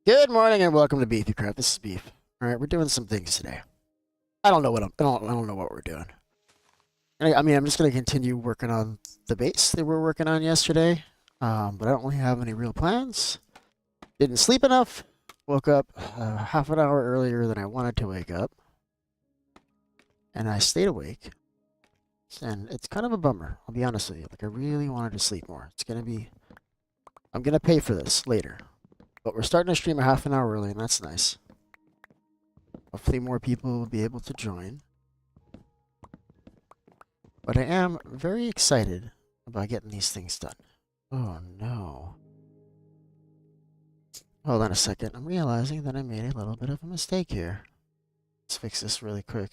Good morning and welcome to Beefy Crap. This is Beef. All right, we're doing some things today. I don't know what we're doing. I'm just gonna continue working on the base that we were working on yesterday. But I don't really have any real plans. Didn't sleep enough. Woke up half an hour earlier than I wanted to wake up, and I stayed awake. And it's kind of a bummer. I'll be honest with you. Like I really wanted to sleep more. I'm gonna pay for this later. But we're starting to stream a half an hour early, and that's nice. Hopefully more people will be able to join. But I am very excited about getting these things done. Oh no. Hold on a second. I'm realizing that I made a little bit of a mistake here. Let's fix this really quick.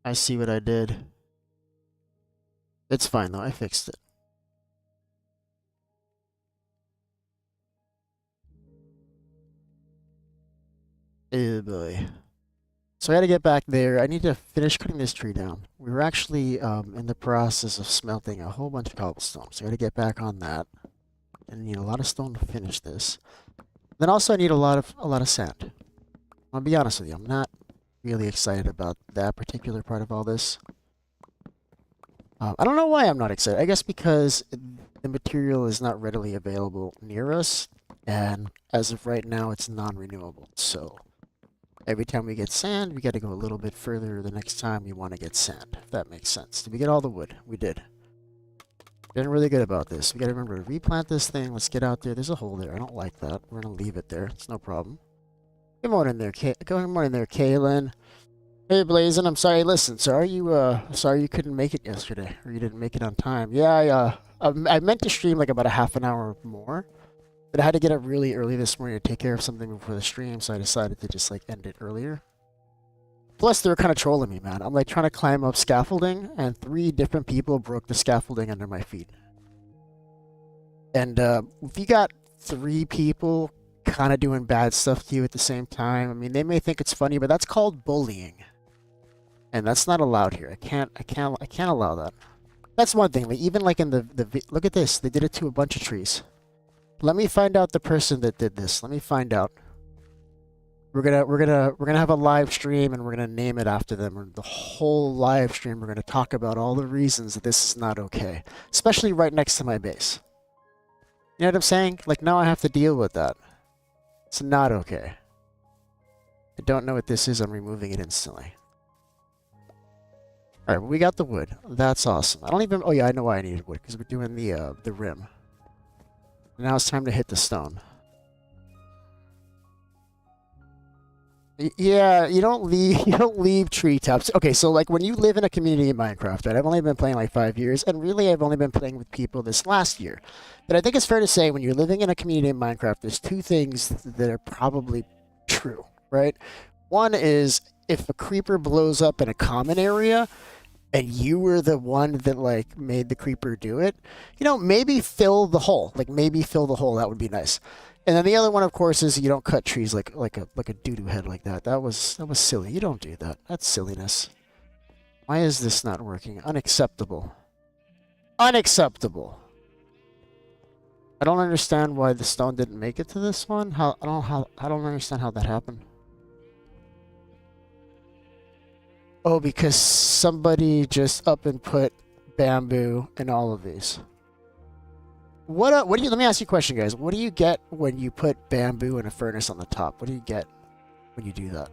I see what I did. It's fine though, I fixed it. Oh boy. So I gotta get back there. I need to finish cutting this tree down. We were actually in the process of smelting a whole bunch of cobblestone. So I gotta get back on that. And I need a lot of stone to finish this. Then also I need a lot of sand. I'll be honest with you, I'm not really excited about that particular part of all this. I don't know why I'm not excited. I guess because the material is not readily available near us, and as of right now, it's non-renewable. So every time we get sand, we got to go a little bit further the next time we want to get sand, if that makes sense. Did we get all the wood? We did. Getting really good about this. We got to remember to replant this thing. Let's get out there. There's a hole there. I don't like that. We're going to leave it there. It's no problem. Good morning there, Kaylin. Hey, Blazin', I'm sorry. Listen, sorry you couldn't make it yesterday, or you didn't make it on time. Yeah, I meant to stream like about a half an hour more, but I had to get up really early this morning to take care of something before the stream, so I decided to just like end it earlier. Plus, they were kind of trolling me, man. I'm like trying to climb up scaffolding, and 3 different people broke the scaffolding under my feet. And if you got 3 people kind of doing bad stuff to you at the same time, I mean, they may think it's funny, but that's called bullying. And that's not allowed here. I can't allow that. That's one thing. Like even like in the look at this. They did it to a bunch of trees. Let me find out the person that did this. Let me find out. We're gonna have a live stream and we're gonna name it after them. Or the whole live stream we're gonna talk about all the reasons that this is not okay, especially right next to my base. You know what I'm saying? Like now I have to deal with that. It's not okay. I don't know what this is. I'm removing it instantly. Alright, we got the wood. That's awesome. I don't even... Oh yeah, I know why I needed wood, because we're doing the rim. Now it's time to hit the stone. Yeah, you don't leave treetops. Okay, so like when you live in a community in Minecraft, right? I've only been playing like 5 years, and really I've only been playing with people this last year. But I think it's fair to say when you're living in a community in Minecraft, there's 2 things that are probably true, right? One is if a creeper blows up in a common area, and you were the one that like made the creeper do it, you know, maybe fill the hole. Like maybe fill the hole. That would be nice. And then the other one, of course, is you don't cut trees like a doo-doo head like that. That was silly. You don't do that. That's silliness. Why is this not working? Unacceptable. Unacceptable. I don't understand why the stone didn't make it to this one. I don't understand how that happened. Oh, because somebody just up and put bamboo in all of these. What do you, let me ask you a question, guys. What do you get when you put bamboo in a furnace on the top? What do you get when you do that?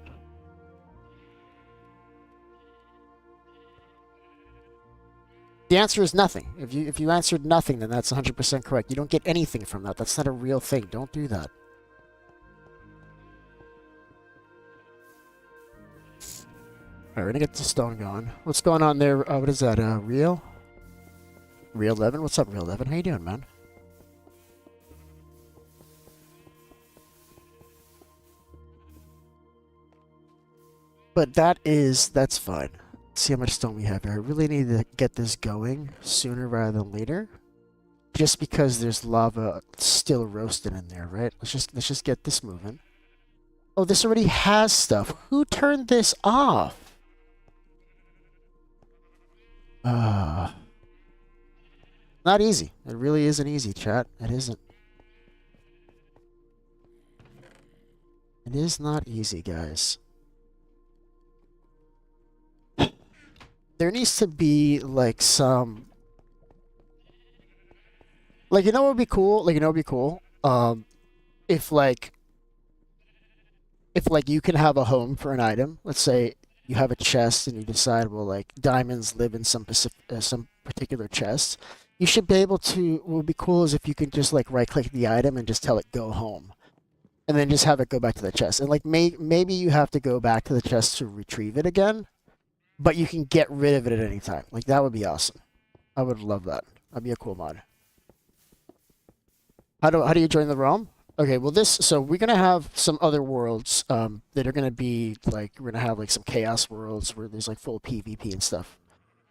The answer is nothing. If you answered nothing, then that's 100% correct. You don't get anything from that. That's not a real thing. Don't do that. Alright, we're gonna get the stone going. What's going on there? What is that? Real? Real 11? What's up, Real 11? How you doing, man? But that's fine. Let's see how much stone we have here. I really need to get this going sooner rather than later. Just because there's lava still roasted in there, right? Let's just get this moving. Oh, this already has stuff. Who turned this off? Not easy. It really isn't easy, chat. It isn't. It is not easy, guys. There needs to be like some, like, you know what would be cool? Like, you know what would be cool? If like you can have a home for an item. Let's say you have a chest and you decide, well, like diamonds live in some particular chest. You should be able to. What would be cool is if you can just like right click the item and just tell it go home, and then just have it go back to the chest. And like maybe you have to go back to the chest to retrieve it again, but you can get rid of it at any time. Like that would be awesome. I would love that. That'd be a cool mod. How do you join the realm? Okay, well so we're gonna have some other worlds that are gonna be like we're gonna have like some chaos worlds where there's like full PvP and stuff.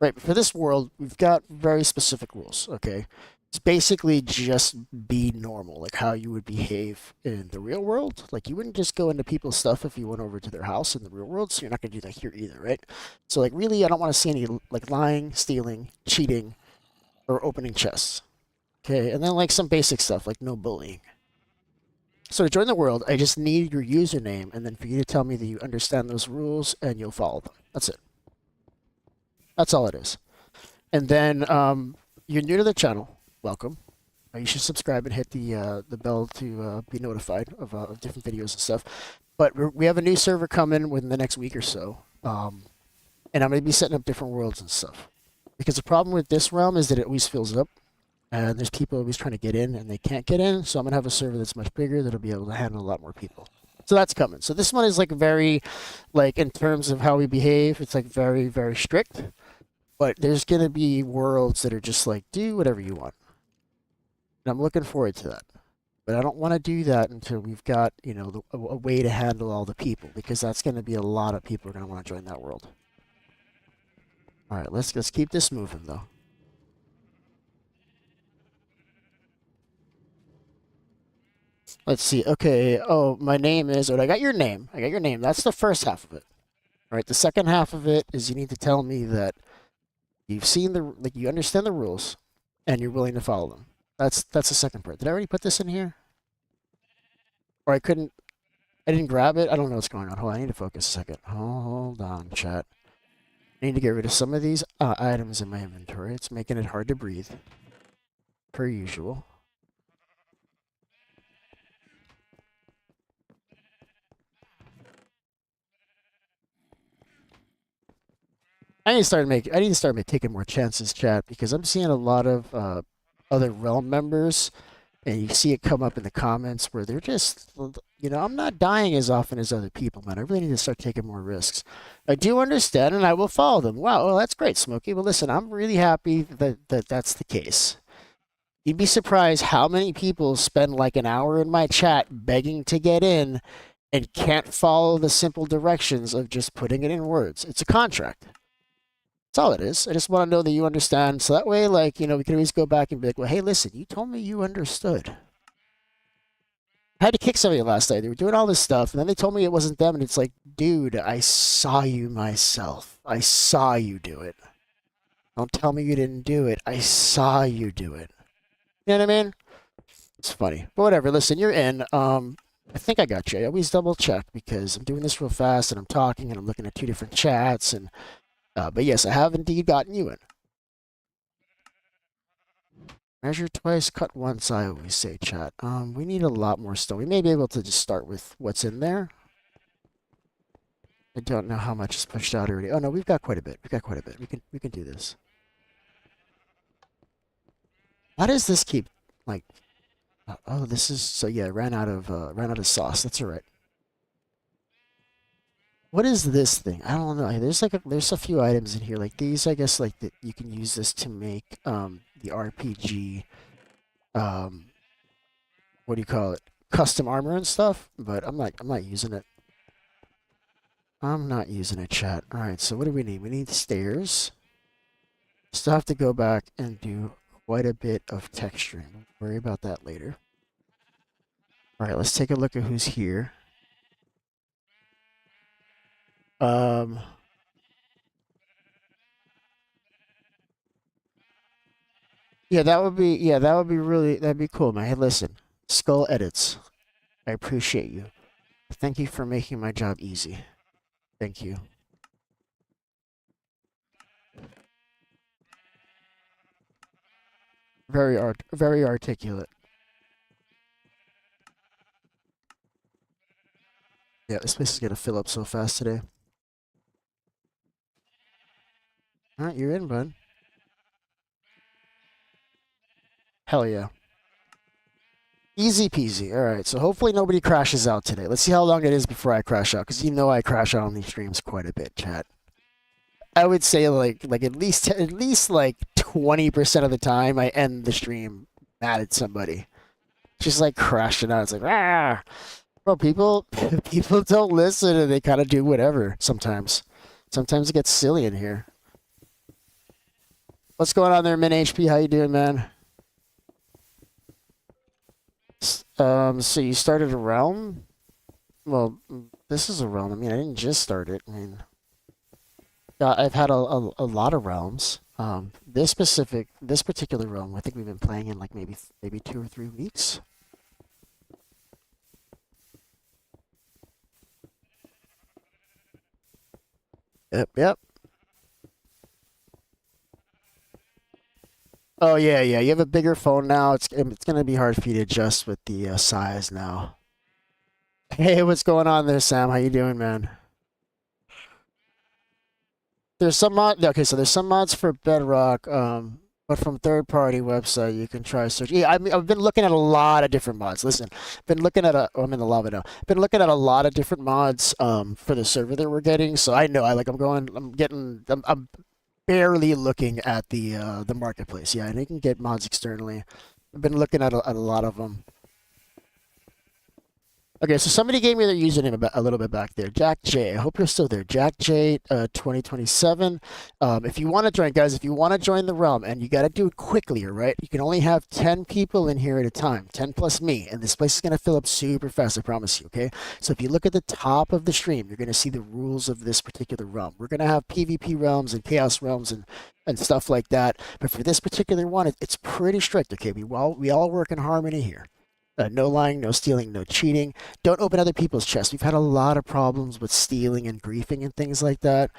Right, but for this world, we've got very specific rules, okay? It's basically just be normal, like how you would behave in the real world. Like you wouldn't just go into people's stuff if you went over to their house in the real world, so you're not gonna do that here either, right? So like really I don't want to see any like lying, stealing, cheating, or opening chests. Okay, and then like some basic stuff like no bullying. So to join the world, I just need your username, and then for you to tell me that you understand those rules, and you'll follow them. That's it. That's all it is. And then you're new to the channel. Welcome. You should subscribe and hit the bell to be notified of different videos and stuff. But we have a new server coming within the next week or so, and I'm going to be setting up different worlds and stuff. Because the problem with this realm is that it always fills up. And there's people always trying to get in and they can't get in, so I'm gonna have a server that's much bigger that'll be able to handle a lot more people. So that's coming. So this one is like very, like in terms of how we behave, it's like very, very strict. But there's gonna be worlds that are just like do whatever you want. And I'm looking forward to that. But I don't want to do that until we've got, you know, a way to handle all the people, because that's gonna be a lot of people are gonna want to join that world. All right, let's keep this moving though. Let's see. Okay. Oh, my name is. Oh, I got your name. I got your name. That's the first half of it. All right. The second half of it is you need to tell me that you've seen like you understand the rules, and you're willing to follow them. That's the second part. Did I already put this in here? Or I couldn't. I didn't grab it. I don't know what's going on. Hold on. I need to focus a second. Hold on, chat. I need to get rid of some of these items in my inventory. It's making it hard to breathe, per usual. I need to start taking more chances, chat, because I'm seeing a lot of other realm members, and you see it come up in the comments where they're just, you know, I'm not dying as often as other people, man. I really need to start taking more risks. I do understand, and I will follow them. Wow, well, that's great, Smokey. Well, listen, I'm really happy that that's the case. You'd be surprised how many people spend like an hour in my chat begging to get in and can't follow the simple directions of just putting it in words. It's a contract. That's all it is. I just want to know that you understand. So that way, like, you know, we can always go back and be like, well, hey, listen, you told me you understood. I had to kick somebody last night. They were doing all this stuff, and then they told me it wasn't them, and it's like, dude, I saw you myself. I saw you do it. Don't tell me you didn't do it. I saw you do it. You know what I mean? It's funny. But whatever, listen, you're in. I think I got you. I always double check because I'm doing this real fast and I'm talking and I'm looking at two different chats and but yes, I have indeed gotten you in. Measure twice, cut once, I always say, chat. We need a lot more stone. We may be able to just start with what's in there. I don't know how much is pushed out already. Oh no, we've got quite a bit. We've got quite a bit. We can do this. Why does this keep like oh, this is so yeah, ran out of sauce. That's all right. What is this thing? I don't know. There's a few items in here like these. I guess like that you can use this to make the RPG what do you call it? Custom armor and stuff. But I'm not using it. I'm not using it, chat. All right. So what do we need? We need stairs. Still have to go back and do quite a bit of texturing. Don't worry about that later. All right. Let's take a look at who's here. Um. that would be really that'd be cool, man. Hey, listen, Skull Edits. I appreciate you. Thank you for making my job easy. Thank you. Very articulate. Yeah, this place is gonna fill up so fast today. All right, you're in, bud. Hell yeah. Easy peasy. All right, so hopefully nobody crashes out today. Let's see how long it is before I crash out, because you know I crash out on these streams quite a bit, chat. I would say like at least like 20% of the time I end the stream mad at somebody. Just like crashing out. It's like ah, bro. People people don't listen and they kind of do whatever sometimes. Sometimes it gets silly in here. What's going on there, Min HP? How you doing, man? So you started a realm? Well, this is a realm. I mean, I didn't just start it. I mean, I've had a lot of realms. This particular realm, I think we've been playing in like maybe 2 or 3 weeks. Yep, yep. Oh yeah, yeah. You have a bigger phone now. It's gonna be hard for you to adjust with the size now. Hey, what's going on there, Sam? How you doing, man? There's some mod. Okay, so there's some mods for Bedrock, but from third-party website you can try search. Yeah, I mean, I've been looking at a lot of different mods. Listen, been looking at oh, I'm in the lava now. Been looking at a lot of different mods, for the server that we're getting. So I know I'm barely looking at the marketplace. Yeah, and you can get mods externally. I've been looking at a lot of them. Okay, so somebody gave me their username a little bit back there. Jack J. I hope you're still there. Jack J. 2027. If you want to join, guys, if you want to join the realm, and you got to do it quickly, all right? You can only have 10 people in here at a time, 10 plus me, and this place is going to fill up super fast, I promise you, okay? So if you look at the top of the stream, you're going to see the rules of this particular realm. We're going to have PvP realms and chaos realms and stuff like that, but for this particular one, it's pretty strict, okay? We all work in harmony here. No lying, no stealing, no cheating. Don't open other people's chests. We've had a lot of problems with stealing and griefing and things like that.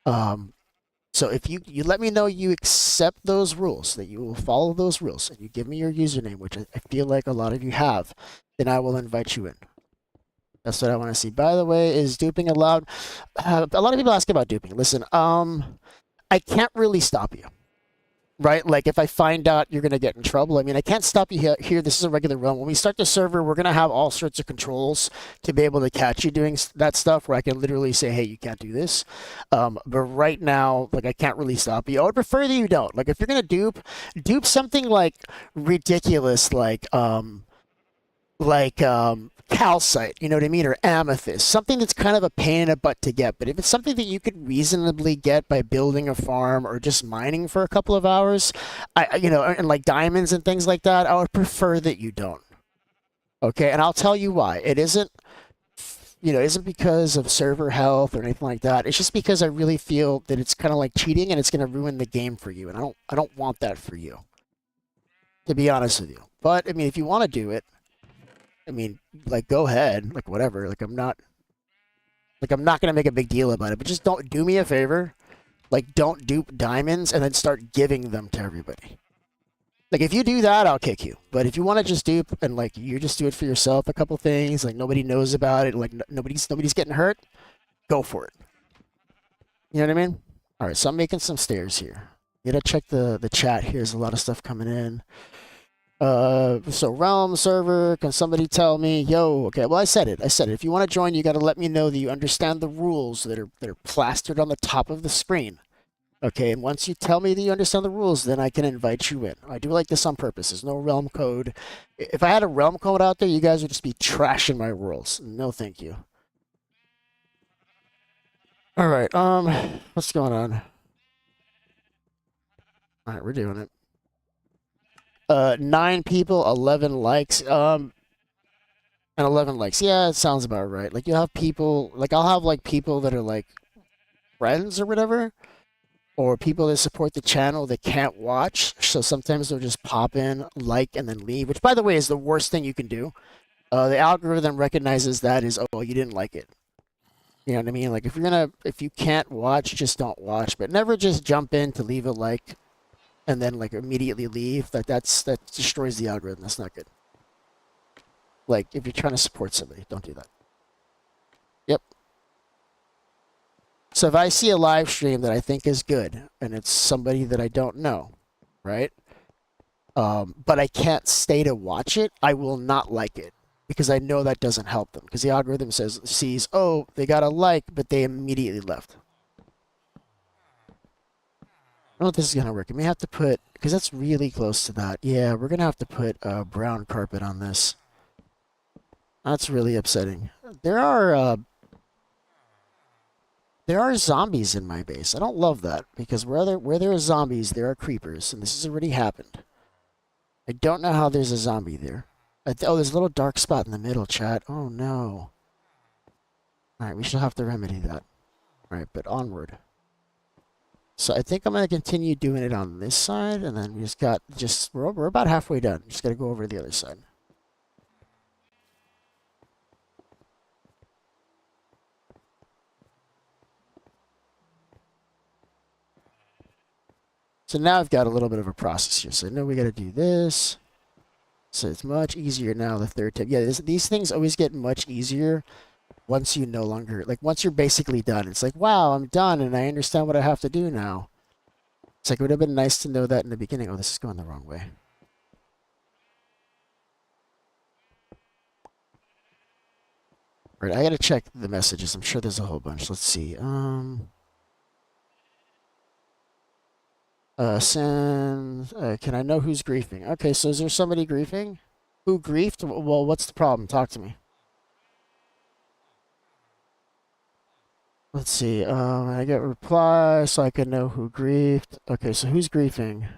Um, so if you let me know you accept those rules, that you will follow those rules, and you give me your username, which I feel like a lot of you have, then I will invite you in. That's what I want to see. By the way, is duping allowed? A lot of people ask about duping. Listen, I can't really stop you, right? Like if I find out you're gonna get in trouble, I mean, I can't stop you here. This is a regular run. When we start the server, we're gonna have all sorts of controls to be able to catch you doing that stuff. Where I can literally say, "Hey, you can't do this." But right now, like I can't really stop you. I would prefer that you don't. Like if you're gonna dupe something like ridiculous, calcite, you know what I mean, or amethyst, something that's kind of a pain in the butt to get. But if it's something that you could reasonably get by building a farm or just mining for a couple of hours, and like diamonds and things like that, I would prefer that you don't. Okay, and I'll tell you why. It isn't because of server health or anything like that. It's just because I really feel that it's kind of like cheating and it's going to ruin the game for you, and I don't want that for you, to be honest with you. But I mean, if you want to do it, I mean, like, go ahead, like, whatever. I'm not gonna make a big deal about it, but just don't do me a favor. Like, don't dupe diamonds and then start giving them to everybody. Like, if you do that, I'll kick you. But if you want to just dupe and like you just do it for yourself, a couple things, like nobody knows about it, like nobody's getting hurt, go for it. You know what I mean? All right, so I'm making some stairs here. You gotta check the chat here. There's a lot of stuff coming in. So realm server, can somebody tell me, yo, okay, well, I said it. If you want to join, you got to let me know that you understand the rules that are plastered on the top of the screen. Okay, and once you tell me that you understand the rules, then I can invite you in. I do like this on purpose. There's no realm code. If I had a realm code out there, you guys would just be trashing my rules. No, thank you. All right, what's going on? All right, we're doing it. 9 people, 11 likes. And 11 likes. Yeah, it sounds about right. Like, you'll have people, like, I'll have, like, people that are, like, friends or whatever. or people that support the channel that can't watch. So sometimes they'll just pop in, like, and then leave, which, by the way, is the worst thing you can do. The algorithm recognizes that as, oh, you didn't like it. You know what I mean? Like if you can't watch, just don't watch, but never just jump in to leave a like and then like immediately leave. That destroys the algorithm. That's not good. Like if you're trying to support somebody, don't do that. Yep. So if I see a live stream that I think is good and it's somebody that I don't know, right? But I can't stay to watch it, I will not like it because I know that doesn't help them because the algorithm sees, oh, they got a like, but they immediately left. I don't know if this is gonna work. We may have to put, because that's really close to that. Yeah, we're gonna have to put a brown carpet on this. That's really upsetting. There are zombies in my base. I don't love that because where there are zombies, there are creepers, and this has already happened. I don't know how there's a zombie there. Oh, there's a little dark spot in the middle, chat. Oh no. All right, we shall have to remedy that. All right, but onward. So I think I'm gonna continue doing it on this side, and then we we're about halfway done. Just gotta go over to the other side. So now I've got a little bit of a process here. So I know we gotta do this. So it's much easier now the third time. Yeah, these things always get much easier once you no longer, like once you're basically done. It's like, wow, I'm done and I understand what I have to do now. It's like, it would have been nice to know that in the beginning. Oh, this is going the wrong way. Right, I gotta check the messages. I'm sure there's a whole bunch. Let's see. Send. Can I know who's griefing? Okay, so is there somebody griefing? Who griefed? Well, what's the problem? Talk to me. Let's see. I get reply so I can know who griefed. Okay, so who's griefing?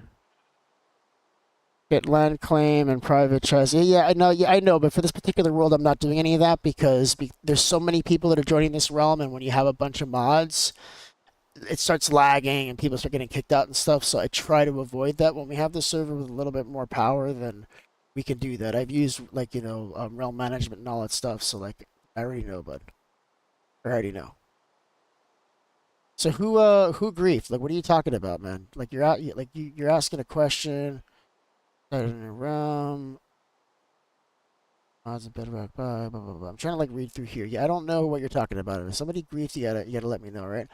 Get land claim and private chest. Yeah, I know. Yeah, I know. But for this particular world, I'm not doing any of that because there's so many people that are joining this realm, and when you have a bunch of mods, it starts lagging and people start getting kicked out and stuff. So I try to avoid that. When we have the server with a little bit more power, then we can do that. I've used like realm management and all that stuff. So like I already know, bud. I already know. So who griefed? Like what are you talking about, man? Like you're asking a question. Realm. Odds of Bedrock. Blah, blah, blah, blah. I'm trying to like read through here. Yeah, I don't know what you're talking about. If somebody griefed, you gotta let me know, right?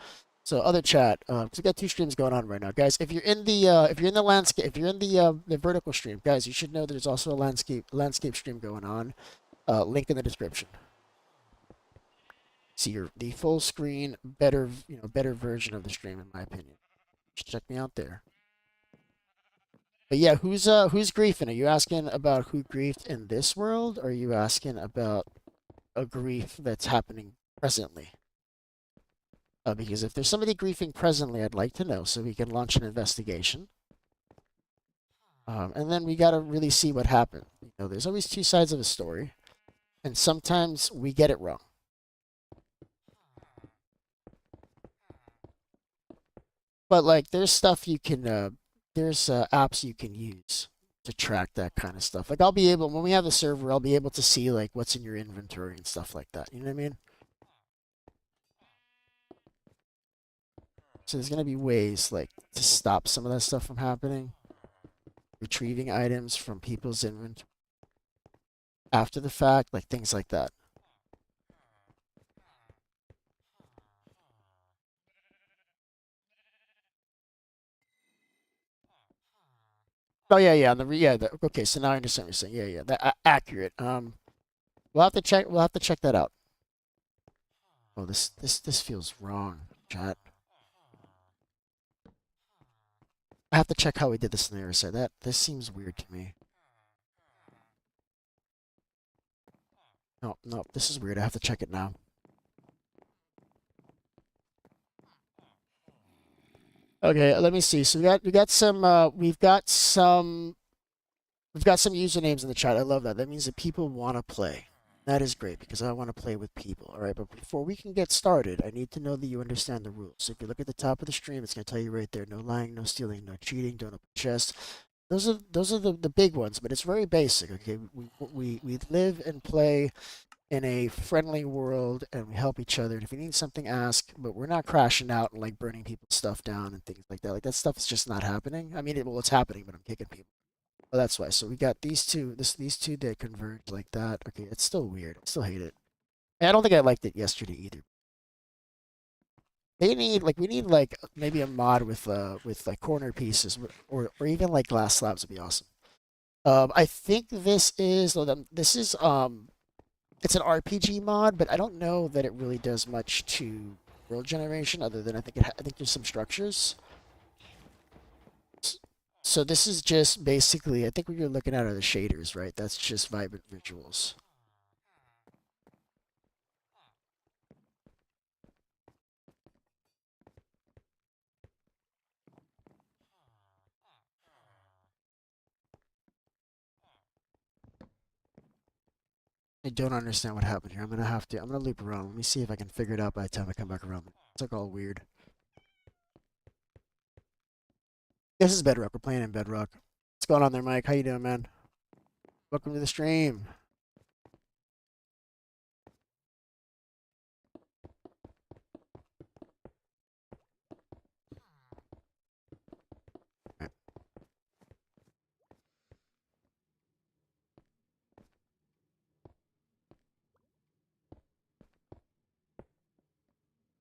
So other chat, because we got two streams going on right now, guys. If you're in the landscape, if you're in the vertical stream, guys, you should know there's also a landscape stream going on. Link in the description. See the full screen, better version of the stream, in my opinion. Just check me out there. But yeah, who's griefing? Are you asking about who griefed in this world, or are you asking about a grief that's happening presently? Because if there's somebody griefing presently, I'd like to know so we can launch an investigation. And then we got to really see what happened. There's always two sides of a story, and sometimes we get it wrong. But like, there's stuff you can, there's apps you can use to track that kind of stuff. Like, when we have the server, I'll be able to see like what's in your inventory and stuff like that. You know what I mean? So there's gonna be ways like to stop some of that stuff from happening. Retrieving items from people's inventory after the fact, like things like that. Oh yeah. Okay, so now I understand what you're saying. Yeah. That accurate. We'll have to check. We'll have to check that out. Oh, this feels wrong, chat. I have to check how we did this scenario. So this seems weird to me. No, this is weird. I have to check it now. Okay, let me see. So we got some usernames in the chat. I love that. That means that people want to play. That is great because I want to play with people. All right, but before we can get started, I need to know that you understand the rules. So if you look at the top of the stream, it's going to tell you right there: no lying, no stealing, no cheating, don't open chests. Those are the big ones, but it's very basic. Okay, we live and play in a friendly world, and we help each other. And if you need something, ask. But we're not crashing out and like burning people's stuff down and things like that. Like that stuff is just not happening. I mean, well, it's happening, but I'm kicking people. Oh, that's why. So we got these two. These two that converge like that. Okay, it's still weird. I still hate it. And I don't think I liked it yesterday either. They need like we need like maybe a mod with like corner pieces or even like glass slabs would be awesome. I think this is it's an RPG mod, but I don't know that it really does much to world generation other than I think there's some structures. So this is just basically I think what you're looking at are the shaders, right? That's just vibrant visuals. I don't understand what happened here. I'm gonna loop around. Let me see if I can figure it out by the time I come back around. It's like all weird. This is Bedrock. We're playing in Bedrock. What's going on there, Mike? How you doing, man? Welcome to the stream. Right.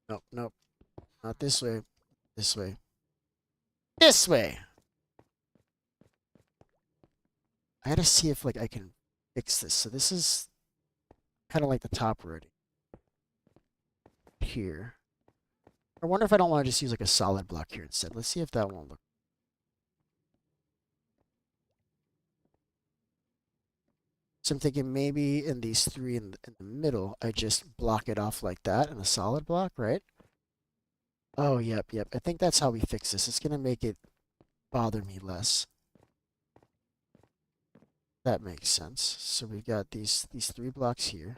Nope, nope. Not this way. This way. This way. I gotta see if like I can fix this. So this is kind of like the top already. Here. I wonder if I don't want to just use like a solid block here instead. Let's see if that won't look. So I'm thinking maybe in these three in the middle, I just block it off like that in a solid block, right? Oh, yep, yep. I think that's how we fix this. It's gonna make it bother me less. That makes sense. So we got these three blocks here.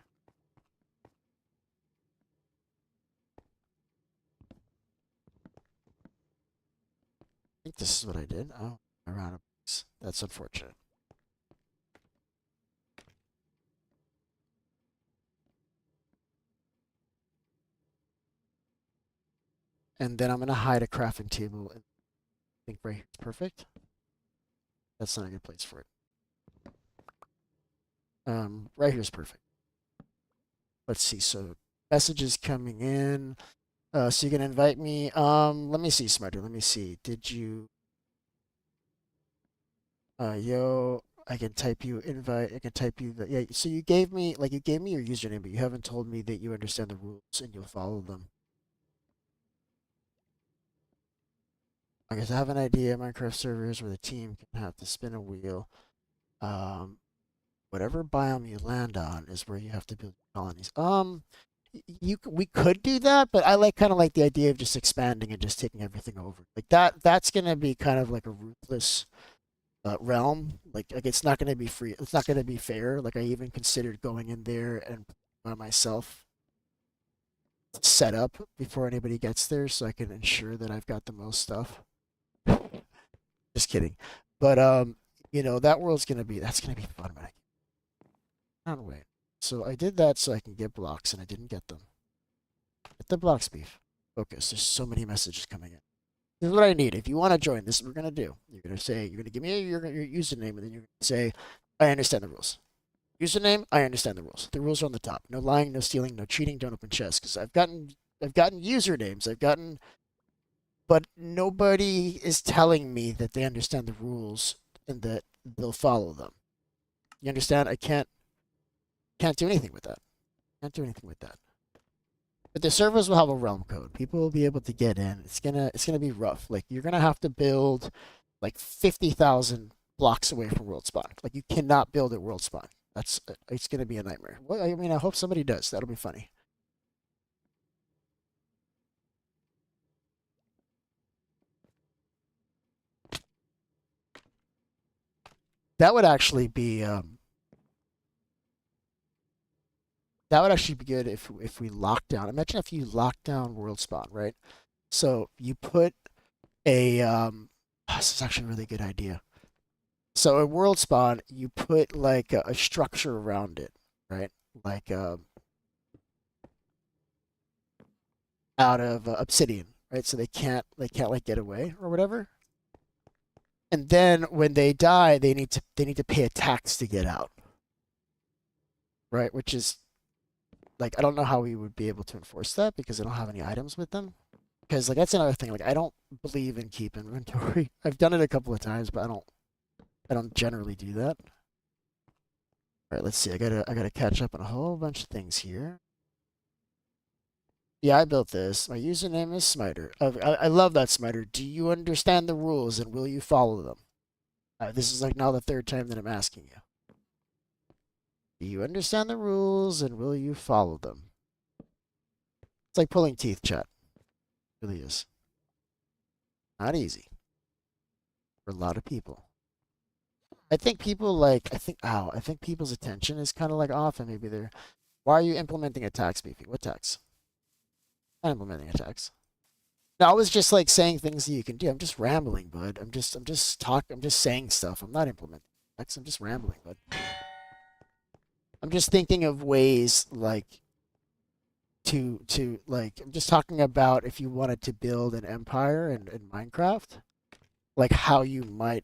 I think this is what I did. Oh, around a box. That's unfortunate. And then I'm gonna hide a crafting table and I think right here is perfect. That's not a good place for it. Right here is perfect. Let's see. So messages coming in. So you can invite me. Let me see, Smarter. Let me see. Did you yo, I can type you invite. I can type you the yeah. So you gave me your username, but you haven't told me that you understand the rules and you'll follow them. I guess I have an idea. Minecraft servers where the team can have to spin a wheel. Um, whatever biome you land on is where you have to build colonies. We could do that, but I like kind of like the idea of just expanding and just taking everything over. Like that. That's gonna be kind of like a ruthless realm. Like it's not gonna be free. It's not gonna be fair. Like I even considered going in there and by myself set up before anybody gets there, so I can ensure that I've got the most stuff. Just kidding, but that world's gonna be that's gonna be fun, man. I can't wait. So I did that so I can get blocks, and I didn't get them. Get the blocks, beef. Focus. There's so many messages coming in. This is what I need. If you want to join, this is what we're gonna do. You're gonna give me your username, and then you're gonna say, I understand the rules. Username, I understand the rules. The rules are on the top. No lying, no stealing, no cheating, don't open chests. Because I've gotten usernames. But nobody is telling me that they understand the rules and that they'll follow them. You understand? I can't do anything with that. Can't do anything with that. But the servers will have a realm code. People will be able to get in. It's gonna be rough. Like you're gonna have to build like 50,000 blocks away from world spawn. Like you cannot build at world spawn. It's gonna be a nightmare. Well, I mean, I hope somebody does. That'll be funny. That would actually be that would actually be good if we lock down. Imagine if you lock down world spawn, right? So you put a this is actually a really good idea. So a world spawn, you put like a structure around it, right? Like out of obsidian, right? So they can't like get away or whatever. And then when they die, they need to pay a tax to get out, right? Which is like I don't know how we would be able to enforce that because I don't have any items with them. Because like that's another thing. Like I don't believe in keep inventory. I've done it a couple of times, but I don't generally do that. All right, let's see. I gotta catch up on a whole bunch of things here. Yeah, I built this. My username is Smiter. I love that, Smiter. Do you understand the rules and will you follow them? This is like now the third time that I'm asking you. Do you understand the rules and will you follow them? It's like pulling teeth, chat. It really is. Not easy for a lot of people. I think people like, I think people's attention is kind of like off and maybe they're, why are you implementing a tax, Beefy? What tax? Not implementing a tax. No, I was just like saying things that you can do. I'm just rambling, bud. I'm just saying stuff. I'm not implementing tax. I'm just rambling, bud. I'm just thinking of ways like to like I'm just talking about if you wanted to build an empire in Minecraft, like how you might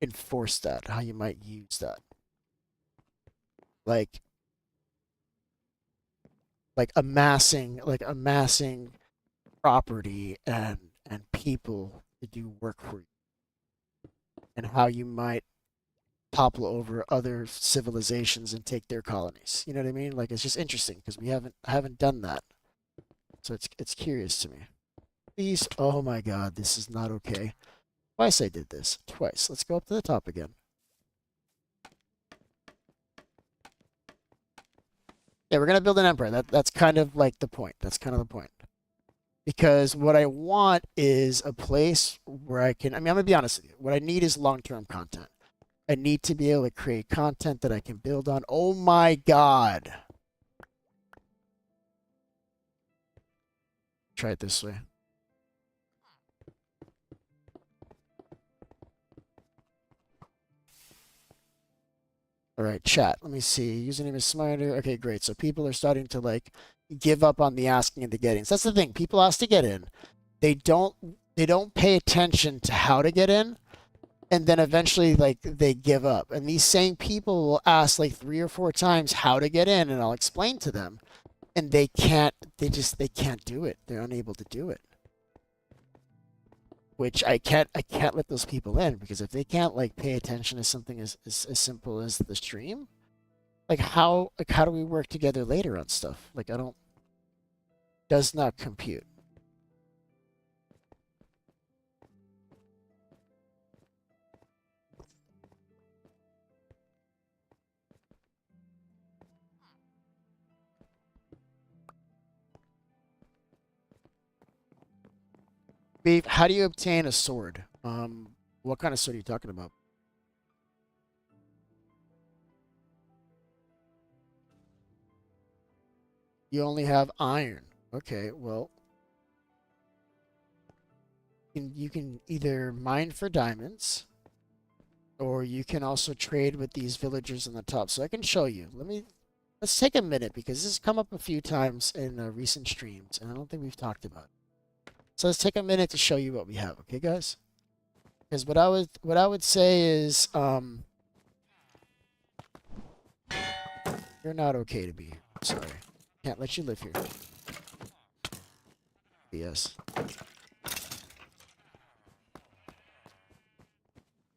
enforce that, how you might use that. Like amassing property and people to do work for you and how you might topple over other civilizations and take their colonies. You know what I mean? Like it's just interesting because I haven't done that. So it's curious to me. Please, oh my god, this is not okay. Twice I did this. Twice. Let's go up to the top again. Yeah, we're gonna build an empire. That's kind of like the point. That's kind of the point. Because what I want is a place where I can. I mean, I'm gonna be honest with you. What I need is long-term content. I need to be able to create content that I can build on. Oh my god! Try it this way. All right, chat. Let me see. Username is Smarter. Okay, great. So people are starting to like give up on the asking and the getting. So that's the thing. People ask to get in. They don't they don't pay attention to how to get in, and then eventually like they give up. And these same people will ask like 3 or 4 times how to get in, and I'll explain to them, and they can't. They can't do it. They're unable to do it. Which I can't let those people in because if they can't like pay attention to something as simple as the stream, like how do we work together later on stuff? Like I don't does not compute. Beef, how do you obtain a sword? What kind of sword are you talking about? You only have iron. Okay, well, you can either mine for diamonds, or you can also trade with these villagers on the top. So I can show you. Let's take a minute because this has come up a few times in recent streams, and I don't think we've talked about it. So let's take a minute to show you what we have, okay, guys? Because what I would say is, you're not okay to be here. Sorry, can't let you live here. Yes.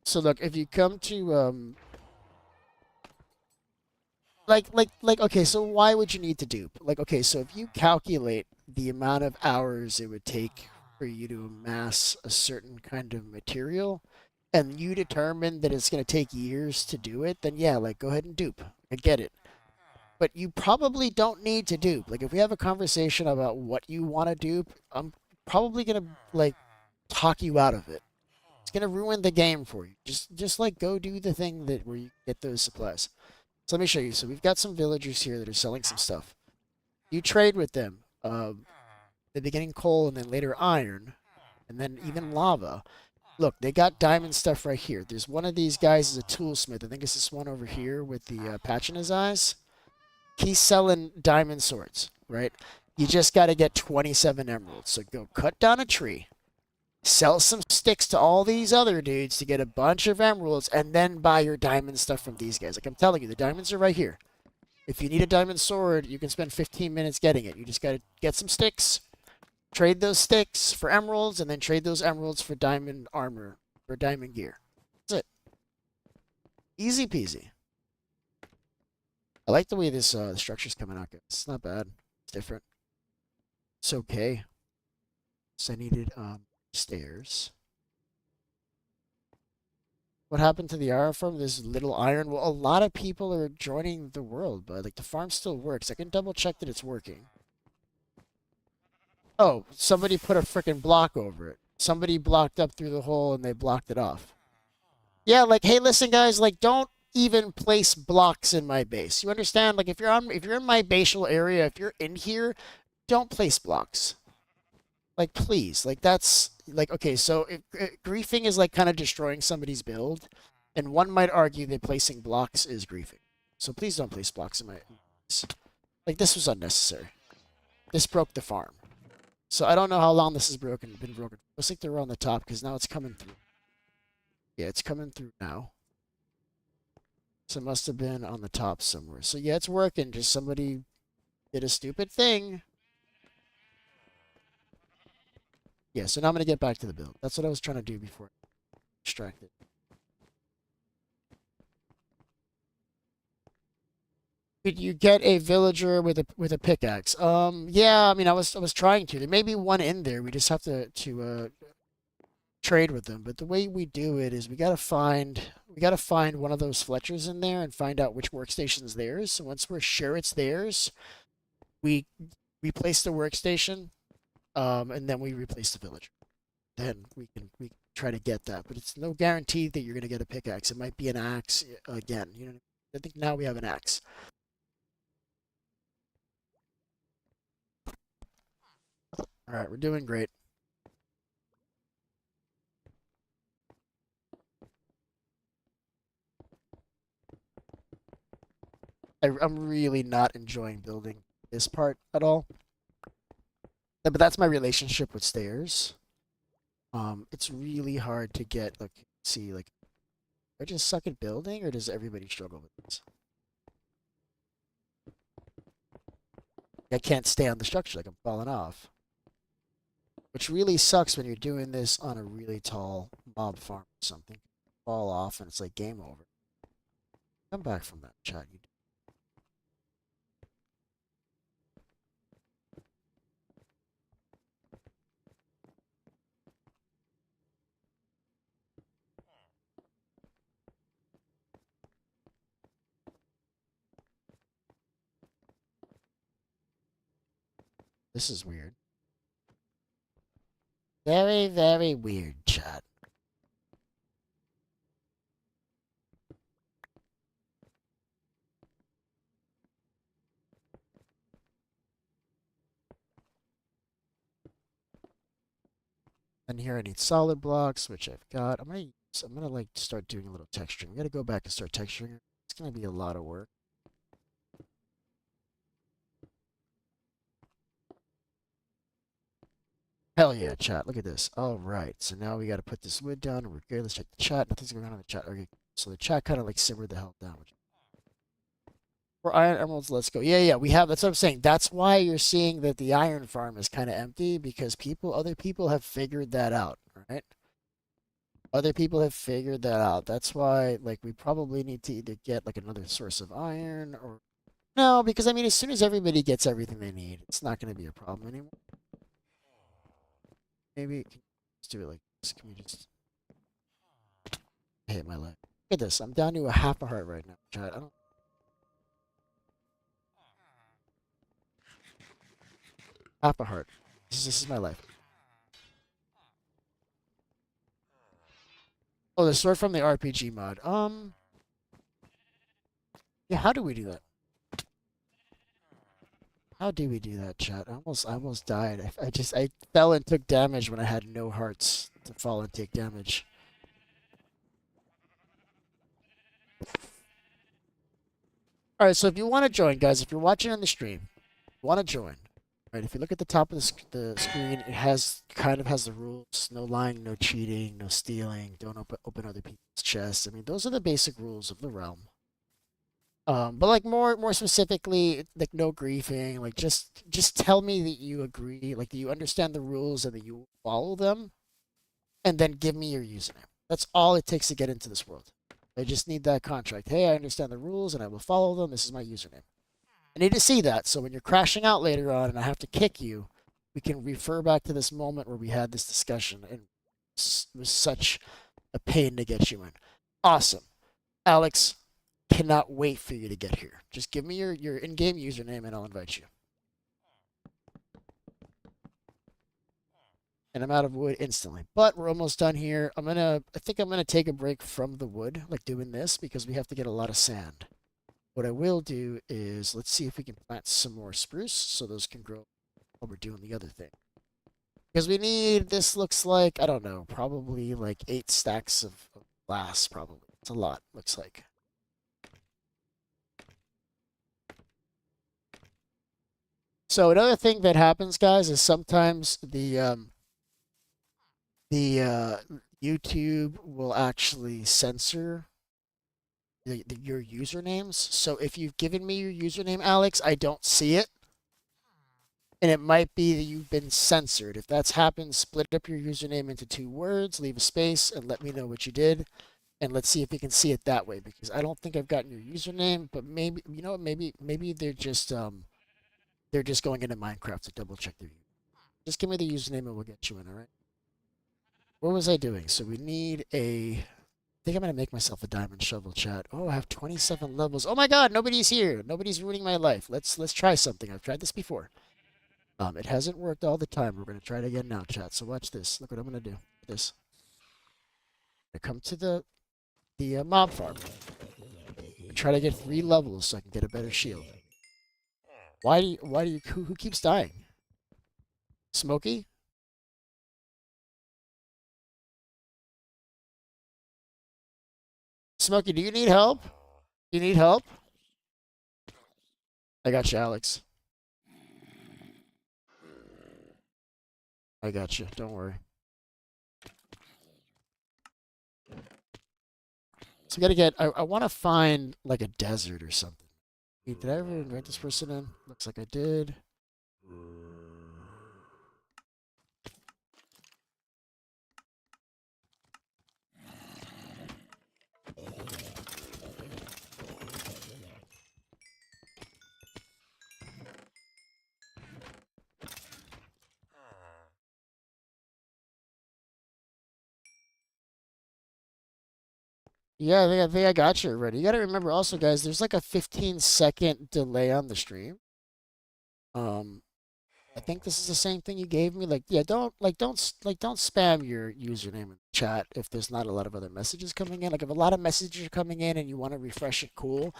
So look, if you come to okay, so why would you need to dupe? Like okay, so if you calculate the amount of hours it would take for you to amass a certain kind of material and you determine that it's going to take years to do it, then yeah, like go ahead and dupe. I get it. But you probably don't need to dupe. Like if we have a conversation about what you want to dupe, I'm probably going to like talk you out of it. It's going to ruin the game for you. Just like go do the thing that where you get those supplies. So let me show you. So we've got some villagers here that are selling some stuff. You trade with them. The beginning coal and then later iron, and then even lava. Look, they got diamond stuff right here. There's one of these guys is a toolsmith. I think it's this one over here with the patch in his eyes. He's selling diamond swords, right? You just got to get 27 emeralds. So go cut down a tree, sell some sticks to all these other dudes to get a bunch of emeralds, and then buy your diamond stuff from these guys. Like I'm telling you, the diamonds are right here. If you need a diamond sword, you can spend 15 minutes getting it. You just got to get some sticks, trade those sticks for emeralds, and then trade those emeralds for diamond armor or diamond gear. That's it. Easy peasy. I like the way this the structure's coming out. It's not bad. It's different. It's okay. So I needed stairs. What happened to the iron farm? There's little iron. Well, a lot of people are joining the world, but like the farm still works. I can double check that it's working. Oh, somebody put a freaking block over it. Somebody blocked up through the hole and they blocked it off. Yeah, like, hey, listen, guys, like, don't even place blocks in my base. You understand? Like, if you're in my basal area, if you're in here, don't place blocks. Like, please, like that's like okay. So griefing is like kind of destroying somebody's build, and one might argue that placing blocks is griefing. So please don't place blocks in my. Like this was unnecessary. This broke the farm. So I don't know how long this has been broken. Looks like they're on the top because now it's coming through. Yeah, it's coming through now. So it must have been on the top somewhere. So yeah, it's working. Just somebody did a stupid thing. Yeah, so now I'm going to get back to the build. That's what I was trying to do before I got distracted. Could you get a villager with a pickaxe? Yeah, I mean I was trying to. There may be one in there. We just have to trade with them. But the way we do it is we gotta find one of those Fletchers in there and find out which workstation's theirs. So once we're sure it's theirs, we replace the workstation, and then we replace the villager. Then we can try to get that. But it's no guarantee that you're gonna get a pickaxe. It might be an axe again. You know, I think now we have an axe. All right, we're doing great. I'm really not enjoying building this part at all. But that's my relationship with stairs. It's really hard to get like see like I just suck at building or does everybody struggle with this? I can't stay on the structure like I'm falling off. Which really sucks when you're doing this on a really tall mob farm or something. Fall off and it's like game over. Come back from that chat. You This is weird. Very, very weird, chat. And here I need solid blocks, which I've got. I'm gonna like start doing a little texturing. I'm gonna go back and start texturing. It's gonna be a lot of work. Hell yeah, chat. Look at this. All right. So now we got to put this wood down and we're good. Let's check the chat. Nothing's going on in the chat. Okay. So the chat kind of like simmered the hell down. For iron emeralds, let's go. Yeah, yeah. We have. That's what I'm saying. That's why you're seeing that the iron farm is kind of empty because other people have figured that out. Right? Other people have figured that out. That's why, like, we probably need to either get like another source of iron or no, because I mean, as soon as everybody gets everything they need, it's not going to be a problem anymore. Maybe let's do it like this. Can we just hit my leg? Look at this. I'm down to a half a heart right now, chat. I don't. Half a heart. This is my life. Oh, the sword from the RPG mod. Yeah. How do we do that? How do we do that, chat? I almost died. I fell and took damage when I had no hearts to fall and take damage. All right, so if you want to join, guys, if you're watching on the stream, want to join. Right, if you look at the top of the screen, it has the rules: no lying, no cheating, no stealing, don't open other people's chests. I mean, those are the basic rules of the realm. But like more specifically, like no griefing. Like just tell me that you agree, like that you understand the rules and that you follow them, and then give me your username. That's all it takes to get into this world. I just need that contract. Hey, I understand the rules and I will follow them. This is my username. I need to see that. So when you're crashing out later on and I have to kick you, we can refer back to this moment where we had this discussion and it was such a pain to get you in. Awesome. Alex, cannot wait for you to get here. Just give me your in-game username and I'll invite you. And I'm out of wood instantly. But we're almost done here. I think I'm gonna take a break from the wood, like doing this, because we have to get a lot of sand. What I will do is, let's see if we can plant some more spruce so those can grow while we're doing the other thing. Because we need, this looks like, I don't know, probably like 8 stacks of glass, probably. It's a lot, looks like. So another thing that happens, guys, is sometimes the YouTube will actually censor your usernames. So if you've given me your username, Alex, I don't see it. And it might be that you've been censored. If that's happened, split up your username into 2 words, leave a space, and let me know what you did. And let's see if we can see it that way, because I don't think I've gotten your username, but maybe, you know what, maybe they're just going into Minecraft to double check their username. Just give me the username and we'll get you in, all right? What was I doing? So we need I think I'm gonna make myself a diamond shovel, chat. Oh, I have 27 levels. Oh my god, nobody's here. Nobody's ruining my life. Let's try something. I've tried this before. It hasn't worked all the time. We're gonna try it again now, chat. So watch this. Look what I'm gonna do. This. I come to the mob farm. I try to get 3 levels so I can get a better shield. Who keeps dying? Smokey? Smokey, do you need help? You need help? I got you, Alex. I got you. Don't worry. So we gotta get. I want to find like a desert or something. Did I ever invite this person in? Looks like I did. Yeah, I think I got you already. You gotta remember also, guys. There's like a 15-second delay on the stream. Um, I think this is the same thing you gave me. Like, yeah, don't spam your username in the chat if there's not a lot of other messages coming in. Like, if a lot of messages are coming in and you want to refresh it, cool.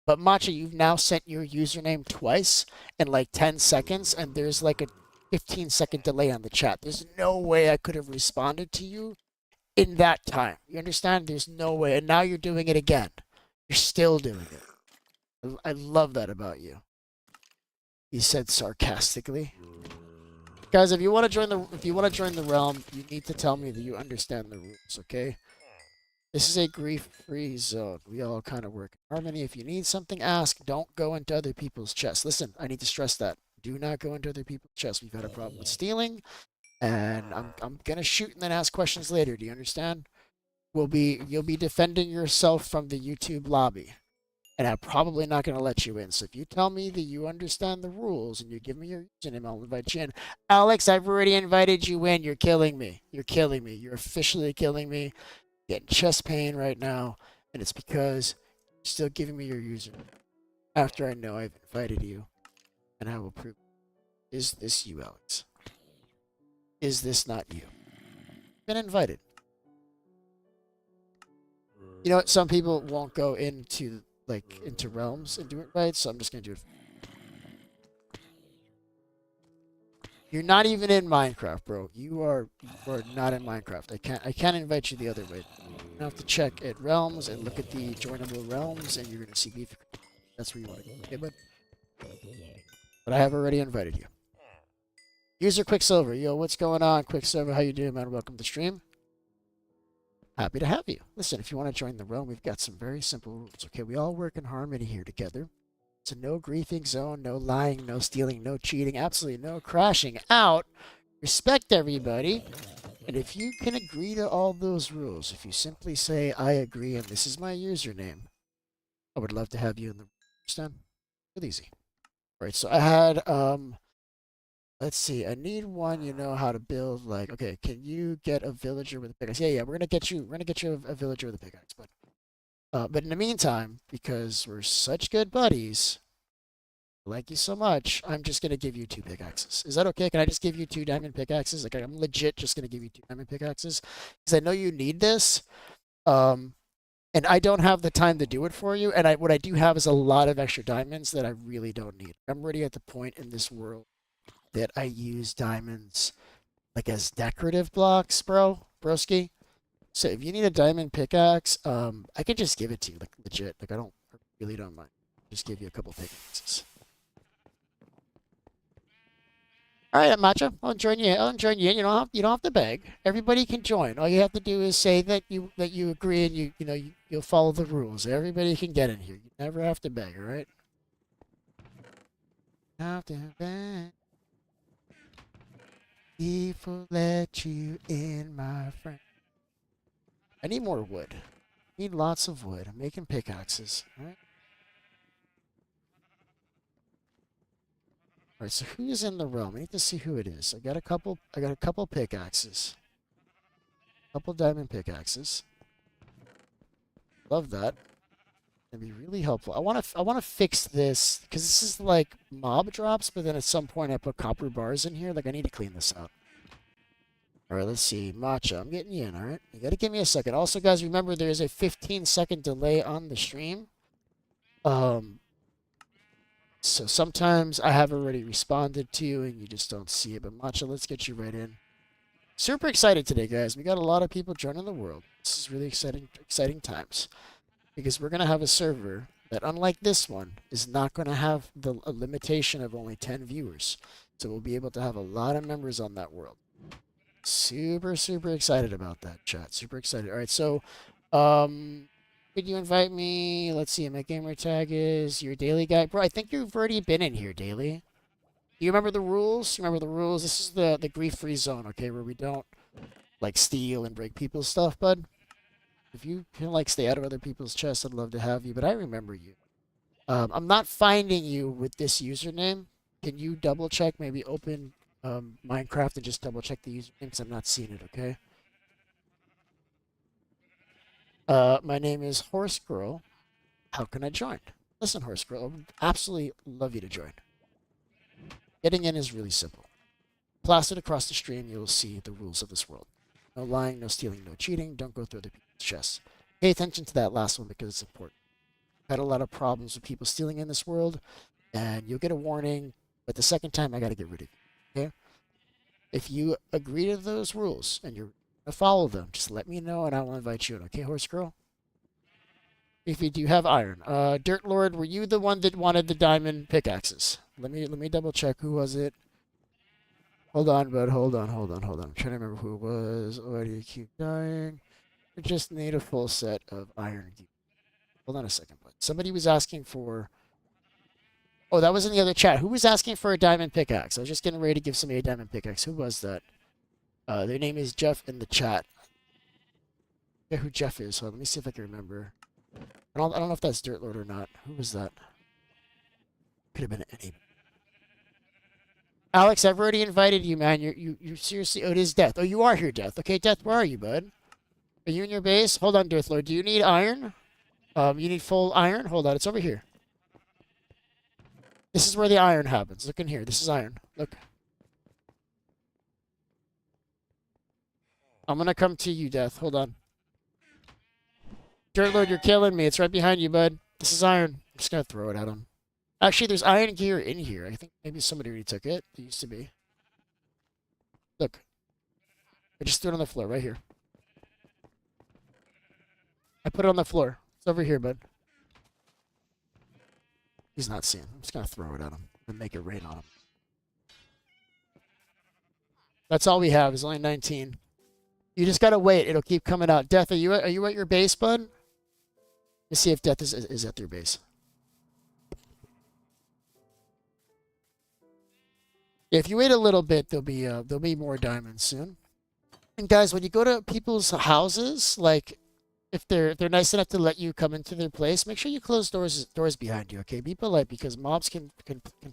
But Matcha, you've now sent your username twice in like 10 seconds, and there's like a 15-second delay on the chat. There's no way I could have responded to you in that time. You understand? There's no way. And now you're doing it again. You're still doing it. I love that about you. He said sarcastically. Guys, if you want to join the realm, you need to tell me that you understand the rules, okay? This is a grief-free zone. We all kind of work in harmony. If you need something, ask. Don't go into other people's chests. Listen, I need to stress that. Do not go into other people's chests. We've had a problem with stealing, and I'm gonna shoot and then ask questions later. Do you understand? You'll be defending yourself from the YouTube lobby, and I'm probably not gonna let you in. So if you tell me that you understand the rules and you give me your username, I'll invite you in. Alex, I've already invited you in. You're killing me. You're killing me. You're officially killing me. Getting chest pain right now, and it's because you're still giving me your username after I know I've invited you, and I will prove. Is this you, Alex? Is this not you? Been invited. You know what? Some people won't go into realms and do it right, so I'm just gonna do it. You're not even in Minecraft, bro. You are not in Minecraft. I can't invite you the other way. You have to check at realms and look at the joinable realms, and you're gonna see beef. That's where you want to go. Okay, but I have already invited you. User Quicksilver, yo, what's going on, Quicksilver? How you doing, man? Welcome to the stream. Happy to have you. Listen, if you want to join the realm, we've got some very simple rules. Okay, we all work in harmony here together. It's a no griefing zone, no lying, no stealing, no cheating, absolutely no crashing out. Respect everybody. And if you can agree to all those rules, if you simply say, I agree and this is my username, I would love to have you in the room. Understand? Really easy. All right, so I had, let's see, I need one you know how to build, like, okay, can you get a villager with a pickaxe? Yeah, we're gonna get you a villager with a pickaxe, but in the meantime, because we're such good buddies, I like you so much, I'm just gonna give you 2 pickaxes. Is that okay? Can I just give you 2 diamond pickaxes? Like, I'm legit just gonna give you 2 diamond pickaxes because I know you need this. And I don't have the time to do it for you. And what I do have is a lot of extra diamonds that I really don't need. I'm already at the point in this world that I use diamonds like as decorative blocks, broski. So if you need a diamond pickaxe, I can just give it to you, like legit. Like I really don't mind. Just give you a couple pickaxes. All right, Matcha, I'll join you. I'll join you. You don't have to beg. Everybody can join. All you have to do is say that you agree and you'll follow the rules. Everybody can get in here. You never have to beg. All right. Have to beg. People let you in, my friend. I need more wood. I need lots of wood. I'm making pickaxes. All right. All right. So who's in the realm? I need to see who it is. I got a couple pickaxes. Couple diamond pickaxes. Love that. That'd be really helpful. I want to fix this because this is like mob drops, but then at some point I put copper bars in here. Like I need to clean this out. All right, let's see. Matcha, I'm getting you in, all right? You got to give me a second. Also, guys, remember there is a 15-second delay on the stream. So sometimes I have already responded to you and you just don't see it. But Matcha, let's get you right in. Super excited today, guys. We got a lot of people joining the world. This is really exciting times. Because we're going to have a server that, unlike this one, is not going to have a limitation of only 10 viewers. So we'll be able to have a lot of members on that world. Super excited about that, chat. Super excited. All right, so could you invite me? Let's see, my gamer tag is your daily guy. Bro, I think you've already been in here, daily. You remember the rules? You remember the rules? This is the grief-free zone, okay, where we don't, like, steal and break people's stuff, bud. If you can, like, stay out of other people's chests, I'd love to have you, but I remember you. I'm not finding you with this username. Can you double-check, maybe open Minecraft and just double-check the username, because I'm not seeing it, okay? My name is Horse Girl. How can I join? Listen, Horse Girl, I would absolutely love you to join. Getting in is really simple. Plastered across the stream, you'll see the rules of this world. No lying, no stealing, no cheating. Don't go through other people's chests. Pay attention to that last one because it's important. I've had a lot of problems with people stealing in this world, and you'll get a warning, but the second time I got to get rid of you, okay? If you agree to those rules and you're going to follow them, just let me know and I will invite you in, okay, Horse Girl? If you do have iron. Dirt Lord, were you the one that wanted the diamond pickaxes? Let me double check. Who was it? Hold on, bud. Hold on. I'm trying to remember who it was. Why do you keep dying? I just need a full set of iron gear. Hold on a second, bud. Somebody was asking for... Oh, that was in the other chat. Who was asking for a diamond pickaxe? I was just getting ready to give somebody a diamond pickaxe. Who was that? Their name is Jeff in the chat. I forget who Jeff is. So let me see if I can remember. I don't know if that's Dirt Lord or not. Who was that? Could have been any. Alex, I've already invited you, man. You seriously... Oh, it is Death. Oh, you are here, Death. Okay, Death, where are you, bud? Are you in your base? Hold on, Dirt Lord. Do you need iron? You need full iron? Hold on, it's over here. This is where the iron happens. Look in here. This is iron. Look. I'm gonna come to you, Death. Hold on. Dirt Lord, you're killing me. It's right behind you, bud. This is iron. I'm just gonna throw it at him. Actually, there's iron gear in here. I think maybe somebody already took it. It used to be. Look. I just threw it on the floor right here. I put it on the floor. It's over here, bud. He's not seeing. I'm just going to throw it at him and make it rain on him. That's all we have is only 19. You just got to wait. It'll keep coming out. Death, are you at your base, bud? Let's see if Death is at their base. If you wait a little bit, there'll be more diamonds soon. And guys, when you go to people's houses, like if they're nice enough to let you come into their place, make sure you close doors behind you. Okay, be polite because mobs can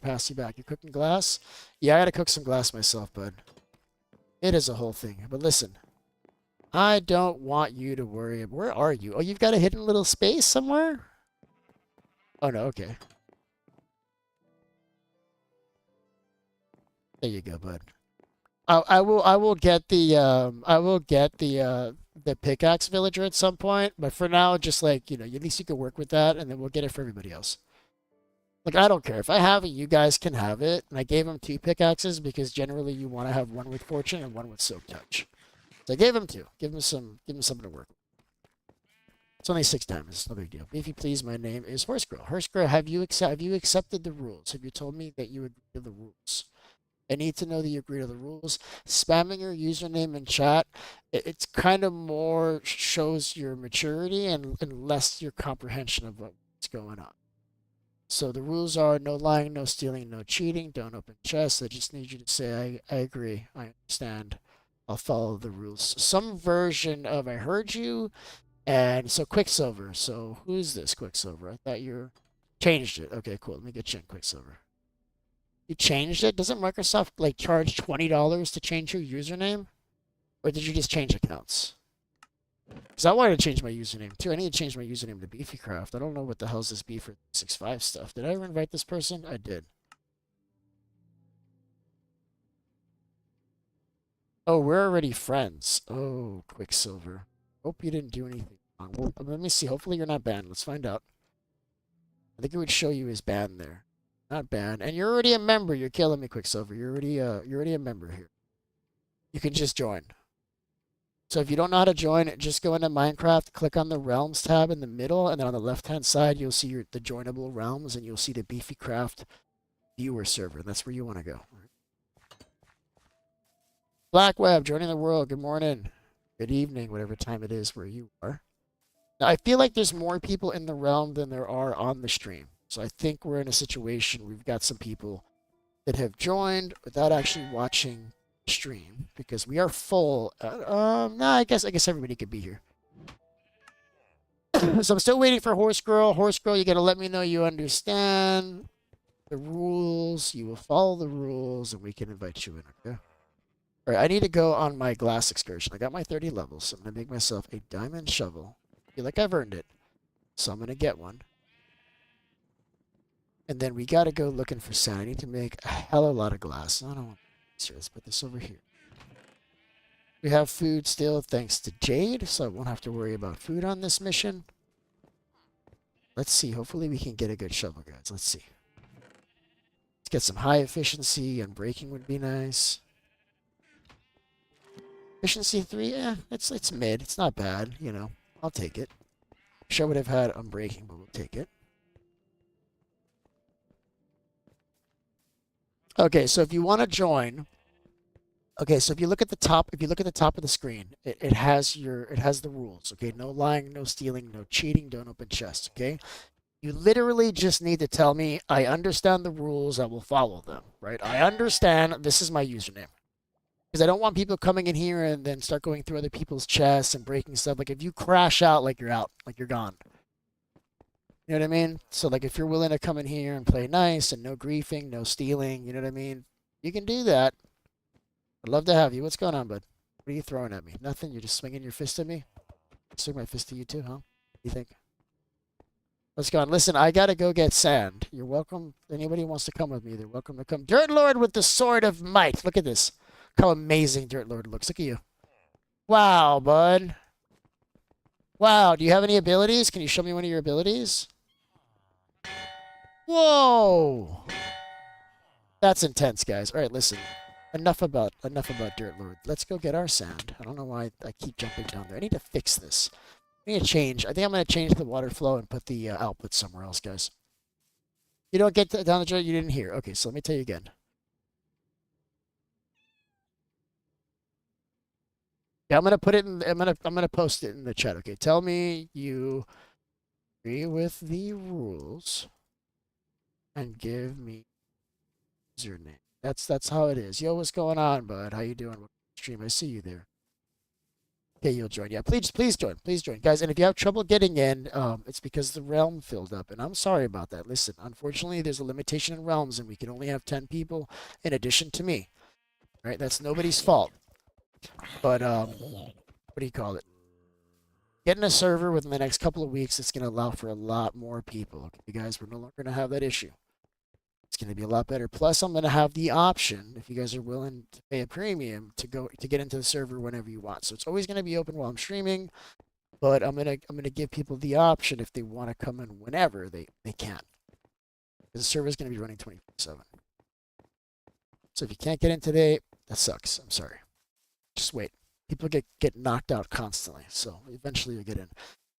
pass you back. You're cooking glass. Yeah, I gotta cook some glass myself, bud. It is a whole thing. But listen, I don't want you to worry. Where are you? Oh, you've got a hidden little space somewhere? Oh no, okay. There you go, bud. I will get the pickaxe villager at some point, but for now, just like, at least you can work with that, and then we'll get it for everybody else. Like, I don't care. If I have it, you guys can have it. And I gave him 2 pickaxes because generally you want to have one with fortune and one with silk touch. So I gave him 2. Give him something to work with. It's only 6 diamonds. No big deal. If you please, my name is Horse Girl. Horse Girl, have you accepted the rules? Have you told me that you agree to the rules? I need to know that you agree to the rules. Spamming your username in chat, it's kind of more shows your maturity and less your comprehension of what's going on. So the rules are no lying, no stealing, no cheating, don't open chests. I just need you to say, I agree, I understand, I'll follow the rules. Some version of I heard you, and so Quicksilver. So who's this Quicksilver? I thought you changed it. Okay, cool. Let me get you in Quicksilver. You changed it? Doesn't Microsoft like charge $20 to change your username? Or did you just change accounts? Because I wanted to change my username too. I need to change my username to Beefycraft. I don't know what the hell's this Beefer65 stuff. Did I ever invite this person? I did. Oh, we're already friends. Oh, Quicksilver. Hope you didn't do anything wrong. Well, let me see. Hopefully you're not banned. Let's find out. I think it would show you as banned there. Not banned. And you're already a member. You're killing me, Quicksilver. You're already a member here. You can just join. So if you don't know how to join, just go into Minecraft, click on the Realms tab in the middle, and then on the left-hand side, you'll see the joinable realms, and you'll see the Beefycraft viewer server. That's where you want to go. Black Web, joining the world. Good morning. Good evening, whatever time it is where you are. Now, I feel like there's more people in the realm than there are on the stream. So I think we're in a situation, we've got some people that have joined without actually watching the stream because we are full. I guess everybody could be here. So I'm still waiting for Horse Girl. Horse Girl, you got to let me know you understand the rules. You will follow the rules, and we can invite you in, okay? All right, I need to go on my glass excursion. I got my 30 levels, so I'm going to make myself a diamond shovel. I feel like I've earned it, so I'm going to get one. And then we got to go looking for sand. I need to make a hell of a lot of glass. I don't want to let's put this over here. We have food still thanks to Jade, so I won't have to worry about food on this mission. Let's see. Hopefully we can get a good shovel, guys. Let's see. Let's get some high efficiency, and breaking would be nice. Efficiency 3, it's mid. It's not bad, I'll take it. Wish I would have had unbreaking, but we'll take it. Okay, so if you want to join, so if you look at the top, of the screen, it has the rules. Okay, no lying, no stealing, no cheating, don't open chests. Okay, you literally just need to tell me I understand the rules, I will follow them. Right? I understand. This is my username. Because I don't want people coming in here and then start going through other people's chests and breaking stuff. Like if you crash out, like you're out, like you're gone. You know what I mean? So like if you're willing to come in here and play nice and no griefing, no stealing, you know what I mean? You can do that. I'd love to have you. What's going on, bud? What are you throwing at me? Nothing? You're just swinging your fist at me? Swing my fist at you too, huh? What do you think? Let's go on. Listen, I gotta go get sand. You're welcome. Anybody who wants to come with me, they're welcome to come. Dirt Lord with the sword of might. Look at this. How amazing Dirt Lord looks. Look at you. Wow, bud. Wow, do you have any abilities? Can you show me one of your abilities? Whoa! That's intense, guys. All right, listen. enough about Dirt Lord. Let's go get our sand. I don't know why I keep jumping down there. I need to fix this. I need to change. I think I'm gonna change the water flow and put the output somewhere else, guys. You don't get down the drain. You didn't hear. Okay, so let me tell you again. Yeah, I'm gonna put it in. I'm gonna post it in the chat. Okay, tell me you agree with the rules and give me username. That's how it is. Yo, what's going on, bud? How you doing? Welcome to the stream. I see you there. Okay, you'll join. Yeah, please join. Please join, guys. And if you have trouble getting in, it's because the realm filled up, and I'm sorry about that. Listen, unfortunately, there's a limitation in realms, and we can only have 10 people in addition to me. All right, that's nobody's fault. But what do you call it? Getting a server within the next couple of weeks, it's going to allow for a lot more people. Okay, guys, we're no longer going to have that issue. It's going to be a lot better. Plus, I'm going to have the option, if you guys are willing to pay a premium, to get into the server whenever you want. So it's always going to be open while I'm streaming, but I'm gonna give people the option if they want to come in whenever they can. The server is going to be running 24/7. So if you can't get in today, that sucks. I'm sorry. Just wait. People get knocked out constantly, so eventually you'll get in.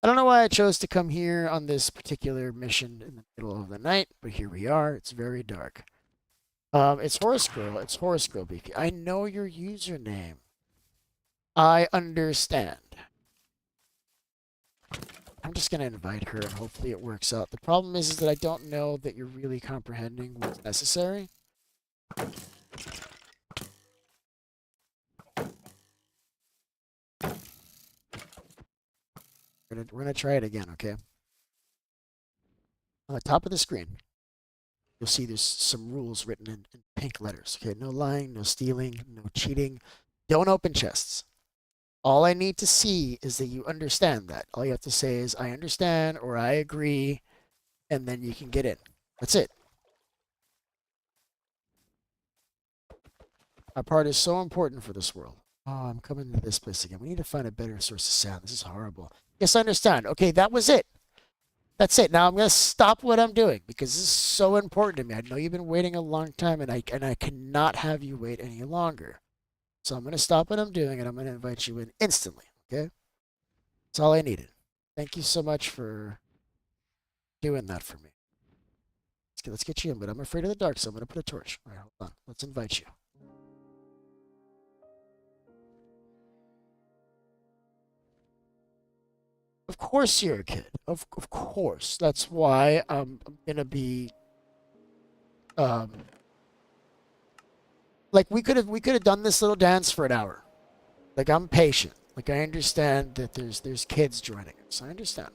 I don't know why I chose to come here on this particular mission in the middle of the night, but here we are. It's very dark. It's Horse Girl. It's Horse Girl BP. I know your username. I understand. I'm just gonna invite her and hopefully it works out. The problem is that I don't know that you're really comprehending what's necessary. We're gonna try it again, okay? On the top of the screen, you'll see there's some rules written in pink letters. Okay, no lying, no stealing, no cheating. Don't open chests. All I need to see is that you understand that. All you have to say is, I understand or I agree, and then you can get in. That's it. Our part is so important for this world. Oh, I'm coming to this place again. We need to find a better source of sound. This is horrible. Yes, I understand. Okay, that was it. That's it. Now I'm going to stop what I'm doing because this is so important to me. I know you've been waiting a long time, and I cannot have you wait any longer. So I'm going to stop what I'm doing, and I'm going to invite you in instantly, okay? That's all I needed. Thank you so much for doing that for me. Let's get you in, but I'm afraid of the dark, so I'm going to put a torch. All right, hold on. Let's invite you. Of course you're a kid. Of course. That's why I'm going to be... like we could have done this little dance for an hour. Like I'm patient. Like I understand that there's kids joining us. I understand.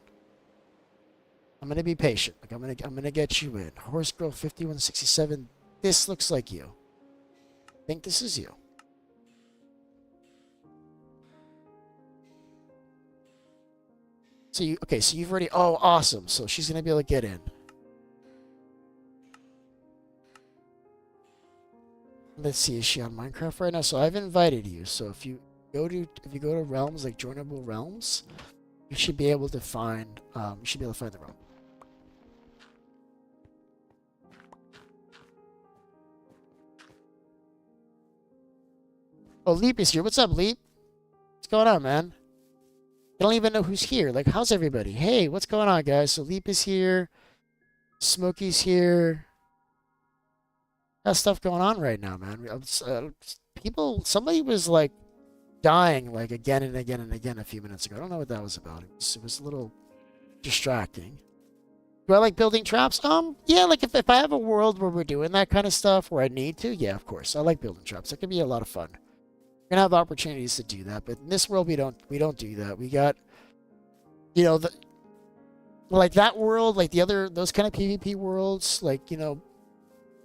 I'm gonna be patient. Like I'm gonna get you in. Horse Girl 5167. This looks like you. I think this is you. So so you've already. Oh, awesome. So she's gonna be able to get in. Let's see, is she on Minecraft right now? So I've invited you. So if you go to realms like joinable realms, you should be able to find the realm. Oh, Leap is here. What's up, Leap? What's going on, man? I don't even know who's here. Like, how's everybody? Hey, what's going on, guys? So Leap is here. Smokey's here. Got stuff going on right now, man. Somebody was like dying like again and again and again a few minutes ago. I don't know what that was about. It was a little distracting. Do I like building traps? Yeah, like if I have a world where we're doing that kind of stuff where I need to, yeah, of course. I like building traps. That can be a lot of fun. We're gonna have opportunities to do that, but in this world we don't do that. We got like that world, like those kind of PvP worlds, like,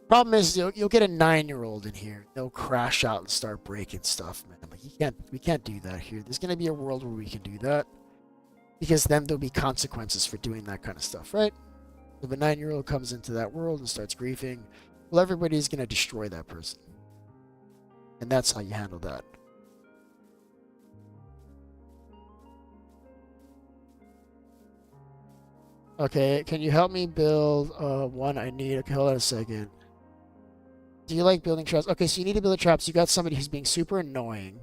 problem is you'll get a 9-year-old in here. They'll crash out and start breaking stuff, man. Like we can't do that here. There's gonna be a world where we can do that. Because then there'll be consequences for doing that kind of stuff, right? If a 9-year-old comes into that world and starts griefing, well, everybody's going to destroy that person. And that's how you handle that. Okay, can you help me build one I need? Okay, hold on a second. Do you like building traps? Okay, so you need to build traps. You got somebody who's being super annoying.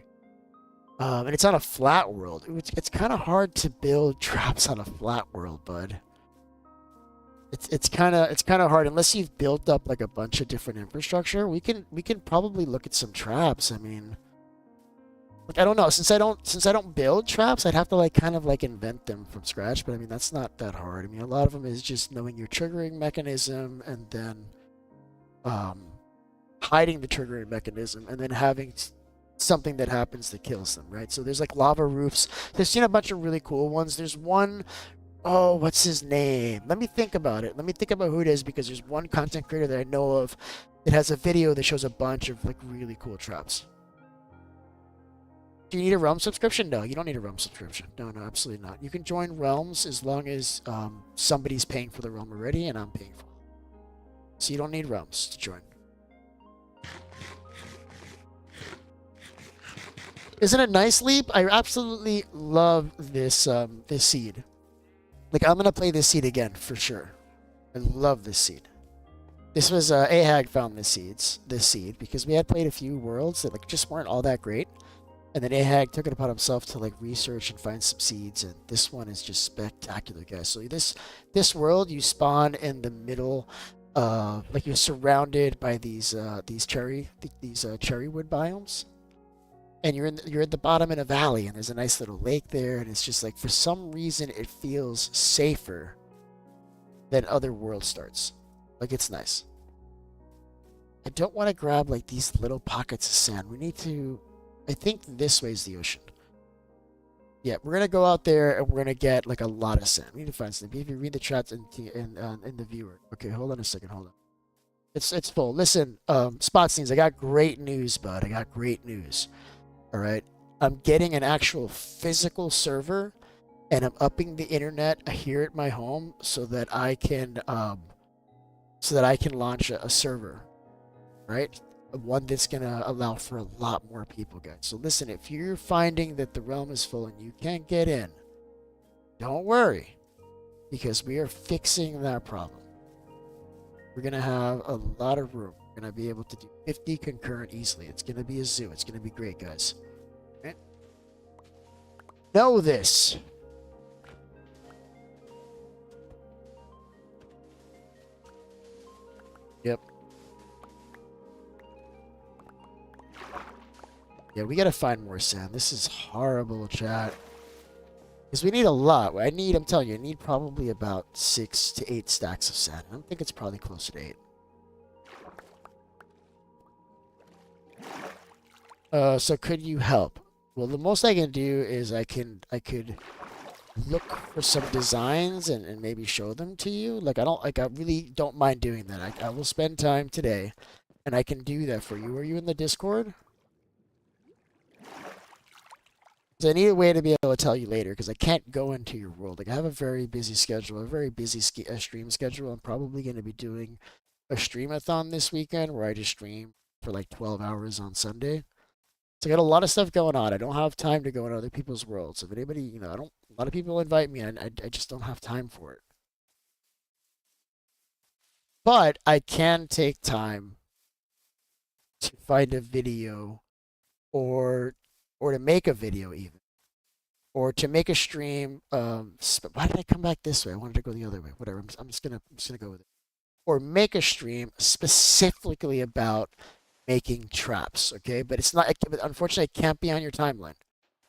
And it's on a flat world. It's kind of hard to build traps on a flat world, bud. It's kind of hard unless you've built up like a bunch of different infrastructure. We can probably look at some traps. I mean, like I don't know, since I don't build traps, I'd have to like kind of like invent them from scratch, but I mean that's not that hard. I mean, a lot of them is just knowing your triggering mechanism and then um hiding the triggering mechanism and then having something that happens that kills them, right? So there's like lava roofs. There's seen a bunch of really cool ones. There's one, oh, what's his name? Let me think about it. Let me think about who it is because there's one content creator that I know of that has a video that shows a bunch of like really cool traps. Do you need a Realm subscription? No, you don't need a Realm subscription. No, no, absolutely not. You can join Realms as long as somebody's paying for the Realm already and I'm paying for it. So you don't need Realms to join. Isn't it nice, Leap? I absolutely love this this seed. Like I'm gonna play this seed again for sure. I love this seed. This was Ahag found this seed because we had played a few worlds that like just weren't all that great. And then Ahag took it upon himself to like research and find some seeds, and this one is just spectacular, guys. So this world, you spawn in the middle, like you're surrounded by these cherry wood biomes, and you're at the bottom in a valley, and there's a nice little lake there, and it's just like for some reason it feels safer than other world starts. Like it's nice. I don't want to grab like these little pockets of sand. We need to. I think this way is the ocean. Yeah, we're gonna go out there and we're gonna get like a lot of sand. We need to find something. If you read the chats in the viewer. Okay, hold on a second. Hold on. It's full. Listen, Spotsneeds, I got great news, bud. I got great news. All right, I'm getting an actual physical server, and I'm upping the internet here at my home so that I can launch a server, right? One that's gonna allow for a lot more people, guys. So listen, if you're finding that the realm is full and you can't get in, don't worry, because we are fixing that problem. We're gonna have a lot of room. We're gonna be able to do 50 concurrent easily. It's gonna be a zoo. It's gonna be great, guys. Right? Know this. Yep. Yeah, we gotta find more sand. This is horrible, chat. Because we need a lot. I'm telling you, I need probably about 6 to 8 stacks of sand. I think it's probably closer to 8. So could you help? Well, the most I can do is I could look for some designs and maybe show them to you. Like I really don't mind doing that. I will spend time today and I can do that for you. Are you in the Discord? So I need a way to be able to tell you later because I can't go into your world. Like I have a very busy schedule, a very busy stream schedule. I'm probably going to be doing a streamathon this weekend where I just stream for like 12 hours on Sunday. So I got a lot of stuff going on. I don't have time to go into other people's worlds. If anybody, I don't. A lot of people invite me, and I just don't have time for it. But I can take time to find a video or to make a video even, or to make a stream. Why did I come back this way? I wanted to go the other way. Whatever. I'm just gonna go with it. Or make a stream specifically about making traps. Okay, but it's not. Unfortunately, it can't be on your timeline.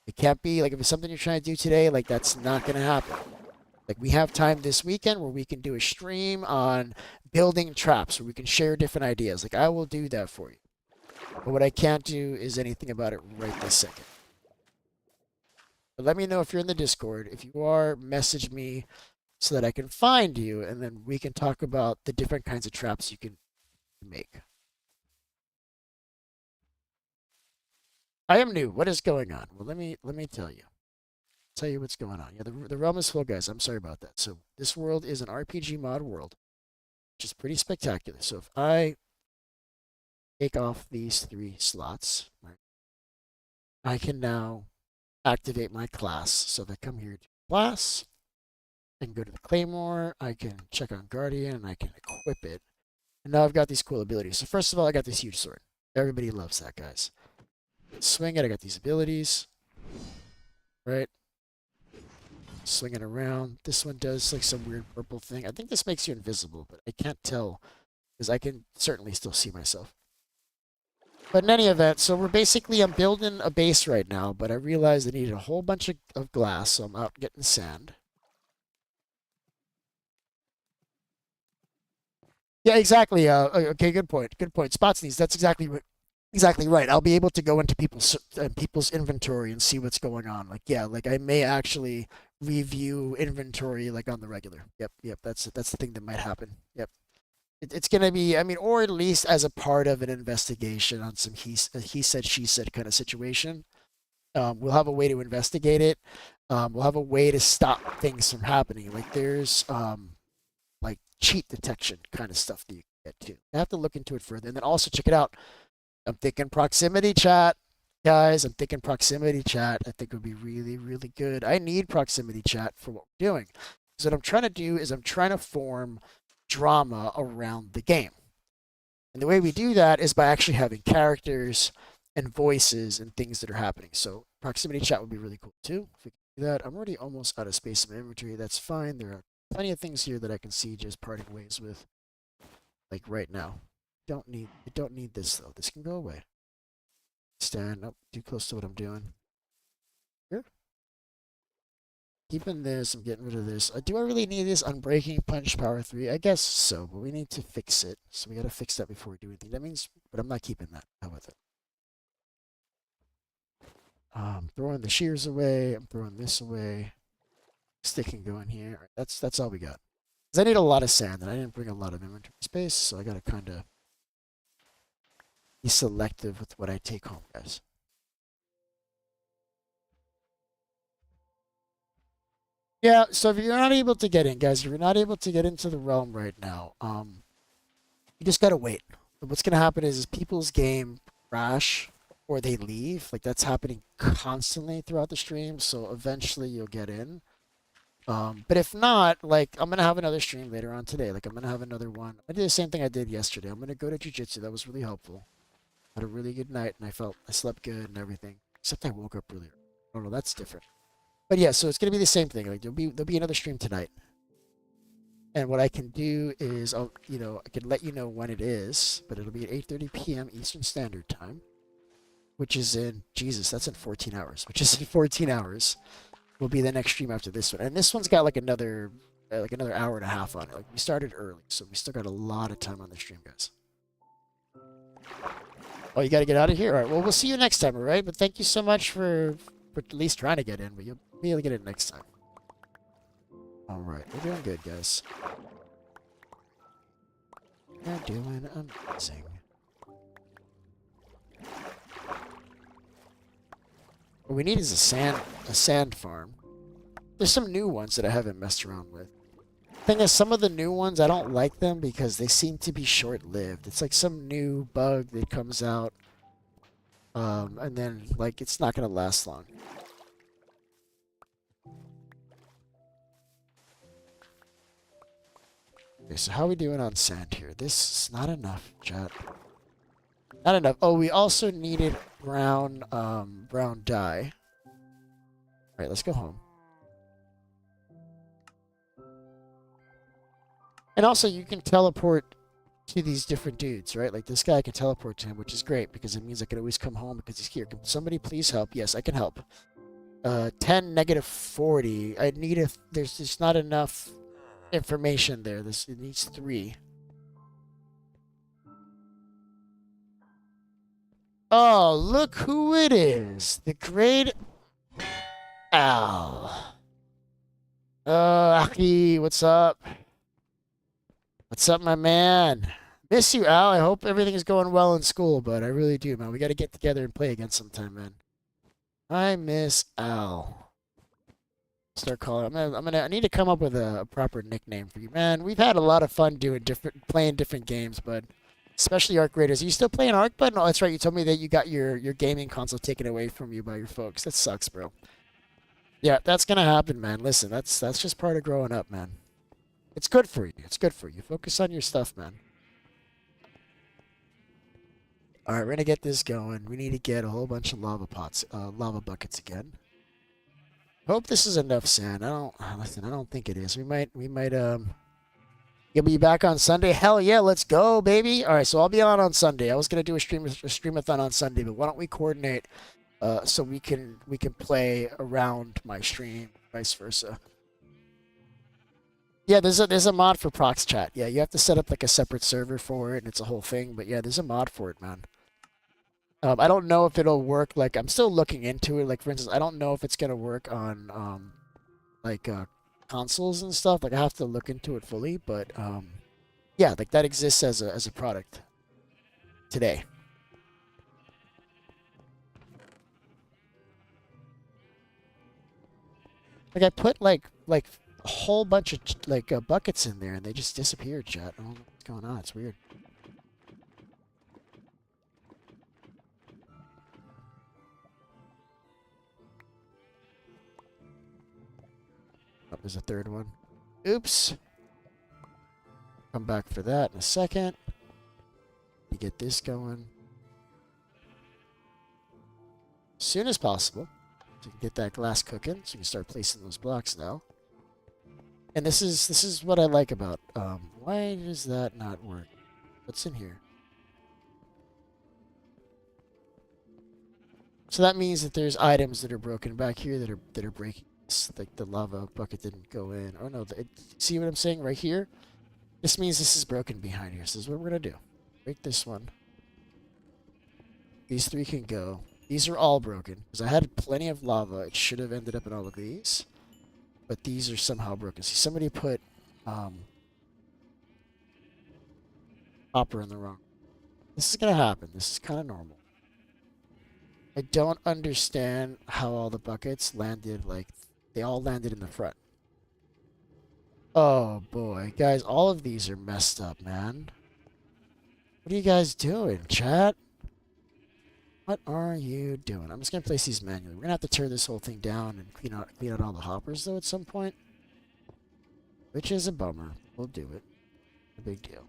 It can't be like if it's something you're trying to do today. Like that's not gonna happen. Like we have time this weekend where we can do a stream on building traps, where we can share different ideas. Like I will do that for you. But what I can't do is anything about it right this second. But let me know if you're in the Discord. If you are, message me so that I can find you, and then we can talk about the different kinds of traps you can make. I am new. What is going on? Well, let me tell you. Tell you what's going on. Yeah, the realm is full, guys. I'm sorry about that. So this world is an RPG mod world, which is pretty spectacular. So if I take off these 3 slots, right, I can now activate my class. So if I come here to class, I can go to the Claymore, I can check on Guardian, and I can equip it. And now I've got these cool abilities. So first of all, I got this huge sword. Everybody loves that, guys. Swing it. I got these abilities. Right? Swing it around. This one does like some weird purple thing. I think this makes you invisible, but I can't tell because I can certainly still see myself. But in any event, so I'm building a base right now, but I realized I needed a whole bunch of glass, so I'm out getting sand. Yeah, exactly. Okay, good point. Good point. Spot sneeze. That's exactly right. I'll be able to go into people's inventory and see what's going on. Like, yeah, like I may actually review inventory like on the regular. Yep. That's the thing that might happen. Yep. It's gonna be, I mean, or at least as a part of an investigation on some he said she said kind of situation. We'll have a way to investigate it. We'll have a way to stop things from happening. Like there's like cheat detection kind of stuff that you can get to. I have to look into it further, and then also check it out. I'm thinking proximity chat, guys. I'm thinking proximity chat. I think would be really, really good. I need proximity chat for what we're doing. So what I'm trying to do is I'm trying to form drama around the game. And the way we do that is by actually having characters and voices and things that are happening. So proximity chat would be really cool too. If we can do that, I'm already almost out of space in my inventory. That's fine. There are plenty of things here that I can see just parting ways with, like right now. I don't need this though. This can go away. Stand up too close to what I'm doing. Here. Keeping this, I'm getting rid of this. Do I really need this Unbreaking Punch Power 3? I guess so, but we need to fix it. So we gotta fix that before we do anything. That means, but I'm not keeping that. How with it? I'm throwing the shears away. I'm throwing this away. Stick can go in here. Right, that's all we got. Because I need a lot of sand, and I didn't bring a lot of inventory space, so I gotta kind of be selective with what I take home, guys. Yeah, so if you're not able to get in, guys, if you're not able to get into the realm right now, you just gotta wait. What's gonna happen is people's game crash or they leave. Like that's happening constantly throughout the stream, so eventually you'll get in. But if not, like I'm gonna have another stream later on today. Like I'm gonna have another one. I did the same thing I did yesterday. I'm gonna go to jujitsu. That was really helpful. Had a really good night, and I slept good and everything. Except I woke up earlier. Oh no, that's different. But yeah, so it's gonna be the same thing. Like there'll be another stream tonight. And what I can do is I can let you know when it is, but it'll be at 8:30 p.m. Eastern Standard Time, which is in Jesus, that's in 14 hours. Which is in 14 hours will be the next stream after this one. And this one's got like another hour and a half on it. Like we started early, so we still got a lot of time on the stream, guys. Oh, you got to get out of here. All right. Well, we'll see you next time, all right? But thank you so much for at least trying to get in, but you'll be able to get in next time. All right. We're doing good, guys. We're doing amazing. What we need is a sand farm. There's some new ones that I haven't messed around with. Thing is, some of the new ones, I don't like them because they seem to be short-lived. It's like some new bug that comes out, and then, like, it's not going to last long. Okay, so how are we doing on sand here? This is not enough, chat. Not enough. Oh, we also needed brown dye. Alright, let's go home. And also, you can teleport to these different dudes, right? Like, this guy I can teleport to him, which is great, because it means I can always come home because he's here. Can somebody please help? Yes, I can help. 10, negative 40. I need a... There's just not enough information there. It needs 3. Oh, look who it is. The great Al. Aki, what's up? What's up, my man? Miss you, Al. I hope everything is going well in school, but I really do, man. We got to get together and play again sometime, man. I miss Al. Start calling. I need to come up with a proper nickname for you, man. We've had a lot of fun playing different games, but especially Arc Raiders. Are you still playing Arc? But no, that's right. You told me that you got your gaming console taken away from you by your folks. That sucks, bro. Yeah, that's gonna happen, man. Listen, that's just part of growing up, man. It's good for you. It's good for you. Focus on your stuff, man. All right, we're gonna get this going. We need to get a whole bunch of lava buckets again. Hope this is enough sand. Listen. I don't think it is. We might. You'll be back on Sunday. Hell yeah, let's go, baby. All right, so I'll be on Sunday. I was gonna do a streamathon on Sunday, but why don't we coordinate so we can play around my stream, vice versa. Yeah, there's a mod for Prox Chat. Yeah, you have to set up like a separate server for it, and it's a whole thing. But yeah, there's a mod for it, man. I don't know if it'll work. Like, I'm still looking into it. Like, for instance, I don't know if it's gonna work on like consoles and stuff. Like, I have to look into it fully. But yeah, like that exists as a product today. Like, I put like a whole bunch of like buckets in there, and they just disappeared. Chat. I don't know what's going on. It's weird. Oh, there's a third one. Oops. Come back for that in a second. You get this going as soon as possible. So you can get that glass cooking. So you can start placing those blocks now. And this is what I like about. Why does that not work? What's in here? So that means that there's items that are broken back here that are breaking. Like the lava bucket didn't go in. Oh no! See what I'm saying right here? This means this is broken behind here. So this is what we're gonna do. Break this one. These three can go. These are all broken because I had plenty of lava. It should have ended up in all of these, but these are somehow broken. See, somebody put copper in the wrong. This is gonna happen. This is kind of normal. I don't understand how all the buckets landed like they all landed in the front. Oh boy, guys, all of these are messed up, man. What are you guys doing, chat? What are you doing? I'm just gonna place these manually. We're gonna have to tear this whole thing down and clean out all the hoppers though at some point, which is a bummer. We'll do it. A big deal.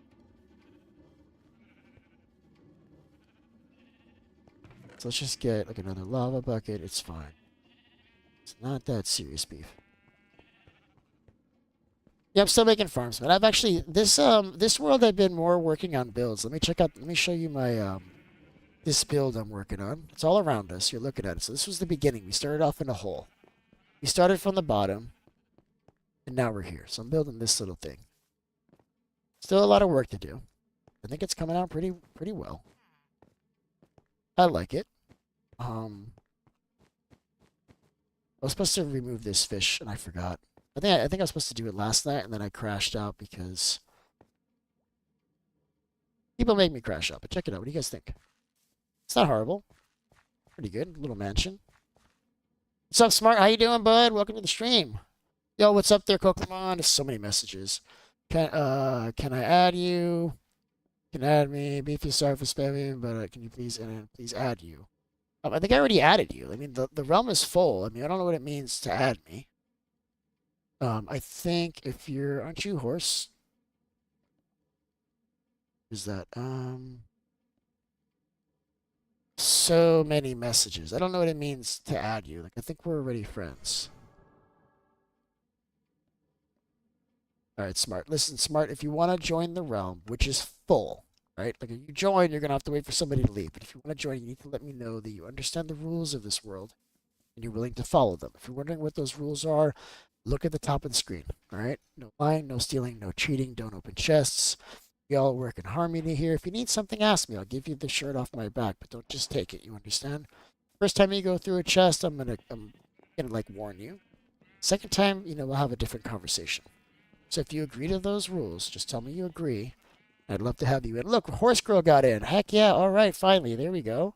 So let's just get like another lava bucket. It's fine. It's not that serious, beef. Yeah, I'm still making farms, man. I've actually this world I've been more working on builds. Let me show you my this build I'm working on. It's all around us. You're looking at it. So this was the beginning. We started off in a hole. We started from the bottom, and now we're here. So I'm building this little thing. Still a lot of work to do. I think it's coming out pretty well. I like it. I was supposed to remove this fish, and I forgot. I think I was supposed to do it last night, and then I crashed out because people make me crash out. But check it out. What do you guys think? It's not horrible. Pretty good. Little mansion. What's up, Smart? How you doing, bud? Welcome to the stream. Yo, what's up there, Pokemon? There's so many messages. Can I add you? Can add me. Beefy, sorry for spamming, but can you please add you? I think I already added you. I mean, the realm is full. I mean, I don't know what it means to add me. I think if aren't you horse? Is that, so many messages. I don't know what it means to add you. Like, I think we're already friends. All right, Smart. Listen, Smart, if you want to join the realm, which is full, right? Like, if you join, you're going to have to wait for somebody to leave. But if you want to join, you need to let me know that you understand the rules of this world and you're willing to follow them. If you're wondering what those rules are, look at the top of the screen, all right? No lying, no stealing, no cheating, don't open chests. We all work in harmony here. If you need something, ask me. I'll give you the shirt off my back, but don't just take it, you understand? First time you go through a chest, I'm gonna like warn you. Second time, we'll have a different conversation. So if you agree to those rules, just tell me you agree. I'd love to have you in. Look, Horse Girl got in. Heck yeah, all right, finally, there we go.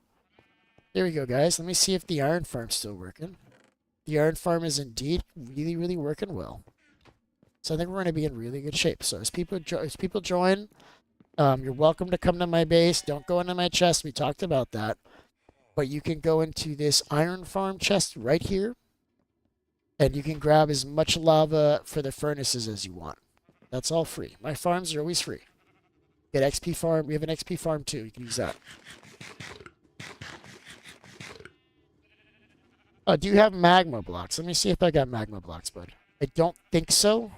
There we go, guys. Let me see if the iron farm's still working. The iron farm is indeed really, really working well. So I think we're going to be in really good shape. So as people join, you're welcome to come to my base. Don't go into my chest. We talked about that. But you can go into this iron farm chest right here. And you can grab as much lava for the furnaces as you want. That's all free. My farms are always free. Get XP farm. We have an XP farm too. You can use that. Do you have magma blocks? Let me see if I got magma blocks, bud. I don't think so.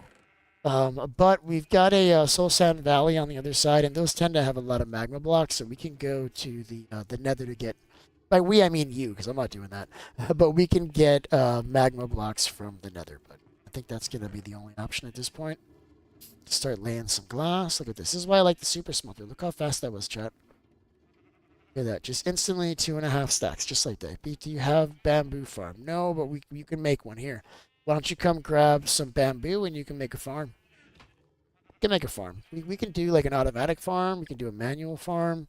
But we've got a Soul Sand Valley on the other side, and those tend to have a lot of magma blocks, so we can go to the Nether to get. By we, I mean you, because I'm not doing that. But we can get magma blocks from the Nether. But I think that's gonna be the only option at this point. Start laying some glass. Look at this. This is why I like the super smelter. Look how fast that was, chat. Look at that. Just instantly 2.5 stacks, just like that. Pete, do you have bamboo farm? No, but you can make one here. Why don't you come grab some bamboo and you can make a farm? You can make a farm. We can do like an automatic farm. We can do a manual farm.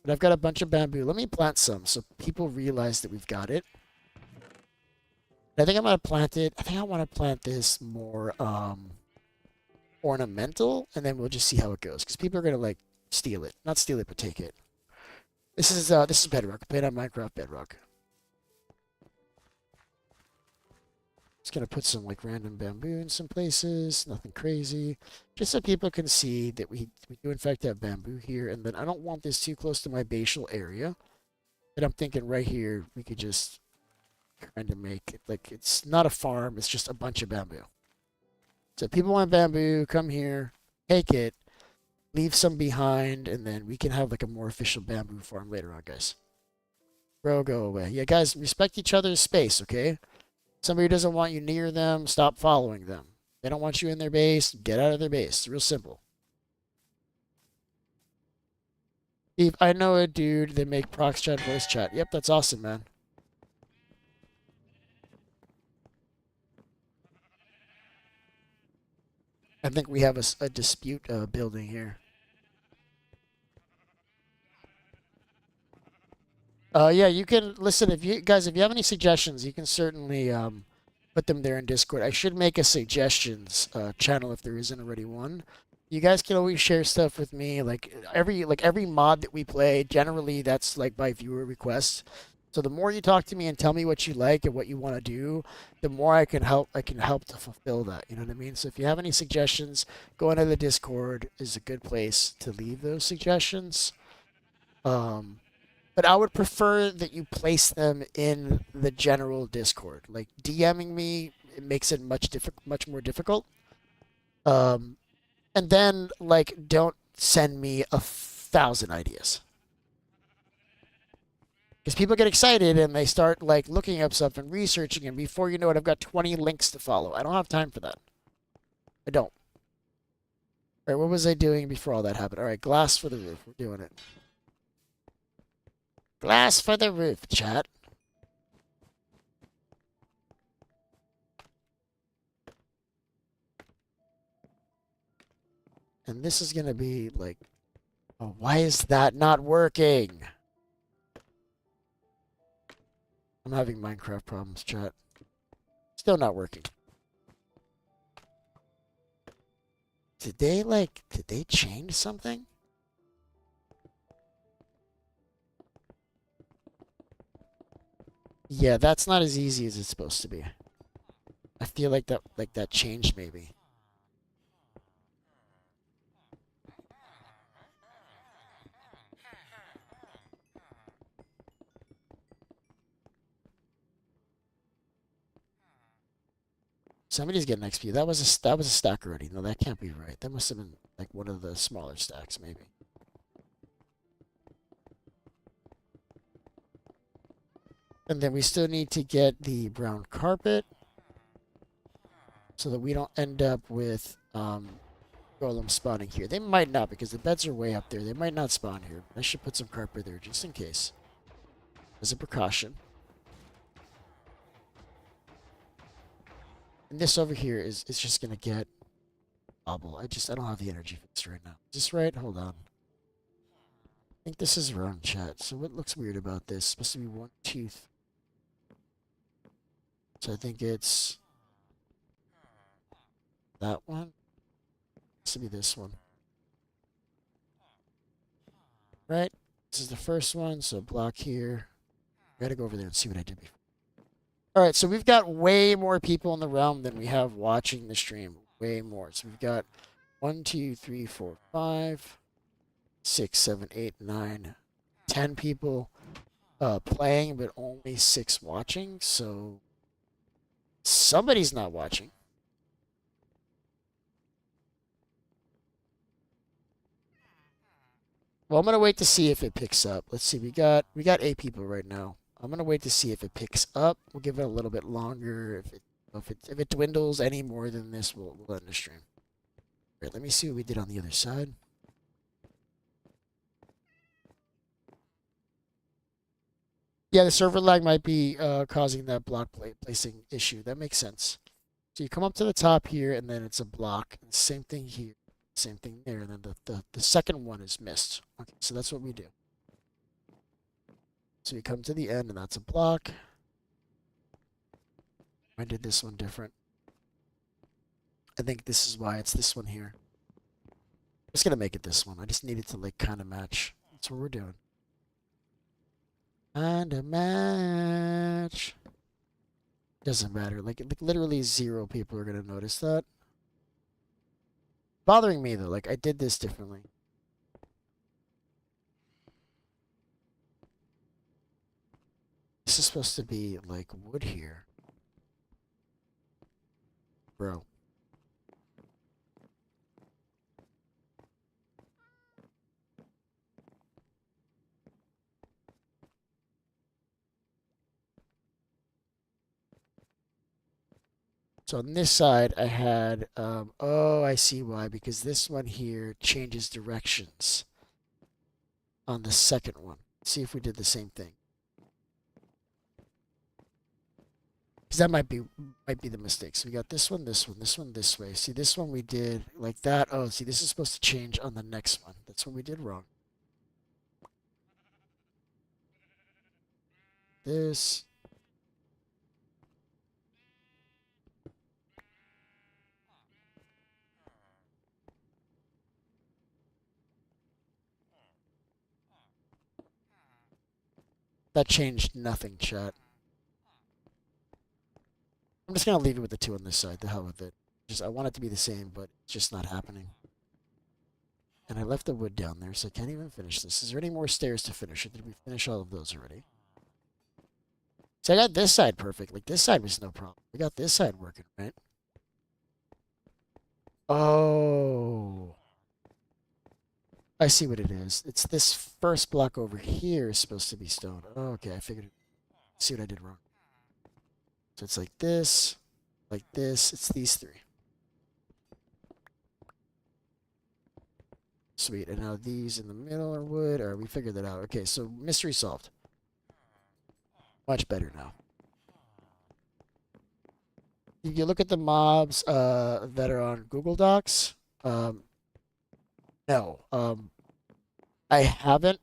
But I've got a bunch of bamboo. Let me plant some so people realize that we've got it. I think I'm going to plant it. I think I want to plant this more ornamental, and then we'll just see how it goes. Because people are going to like steal it. Not steal it, but take it. This is Bedrock. I played on Minecraft Bedrock. Just gonna put some like random bamboo in some places, nothing crazy, just so people can see that we do in fact have bamboo here. And then I don't want this too close to my basal area. And I'm thinking right here we could just kind of make it like it's not a farm, it's just a bunch of bamboo. So if people want bamboo, come here, take it, leave some behind, and then we can have like a more official bamboo farm later on, guys. Bro, go away. Yeah, guys, respect each other's space, okay? Somebody doesn't want you near them, stop following them. They don't want you in their base, get out of their base. It's real simple. Steve, I know a dude that make prox chat voice chat. Yep, that's awesome, man. I think we have a dispute building here. Yeah, you can listen if you guys if you have any suggestions, you can certainly put them there in Discord. I should make a suggestions channel if there isn't already one. You guys can always share stuff with me. Like every mod that we play, generally that's like by viewer request. So the more you talk to me and tell me what you like and what you want to do, the more I can help to fulfill that. You know what I mean? So if you have any suggestions, going to the Discord is a good place to leave those suggestions. But I would prefer that you place them in the general Discord. Like DMing me, it makes it much more difficult. And then like don't send me 1,000 ideas. Because people get excited and they start like looking up stuff and researching, and before you know it, I've got 20 links to follow. I don't have time for that. I don't. All right, what was I doing before all that happened? All right, glass for the roof. We're doing it. Glass for the roof, chat. And this is gonna be like, oh, why is that not working? I'm having Minecraft problems, chat. Still not working. Did they change something? Yeah, that's not as easy as it's supposed to be. I feel like that changed maybe. Somebody's getting XP. That was a stack already. No, that can't be right. That must have been like one of the smaller stacks, maybe. And then we still need to get the brown carpet so that we don't end up with golem spawning here. They might not because the beds are way up there. They might not spawn here. I should put some carpet there just in case. As a precaution. And this over here is just gonna get bubble. I don't have the energy for this right now. Is this right? Hold on. I think this is wrong, chat. So what looks weird about this? It's supposed to be 1 tooth. So I think it's that one. This will be this one. Right? This is the first one, so block here. Gotta go over there and see what I did before. Alright, so we've got way more people in the realm than we have watching the stream. Way more. So we've got 1, 2, 3, 4, 5, 6, 7, 8, 9, 10 people playing, but only 6 watching. So somebody's not watching. Well, I'm gonna wait to see if it picks up. Let's see. We got 8 people right now. I'm gonna wait to see if it picks up. We'll give it a little bit longer. If it dwindles any more than this, we'll end the stream. All right, let me see what we did on the other side. Yeah, the server lag might be causing that block placing issue. That makes sense. So you come up to the top here, and then it's a block. And same thing here, same thing there, and then the second one is missed. Okay, so that's what we do. So you come to the end, and that's a block. I did this one different. I think this is why it's this one here. I'm just gonna make it this one. I just need it to like kind of match. That's what we're doing. And a match. Doesn't matter. Like literally 0 people are gonna notice that. Bothering me though. Like I did this differently. This is supposed to be like wood here, bro. So on this side, I had, oh, I see why, because this one here changes directions on the second one. Let's see if we did the same thing. Because that might be the mistake. So we got this one, this one, this one, this way. See, this one we did like that. Oh, see, this is supposed to change on the next one. That's what we did wrong. This. That changed nothing, chat. I'm just going to leave it with the 2 on this side. The hell with it. I want it to be the same, but it's just not happening. And I left the wood down there, so I can't even finish this. Is there any more stairs to finish, or did we finish all of those already? So I got this side perfect. Like, this side was no problem. We got this side working, right? Oh. I see what it is. It's this first block over here is supposed to be stone. Oh, okay, I figured it. See what I did wrong. So it's like this, like this. It's these 3. Sweet. And now these in the middle are wood. All right, we figured that out. Okay, so mystery solved. Much better now. If you look at the mobs that are on Google Docs, no, I haven't,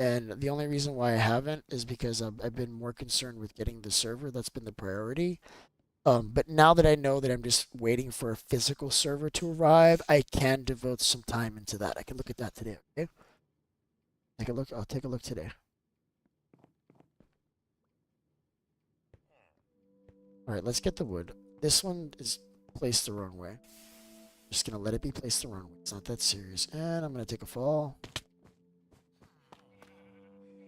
and the only reason why I haven't is because I've been more concerned with getting the server. That's been the priority. But now that I know that I'm just waiting for a physical server to arrive, I can devote some time into that. I can look at that today. Okay, take a look. I'll take a look today. All right, let's get the wood. This one is placed the wrong way. Just gonna let it be placed the wrong way. It's not that serious. And I'm gonna take a fall.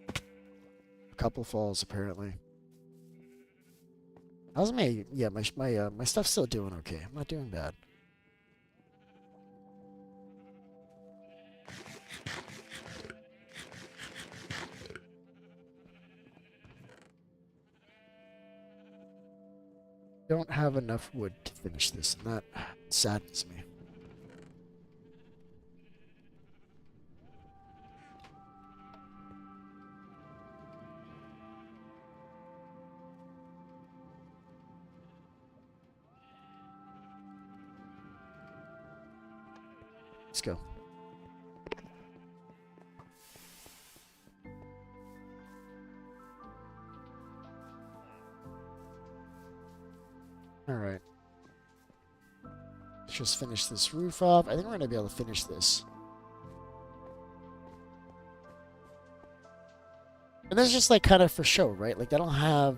A couple falls apparently. How's my my stuff's still doing okay. I'm not doing bad. Don't have enough wood to finish this, and that saddens me. Let's go. All right. Let's just finish this roof off. I think we're going to be able to finish this. And this is just like kind of for show, right? Like they don't have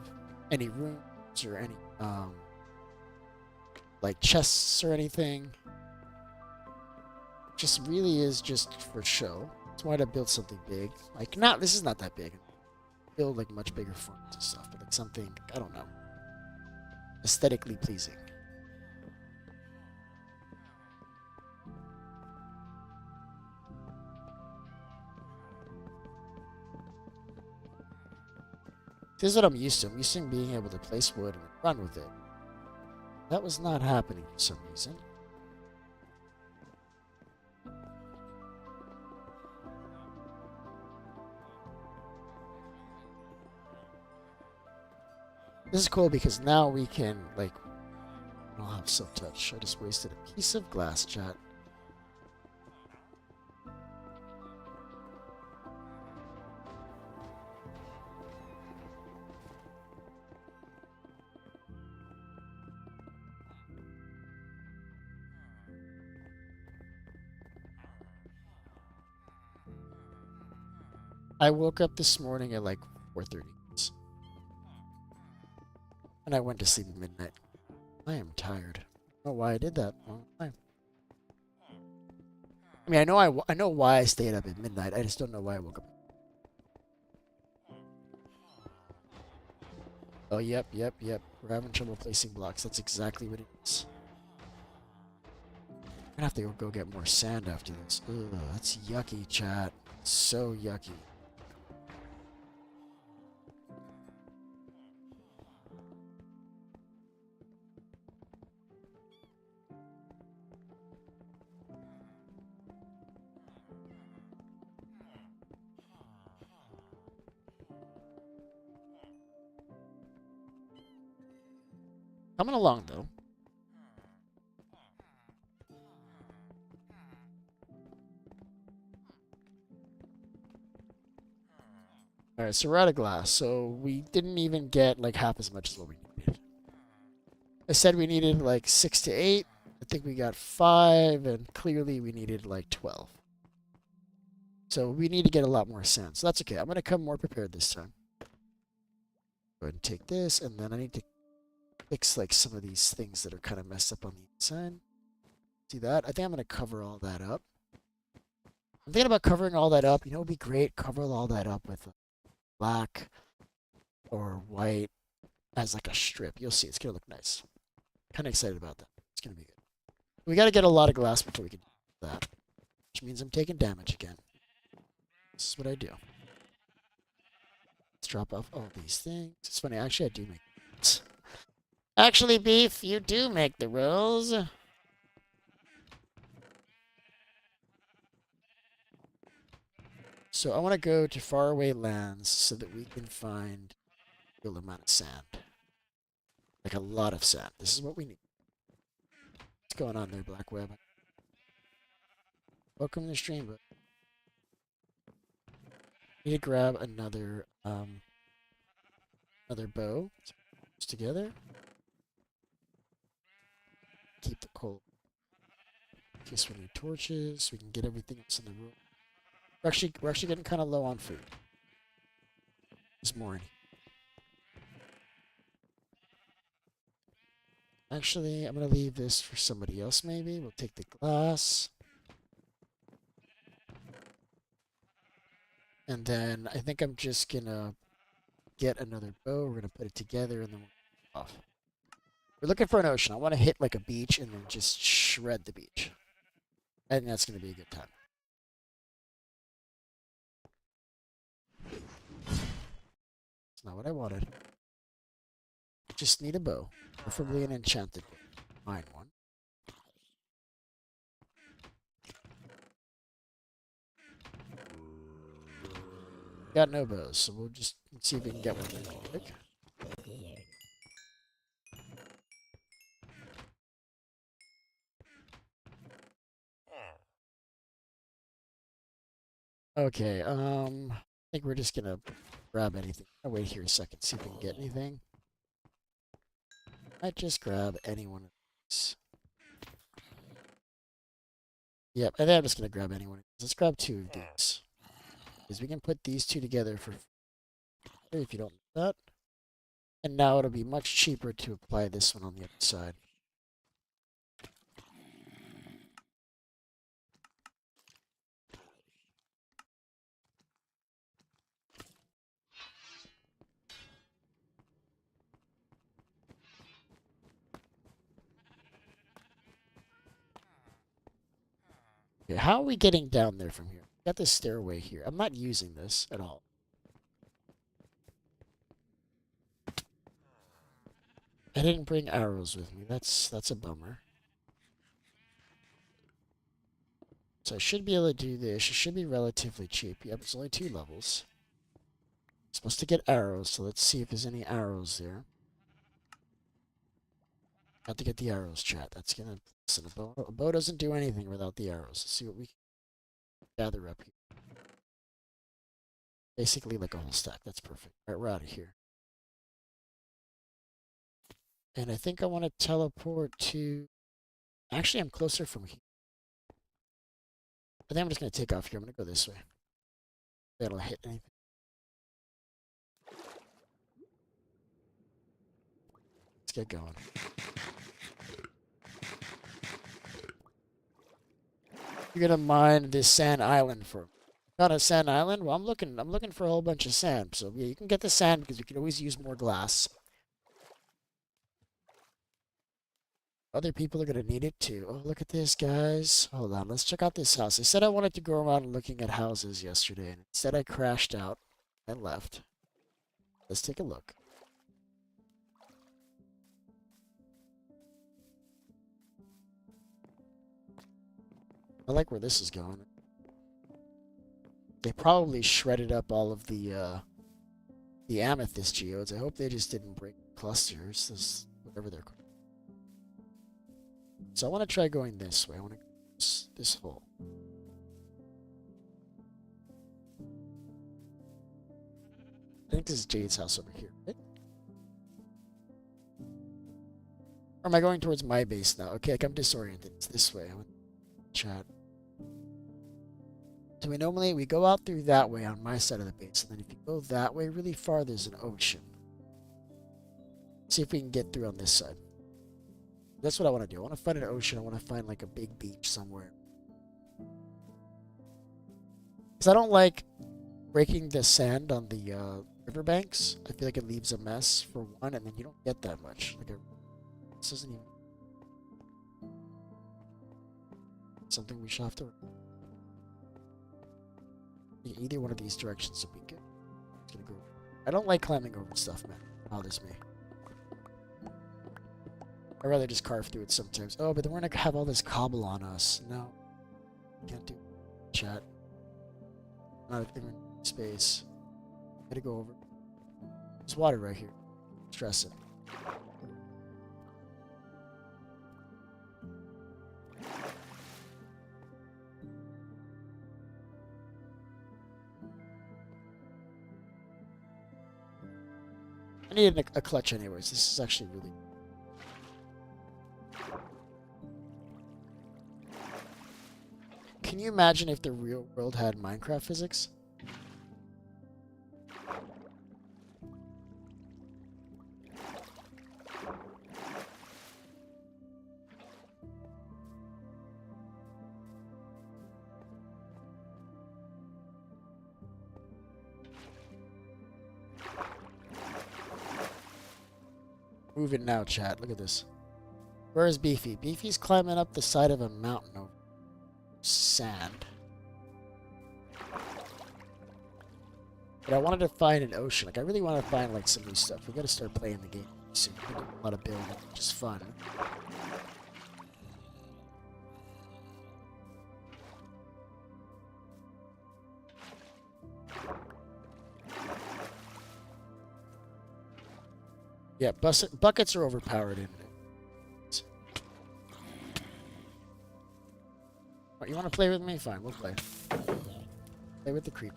any rooms or any like chests or anything. Just really is just for show. That's why I build something big. Like, not this is not that big. Build like much bigger farms and stuff, but like something, I don't know, aesthetically pleasing. This is what I'm used to. I'm used to being able to place wood and run with it. That was not happening for some reason. This is cool because now we can, like, I'll have silk touch. I just wasted a piece of glass, chat. I woke up this morning at like 4:30. And I went to sleep at midnight. I am tired. I don't know why I did that. I mean, I know why I stayed up at midnight. I just don't know why I woke up. Oh, yep. We're having trouble placing blocks. That's exactly what it is. I'm gonna have to go get more sand after this. Ugh, that's yucky, chat. So yucky. Coming along, though. Alright, so we're out of glass. So we didn't even get like half as much as what we needed. I said we needed like 6 to 8. I think we got 5, and clearly we needed like 12. So we need to get a lot more sand. So that's okay. I'm going to come more prepared this time. Go ahead and take this, and then I need to fix like some of these things that are kind of messed up on the inside. See that? I think I'm going to cover all that up. I'm thinking about covering all that up. You know, it would be great. Cover all that up with black or white as like a strip. You'll see. It's going to look nice. Kind of excited about that. It's going to be good. We got to get a lot of glass before we can do that. Which means I'm taking damage again. This is what I do. Let's drop off all these things. It's funny. Actually, I do make rules. Actually, Beef, you do make the rules. So I want to go to faraway lands so that we can find a real amount of sand. Like a lot of sand. This is what we need. What's going on there, Black Web? Welcome to the stream, but need to grab another bow. Just together. Keep the coal. In case we need torches, we can get everything else in the room. We're actually getting kind of low on food this morning. Actually, I'm gonna leave this for somebody else. Maybe we'll take the glass, and then I think I'm just gonna get another bow. We're gonna put it together, and then we'll off. We're looking for an ocean. I want to hit like a beach and then just shred the beach. I think that's gonna be a good time. It's not what I wanted. Just need a bow, preferably an enchanted bow. Mine one. Got no bows, so we'll just see if we can get one really quick. Okay, I think we're just gonna grab anything. I'll wait here a second, see if we can get anything. Might just grab any one of these. Yep, I think I'm just gonna grab any one of these. Let's grab 2 of these. Because we can put these 2 together for free if you don't know that. And now it'll be much cheaper to apply this one on the other side. Okay, how are we getting down there from here? Got this stairway here. I'm not using this at all. I didn't bring arrows with me. That's a bummer. So I should be able to do this. It should be relatively cheap. Yep, it's only 2 levels. I'm supposed to get arrows, so let's see if there's any arrows there. Got to get the arrows, chat. That's gonna listen. A bow doesn't do anything without the arrows. Let's see what we can gather up here. Basically like a whole stack. That's perfect. Alright, we're out of here. And I think I want to teleport to... Actually, I'm closer from here. I think I'm just going to take off here. I'm going to go this way. That'll hit anything. Let's get going. You're going to mine this sand island for... Not a sand island? Well, I'm looking for a whole bunch of sand. So, yeah, you can get the sand because you can always use more glass. Other people are going to need it too. Oh, look at this, guys. Hold on. Let's check out this house. I said I wanted to go around looking at houses yesterday, and instead I crashed out and left. Let's take a look. I like where this is going. They probably shredded up all of the amethyst geodes. I hope they just didn't break clusters. Whatever they're called. So I want to try going this way. I want to go this hole. I think this is Jade's house over here, right? Or am I going towards my base now? Okay, like I'm disoriented. It's this way. I want to chat. So we go out through that way on my side of the base, and then if you go that way really far, there's an ocean. See if we can get through on this side. That's what I want to do. I want to find an ocean. I want to find like a big beach somewhere. Because I don't like breaking the sand on the riverbanks. I feel like it leaves a mess for one, and then you don't get that much. Like this isn't even something we should have to. Either one of these directions would be good. It's gonna go. I don't like climbing over stuff, man. Oh, this me. I'd rather just carve through it sometimes. Oh, but then we're gonna have all this cobble on us. No. Can't do chat. Not in space. Gotta go over. There's water right here. Stress it. I need a clutch anyways. This is actually really... Can you imagine if the real world had Minecraft physics? Moving now, chat. Look at this. Where is Beefy? Beefy's climbing up the side of a mountain over sand. But I wanted to find an ocean. Like, I really want to find, like, some new stuff. We gotta start playing the game soon. We do a lot of building, which is fun. Yeah, buckets are overpowered in it. You want to play with me? Fine, we'll play. Play with the creep.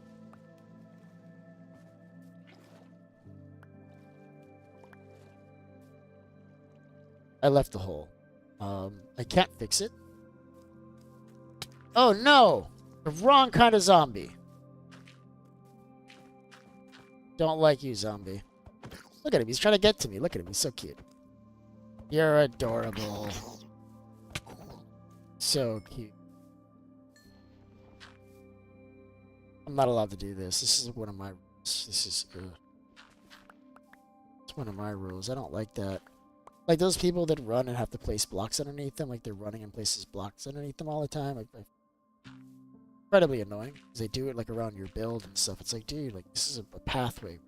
I left the hole. I can't fix it. Oh no! The wrong kind of zombie. Don't like you, zombie. Look at him. He's trying to get to me. Look at him. He's so cute. You're adorable. So cute. I'm not allowed to do this. This is one of my rules. This is... It's one of my rules. I don't like that. Like those people that run and have to place blocks underneath them. Like they're running and places blocks underneath them all the time. I incredibly annoying because they do it like around your build and stuff. It's like, dude, like this is a pathway,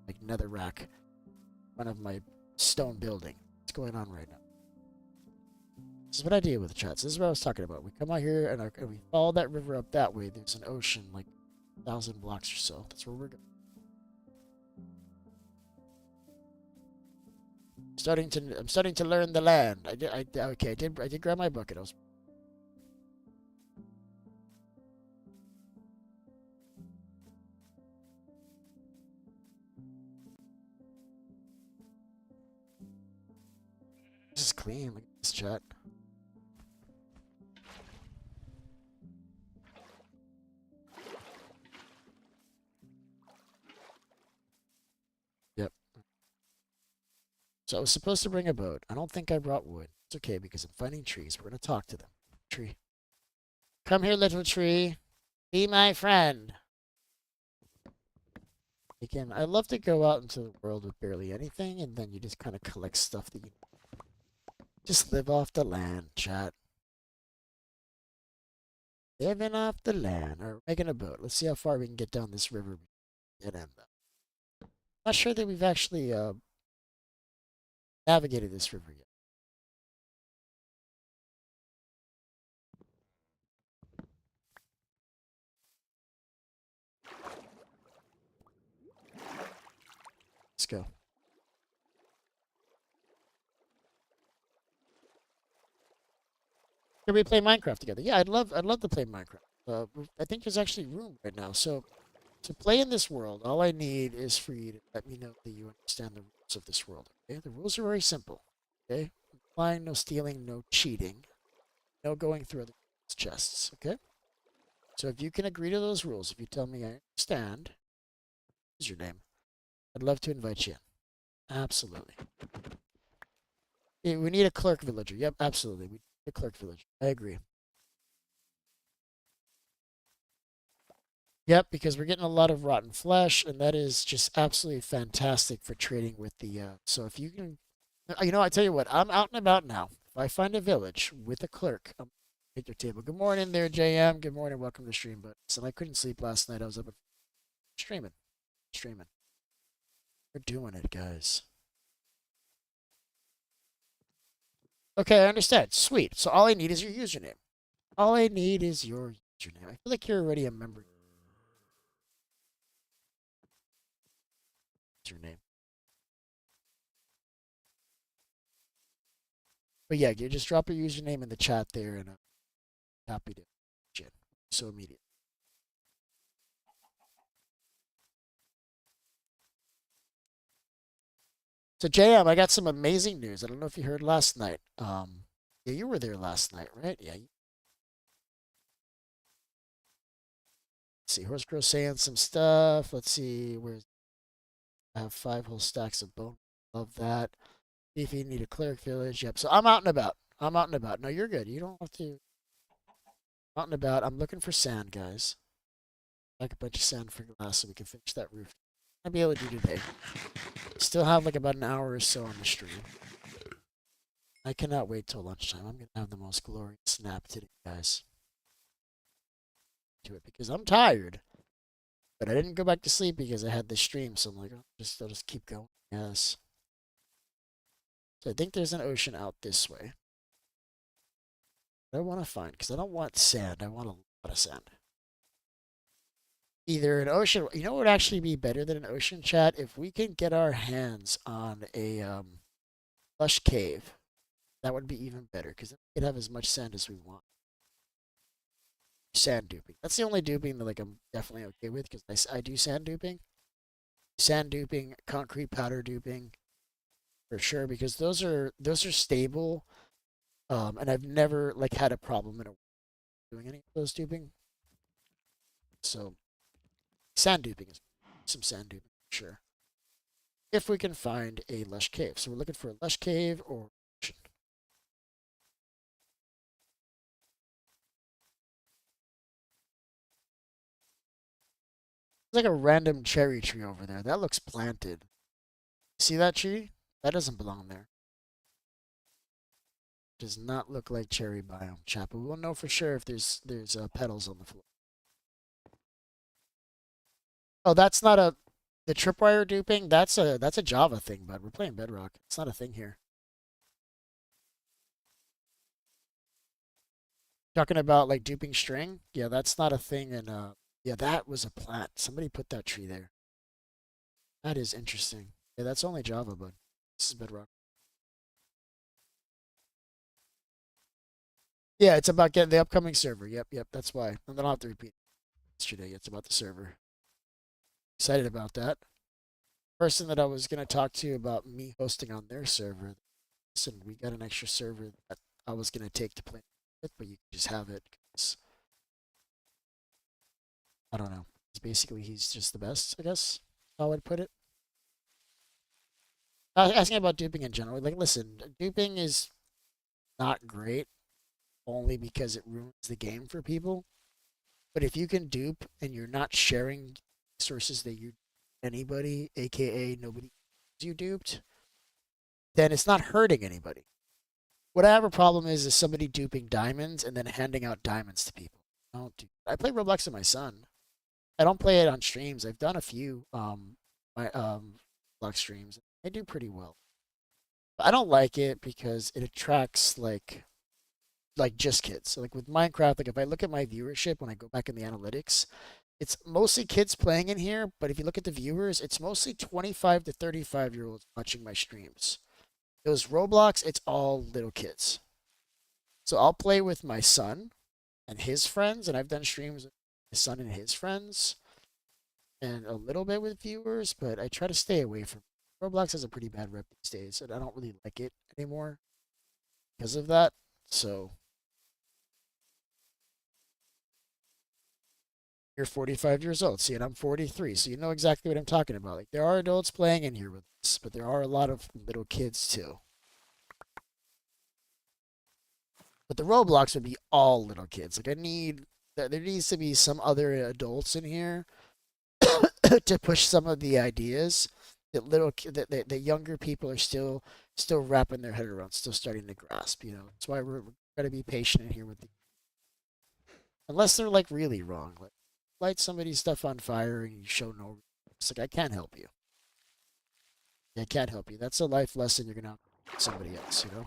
like netherrack, in front of my stone building. What's going on right now? This is what I deal with, chats. This is what I was talking about. We come out here and we follow that river up that way. There's an ocean, like 1,000 blocks or so. That's where we're going. I'm starting to learn the land. I did grab my bucket. I was This is clean. Look at this chat. Yep. So I was supposed to bring a boat. I don't think I brought wood. It's okay because I'm finding trees. We're going to talk to them. Tree. Come here, little tree. Be my friend. Again, I love to go out into the world with barely anything, and then you just kind of collect stuff that you just live off the land, chat. Living off the land. Or making a boat. Let's see how far we can get down this river. Dead end. Not sure that we've actually navigated this river yet. Let's go. Can we play Minecraft together? Yeah, I'd love to play Minecraft. I think there's actually room right now. So to play in this world, all I need is for you to let me know that you understand the rules of this world. Okay, the rules are very simple. Okay, no lying, no stealing, no cheating, no going through other people's chests. Okay, so if you can agree to those rules, if you tell me I understand, what is your name? I'd love to invite you in. Absolutely. Yeah, we need a clerk villager. Yep, absolutely. We need a clerk villager. I agree. Yep, because we're getting a lot of rotten flesh, and that is just absolutely fantastic for trading with the. So if you can, I tell you what, I'm out and about now. If I find a village with a clerk, I'm at your table. Good morning there, JM. Good morning. Welcome to stream. But listen, I couldn't sleep last night. I was up streaming, streaming. We're doing it, guys. Okay, I understand. Sweet. So all I need is your username. All I need is your username. I feel like you're already a member. Your name. But yeah, you just drop your username in the chat there, and I'm happy to chat. So immediate. So JM, I got some amazing news. I don't know if you heard last night. Yeah, you were there last night, right? Yeah. Let's see, Horse Girl saying some stuff. Let's see, I have 5 whole stacks of bone. Love that. If you need a cleric village, yep. So I'm out and about. I'm out and about. No, you're good. You don't have to. Out and about. I'm looking for sand, guys. Like a bunch of sand for glass so we can finish that roof. I'll be able to do today. Still have like about an hour or so on the stream. I cannot wait till lunchtime. I'm gonna have the most glorious nap today, guys. To it because I'm tired, but I didn't go back to sleep because I had the stream. So I'm like, I'll just keep going. Yes. So I think there's an ocean out this way. I want to find because I don't want sand. I want a lot of sand. Either an ocean. You know what would actually be better than an ocean, chat? If we can get our hands on a lush cave, that would be even better because we could have as much sand as we want. Sand duping. That's the only duping that like I'm definitely okay with because I do sand duping. Sand duping, concrete powder duping, for sure because those are stable. And I've never like had a problem in doing any of those duping. So sand duping is some sand duping for sure. If we can find a lush cave. So we're looking for a lush cave or ocean. There's like a random cherry tree over there. That looks planted. See that tree? That doesn't belong there. Does not look like cherry biome, chat, but we'll know for sure if there's petals on the floor. Oh, that's not a the tripwire duping. That's a Java thing, bud. We're playing Bedrock. It's not a thing here. Talking about like duping string. Yeah, that's not a thing. And yeah, that was a plant. Somebody put that tree there. That is interesting. Yeah, that's only Java, bud. This is Bedrock. Yeah, it's about getting the upcoming server. Yep, yep. That's why. And I don't have to repeat yesterday. It's about the server. Excited about that. Person that I was gonna talk to about me hosting on their server. Listen, we got an extra server that I was gonna take to play with, but you can just have it. 'Cause I don't know. It's basically he's just the best, I guess. How I would put it. Asking about duping in general. Like, listen, duping is not great only because it ruins the game for people. But if you can dupe and you're not sharing sources that you anybody, aka nobody you duped, then it's not hurting anybody. What I have a problem is somebody duping diamonds and then handing out diamonds to people. I don't do. I play Roblox with my son. I don't play it on streams. I've done a few my Roblox streams. I do pretty well. I don't like it because it attracts like just kids. So like with Minecraft, like if I look at my viewership when I go back in the analytics, it's mostly kids playing in here, but if you look at the viewers, it's mostly 25 to 35-year-olds watching my streams. Those Roblox, it's all little kids. So I'll play with my son and his friends, and I've done streams with my son and his friends, and a little bit with viewers, but I try to stay away from it. Roblox has a pretty bad rep these days, and I don't really like it anymore because of that. So you're 45 years old. See, and I'm 43, so you know exactly what I'm talking about. Like there are adults playing in here with us, but there are a lot of little kids too. But the Roblox would be all little kids. Like I need there needs to be some other adults in here to push some of the ideas that that younger people are still wrapping their head around, still starting to grasp. You know, that's why we're gotta be patient in here with the unless they're like really wrong. Like light somebody's stuff on fire and you show no. It's like I can't help you. I can't help you. That's a life lesson you're gonna have to somebody else. You know,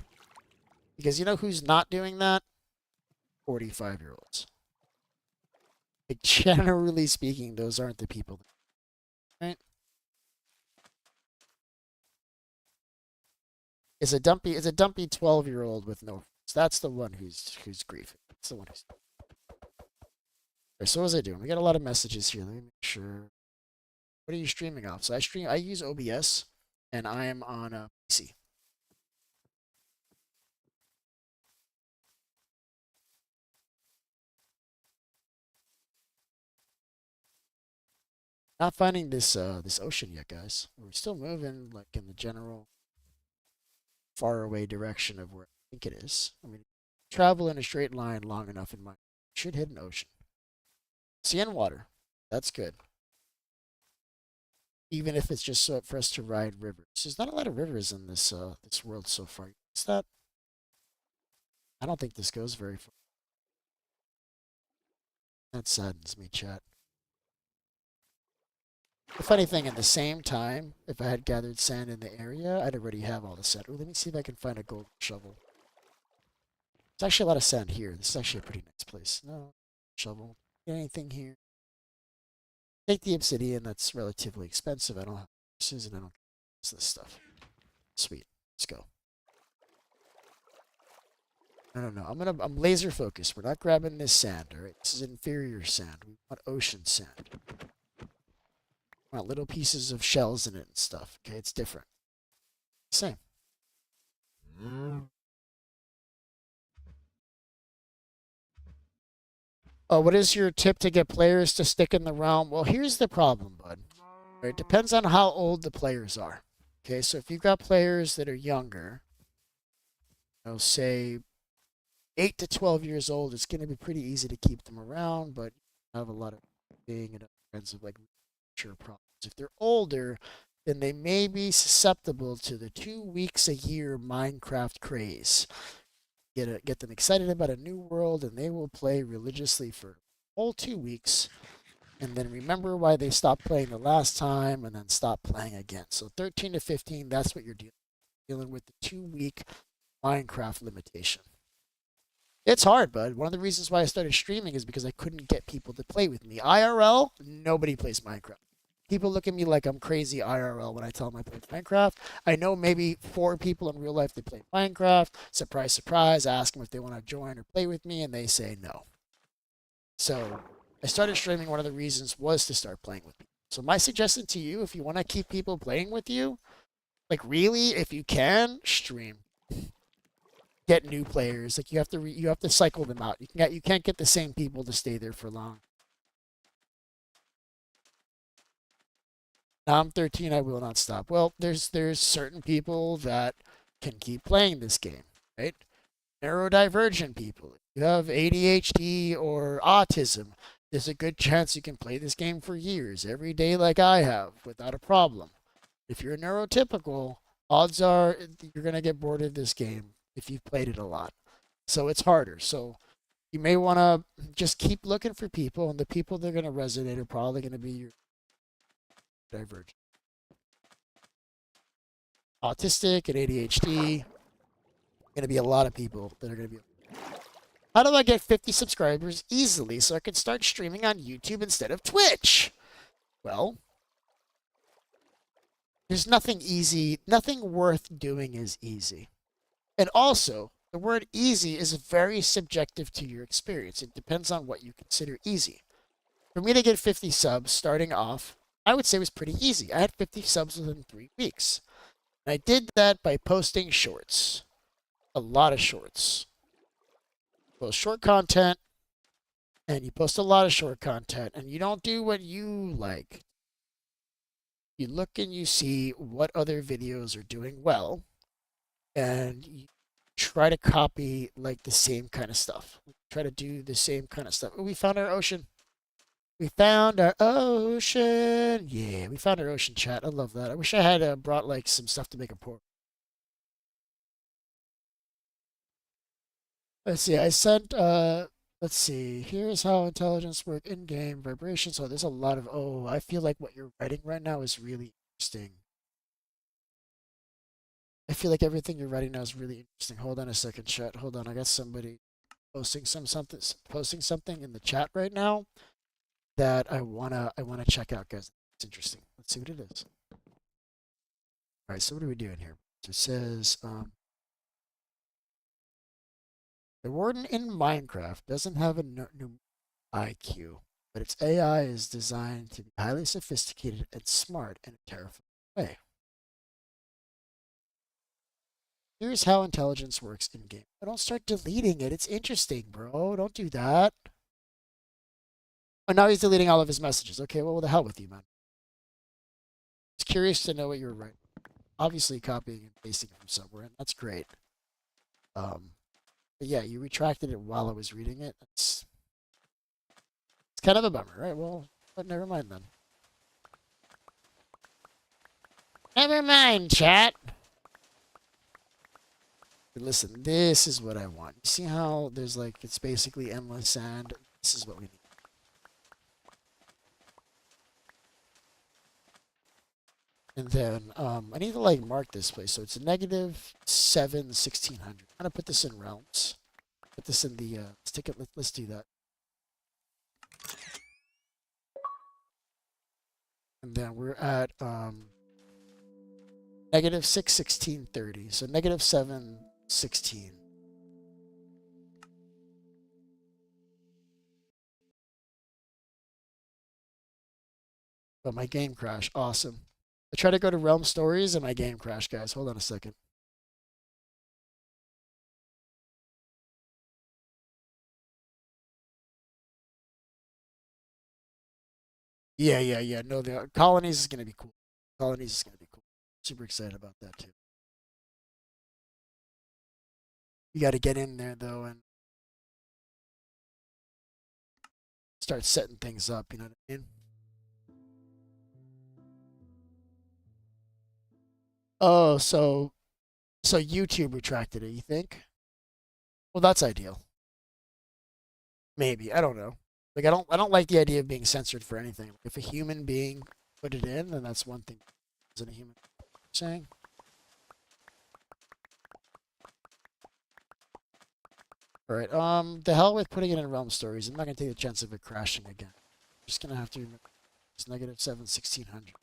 because you know who's not doing that? 45-year-olds. Like generally speaking, those aren't the people, right? Is a dumpy 12-year-old with no. That's the one who's grieving. That's the one who's. Right, so what was I doing? We got a lot of messages here. Let me make sure. What are you streaming off? So I use OBS, and I am on a PC. Not finding this ocean yet, guys. We're still moving like in the general far away direction of where I think it is. I mean, travel in a straight line long enough in my should hit an ocean. Sea and water. That's good. Even if it's just so for us to ride rivers. There's not a lot of rivers in this world so far. Is that? I don't think this goes very far. That saddens me, chat. The funny thing, at the same time, if I had gathered sand in the area, I'd already have all the sand. Ooh, let me see if I can find a gold shovel. There's actually a lot of sand here. This is actually a pretty nice place. No shovel. Anything here? Take the obsidian. That's relatively expensive. I don't have horses and I don't use this stuff. Sweet. Let's go. No. I'm laser focused. We're not grabbing this sand, alright? This is inferior sand. We want ocean sand. We want little pieces of shells in it and stuff. Okay, it's different. Same. Oh, what is your tip to get players to stick in the realm? Well, here's the problem, bud. It depends on how old the players are. Okay, so if you've got players that are younger, say 8 to 12 years old, it's going to be pretty easy to keep them around, but you have a lot of being and kinds of like mature problems. If they're older, then they may be susceptible to the 2 weeks a year Minecraft craze. get them excited about a new world, and they will play religiously for a whole 2 weeks, and then remember why they stopped playing the last time, and then stop playing again. So 13 to 15, that's what you're dealing with, the 2 week Minecraft limitation. It's hard, bud. One of the reasons why I started streaming is because I couldn't get people to play with me. IRL, nobody plays Minecraft. People look at me like I'm crazy IRL when I tell them I play Minecraft. I know maybe 4 people in real life that play Minecraft. Surprise, surprise. I ask them if they want to join or play with me, and they say no. So I started streaming. One of the reasons was to start playing with people. So my suggestion to you, if you want to keep people playing with you, like really, if you can, stream. Get new players. Like you have to cycle them out. You can't get the same people to stay there for long. Now I'm 13. I will not stop. Well, there's certain people that can keep playing this game, right? Neurodivergent people. If you have ADHD or autism, there's a good chance you can play this game for years, every day, like I have, without a problem. If you're neurotypical, odds are you're gonna get bored of this game if you've played it a lot. So it's harder. So you may want to just keep looking for people, and the people that are going to resonate are probably going to be your divergent. Autistic and ADHD, going to be a lot of people that are going to be. How do I get 50 subscribers easily so I can start streaming on YouTube instead of Twitch? Well, there's nothing easy, nothing worth doing is easy. And also, the word easy is very subjective to your experience. It depends on what you consider easy. For me to get 50 subs starting off, I would say it was pretty easy. I had 50 subs within 3 weeks. And I did that by posting shorts. A lot of shorts. Post short content, and you post a lot of short content, and you don't do what you like. You look and you see what other videos are doing well, and you try to copy like the same kind of stuff. Try to do the same kind of stuff. Oh, we found our ocean. We found our ocean. Yeah, we found our ocean, chat. I love that. I wish I had brought like some stuff to make a port. Let's see. I sent let's see. Here's how intelligence work in-game vibrations. Oh, there's a lot of I feel like what you're writing right now is really interesting. I feel like everything you're writing now is really interesting. Hold on a second, chat. Hold on. I got somebody posting something in the chat right now that I wanna check out, guys. It's interesting. Let's see what it is. All right, so what are we doing here? So it says the warden in Minecraft doesn't have a new IQ, but its AI is designed to be highly sophisticated and smart in a terrifying way. Here's how intelligence works in game. Don't start deleting it. It's interesting, bro. Don't do that. Oh, now he's deleting all of his messages. Okay, well, the hell with you, man. Just curious to know what you were writing. Obviously copying and pasting from somewhere, and that's great. But yeah, you retracted it while I was reading it. It's kind of a bummer, right? Well, but never mind then. Never mind, chat. Listen, this is what I want. You see how there's like, it's basically endless sand? This is what we need. And then I need to like mark this place. So it's a -7 1600. I'm gonna put this in realms. Put this in the let's take it. Let's do that. And then we're at -6 1630. So -7 16. But my game crashed. Awesome. I tried to go to Realm Stories and my game crashed, guys. Hold on a second. Yeah. No, the colonies is gonna be cool. Colonies is gonna be cool. Super excited about that too. You got to get in there though and start setting things up. You know what I mean? Oh, so YouTube retracted it. You think? Well, that's ideal. Maybe. I don't know. Like I don't like the idea of being censored for anything. If a human being put it in, then that's one thing. Isn't a human saying? Alright, the hell with putting it in realm stories. I'm not gonna take the chance of it crashing again. I'm just gonna have to remember it's -7 1600.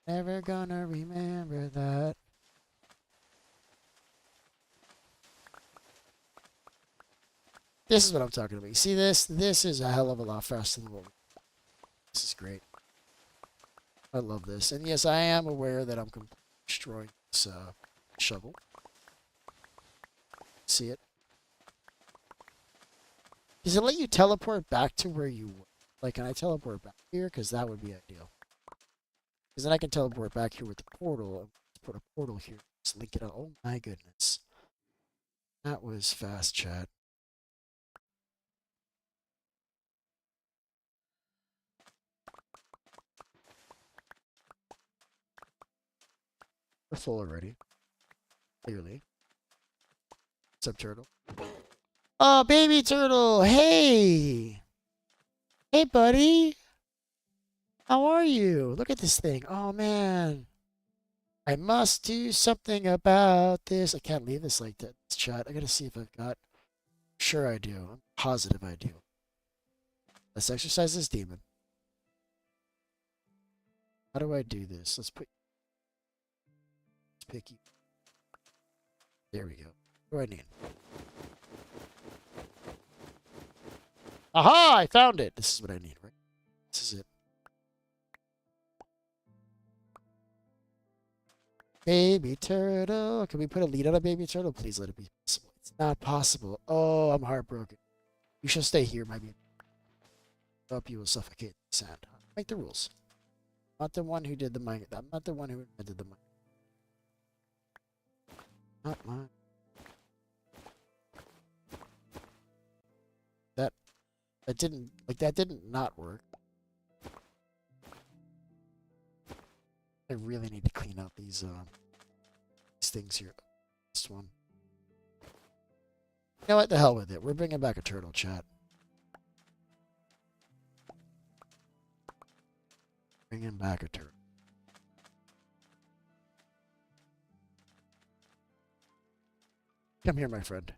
Never gonna remember that. This is what I'm talking about. You see this? This is a hell of a lot faster than what we... This is great. I love this. And yes, I am aware that I'm completely destroying this shovel. See it? Does it let you teleport back to where you were? Like, can I teleport back here? Because that would be ideal. Because then I can teleport back here with the portal. And put a portal here. Just link it up. Oh my goodness. That was fast, chat. We're full already. Clearly. What's up, turtle? Oh, baby turtle! Hey! Hey, buddy! How are you? Look at this thing. Oh, man. I must do something about this. I can't leave this like that. This chat. I gotta see if I've got... Sure I do. I'm positive I do. Let's exercise this demon. How do I do this? Let's pick you. There we go. What do I need? Aha! I found it! This is what I need, right? This is it. Baby turtle. Can we put a lead on a baby turtle? Please let it be possible. It's not possible. Oh, I'm heartbroken. You shall stay here, my baby. Up, you will suffocate in the sand. Make the rules. I'm not the one who did the mine. I'm not the one who invented the mine. Not mine. That didn't not work. I really need to clean up these things here. This one. You know what? The hell with it. We're bringing back a turtle, chat. Bringing back a turtle. Come here, my friend.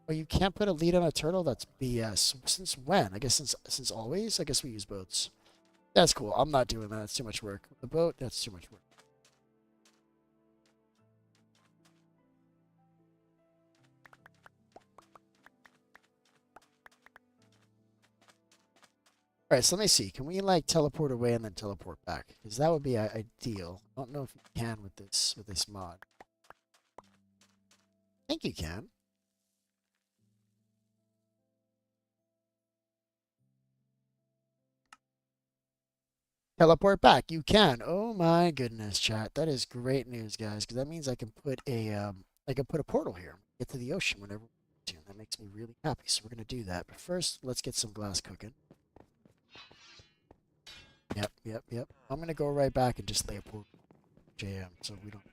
Oh, you can't put a lead on a turtle? That's BS. Since when? I guess since always? I guess we use boats. That's cool. I'm not doing that. It's too much work. The boat, that's too much work. Alright, so let me see. Can we, like, teleport away and then teleport back? Because that would be ideal. I don't know if you can with this mod. I think you can. Teleport back. You can. Oh my goodness, chat. That is great news, guys, because that means I can put a portal here. Get to the ocean whenever we want to. That makes me really happy. So we're gonna do that. But first, let's get some glass cooking. Yep. I'm gonna go right back and just lay a portal JM so we don't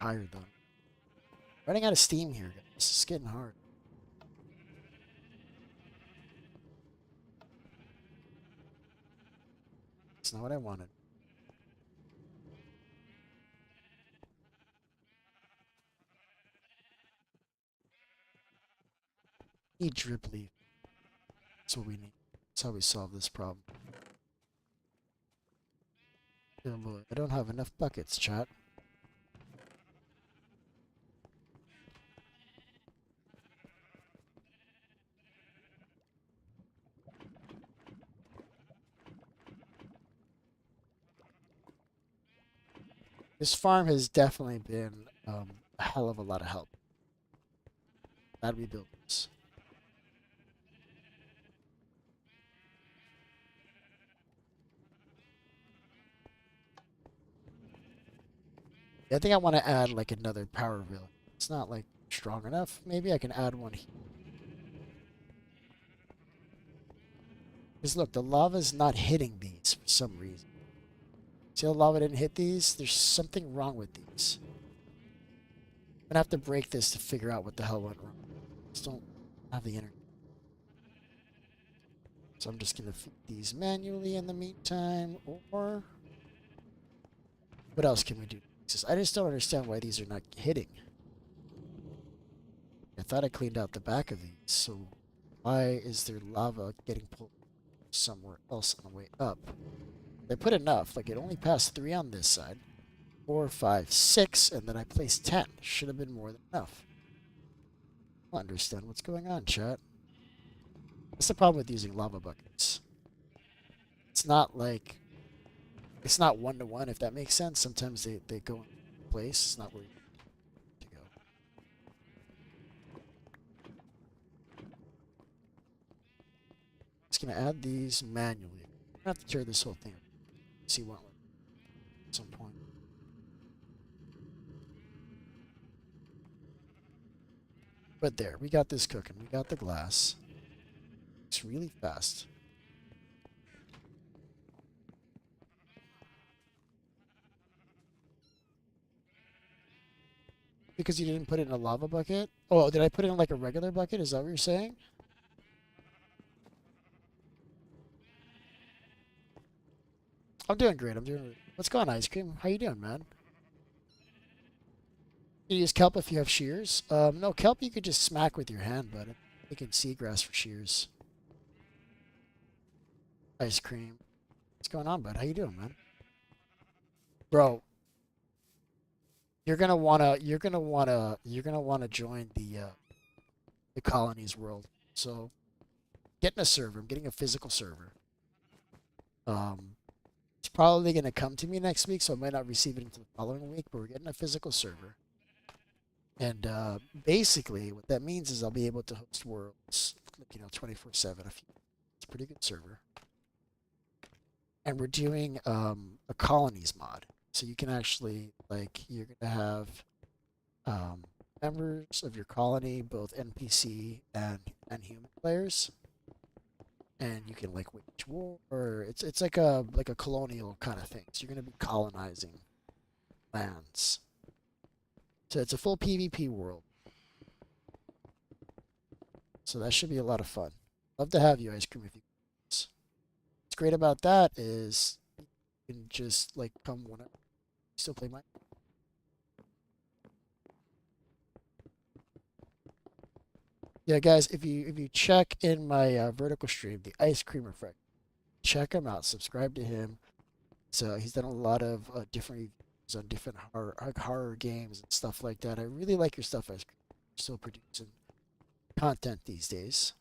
tire them. Running out of steam here, guys. This is getting hard. It's not what I wanted. Need drip leaf. That's what we need. That's how we solve this problem. Oh boy, I don't have enough buckets, chat. This farm has definitely been a hell of a lot of help. Glad we built this. I think I want to add like another power village. It's not like strong enough. Maybe I can add one here. Because look, the lava's not hitting these for some reason. See how lava didn't hit these? There's something wrong with these. gonna have to break this to figure out what the hell went wrong. Just don't have the energy. So I'm just gonna feed these manually in the meantime, or what else can we do? I just don't understand why these are not hitting. I thought I cleaned out the back of these, so why is there lava getting pulled somewhere else on the way up? They put enough, like it only passed 3 on this side, 4, 5, 6, and then I placed 10. Should have been more than enough. I don't understand what's going on, chat. That's the problem with using lava buckets. It's not like, it's not one-to-one, if that makes sense. Sometimes they go in place. It's not where you need to go. Just gonna add these manually. I'm gonna have to tear this whole thing up. See what at some point. But there, we got this cooking. We got the glass. It's really fast. Because you didn't put it in a lava bucket? Oh, did I put it in like a regular bucket? Is that what you're saying? I'm doing great. I'm doing great. What's going on, Ice Cream? How you doing, man? You use kelp if you have shears? No, kelp you could just smack with your hand, but you can seagrass for shears. Ice Cream. What's going on, bud? How you doing, man? Bro, you're gonna wanna join the colonies world. So getting a server. I'm getting a physical server. It's probably gonna come to me next week, so I might not receive it until the following week. But we're getting a physical server, and basically what that means is I'll be able to host worlds, 24/7. It's a pretty good server, and we're doing a colonies mod, so you can actually you're gonna have members of your colony, both NPC and human players, and you can wage war. Or it's like a colonial kind of thing. So you're gonna be colonizing lands. So it's a full PvP world. So that should be a lot of fun. Love to have you, Ice Cream, if you. What's great about that is you can just come whenever. Still play mine. Yeah, guys, if you check in my vertical stream, the Ice Cream Refresh, check him out. Subscribe to him. So he's done a lot of different reviews on different horror games and stuff like that. I really like your stuff, Ice Cream. You're still producing content these days.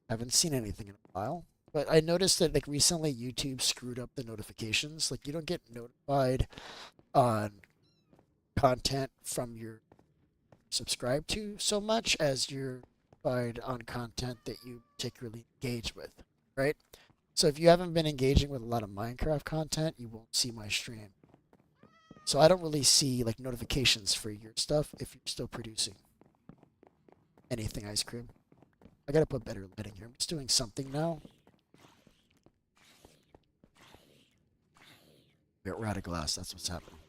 I haven't seen anything in a while, but I noticed that recently YouTube screwed up the notifications. You don't get notified on content from your subscribe to so much as you're notified on content that you particularly engage with, right? So if you haven't been engaging with a lot of Minecraft content, you won't see my stream. So I don't really see notifications for your stuff if you're still producing anything, Ice Cream. I gotta put better lighting here. I'm just doing something now. We're out of glass. That's what's happening.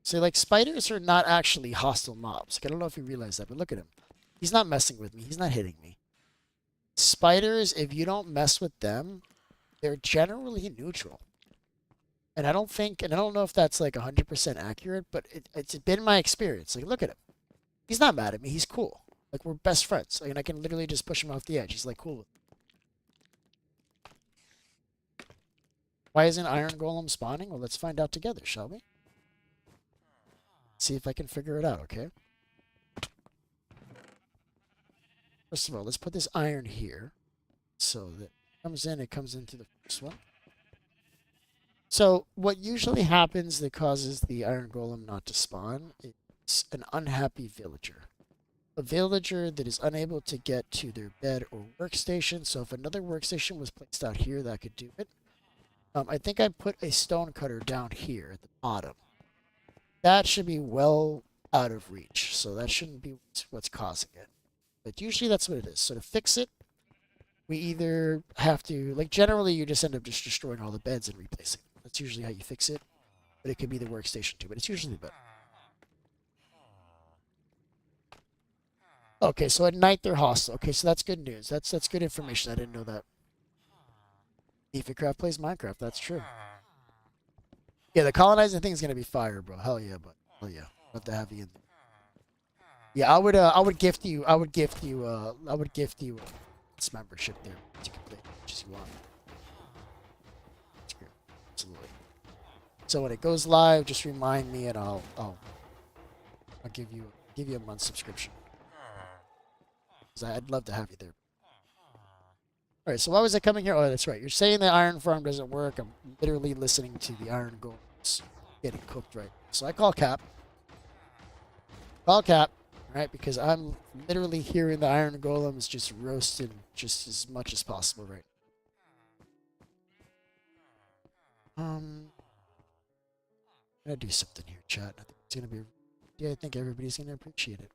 So spiders are not actually hostile mobs. I don't know if you realize that, but look at him. He's not messing with me. He's not hitting me. Spiders, if you don't mess with them, they're generally neutral. And I don't know if that's 100% accurate, but it's been my experience. Look at him. He's not mad at me. He's cool. We're best friends. I can literally just push him off the edge. He's cool with me. Why isn't Iron Golem spawning? Well, let's find out together, shall we? See if I can figure it out, okay? First of all, let's put this iron here. So that it comes into the first one. So what usually happens that causes the Iron Golem not to spawn is an unhappy villager. A villager that is unable to get to their bed or workstation. So if another workstation was placed out here, that could do it. I think I put a stone cutter down here at the bottom. That should be well out of reach, so that shouldn't be what's causing it. But usually that's what it is. So to fix it, we either have to, generally you just end up just destroying all the beds and replacing them. That's usually how you fix it. but it could be the workstation too, but it's usually the bed. Okay, so at night they're hostile. Okay, so that's good news. That's good information. I didn't know that. Craft plays Minecraft. That's true. Yeah, the colonizing thing is gonna be fire, bro. Hell yeah, bud. Hell yeah. Love to have you in there. Yeah, I would gift you. I would gift you this membership there. You can play as much as you want. That's great. Absolutely. So when it goes live, just remind me, and I'll give you a month subscription. Because I'd love to have you there. All right. So why was I coming here? Oh, that's right. You're saying the iron farm doesn't work. I'm literally listening to the iron golems getting cooked right now. So I call Cap. Call Cap. Right, because I'm literally hearing the iron golems just roasting just as much as possible right now. I'm gonna do something here, chat. I think it's gonna be. Yeah, I think everybody's gonna appreciate it.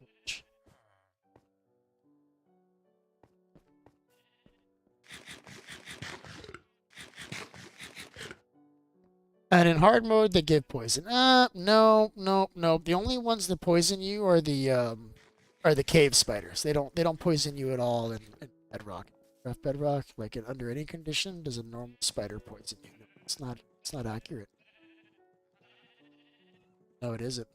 And in hard mode, they give poison. No, no, no. The only ones that poison you are the cave spiders. They don't poison you at all in Bedrock. Bedrock, like under any condition, does a normal spider poison you? No, it's not accurate. No, it isn't.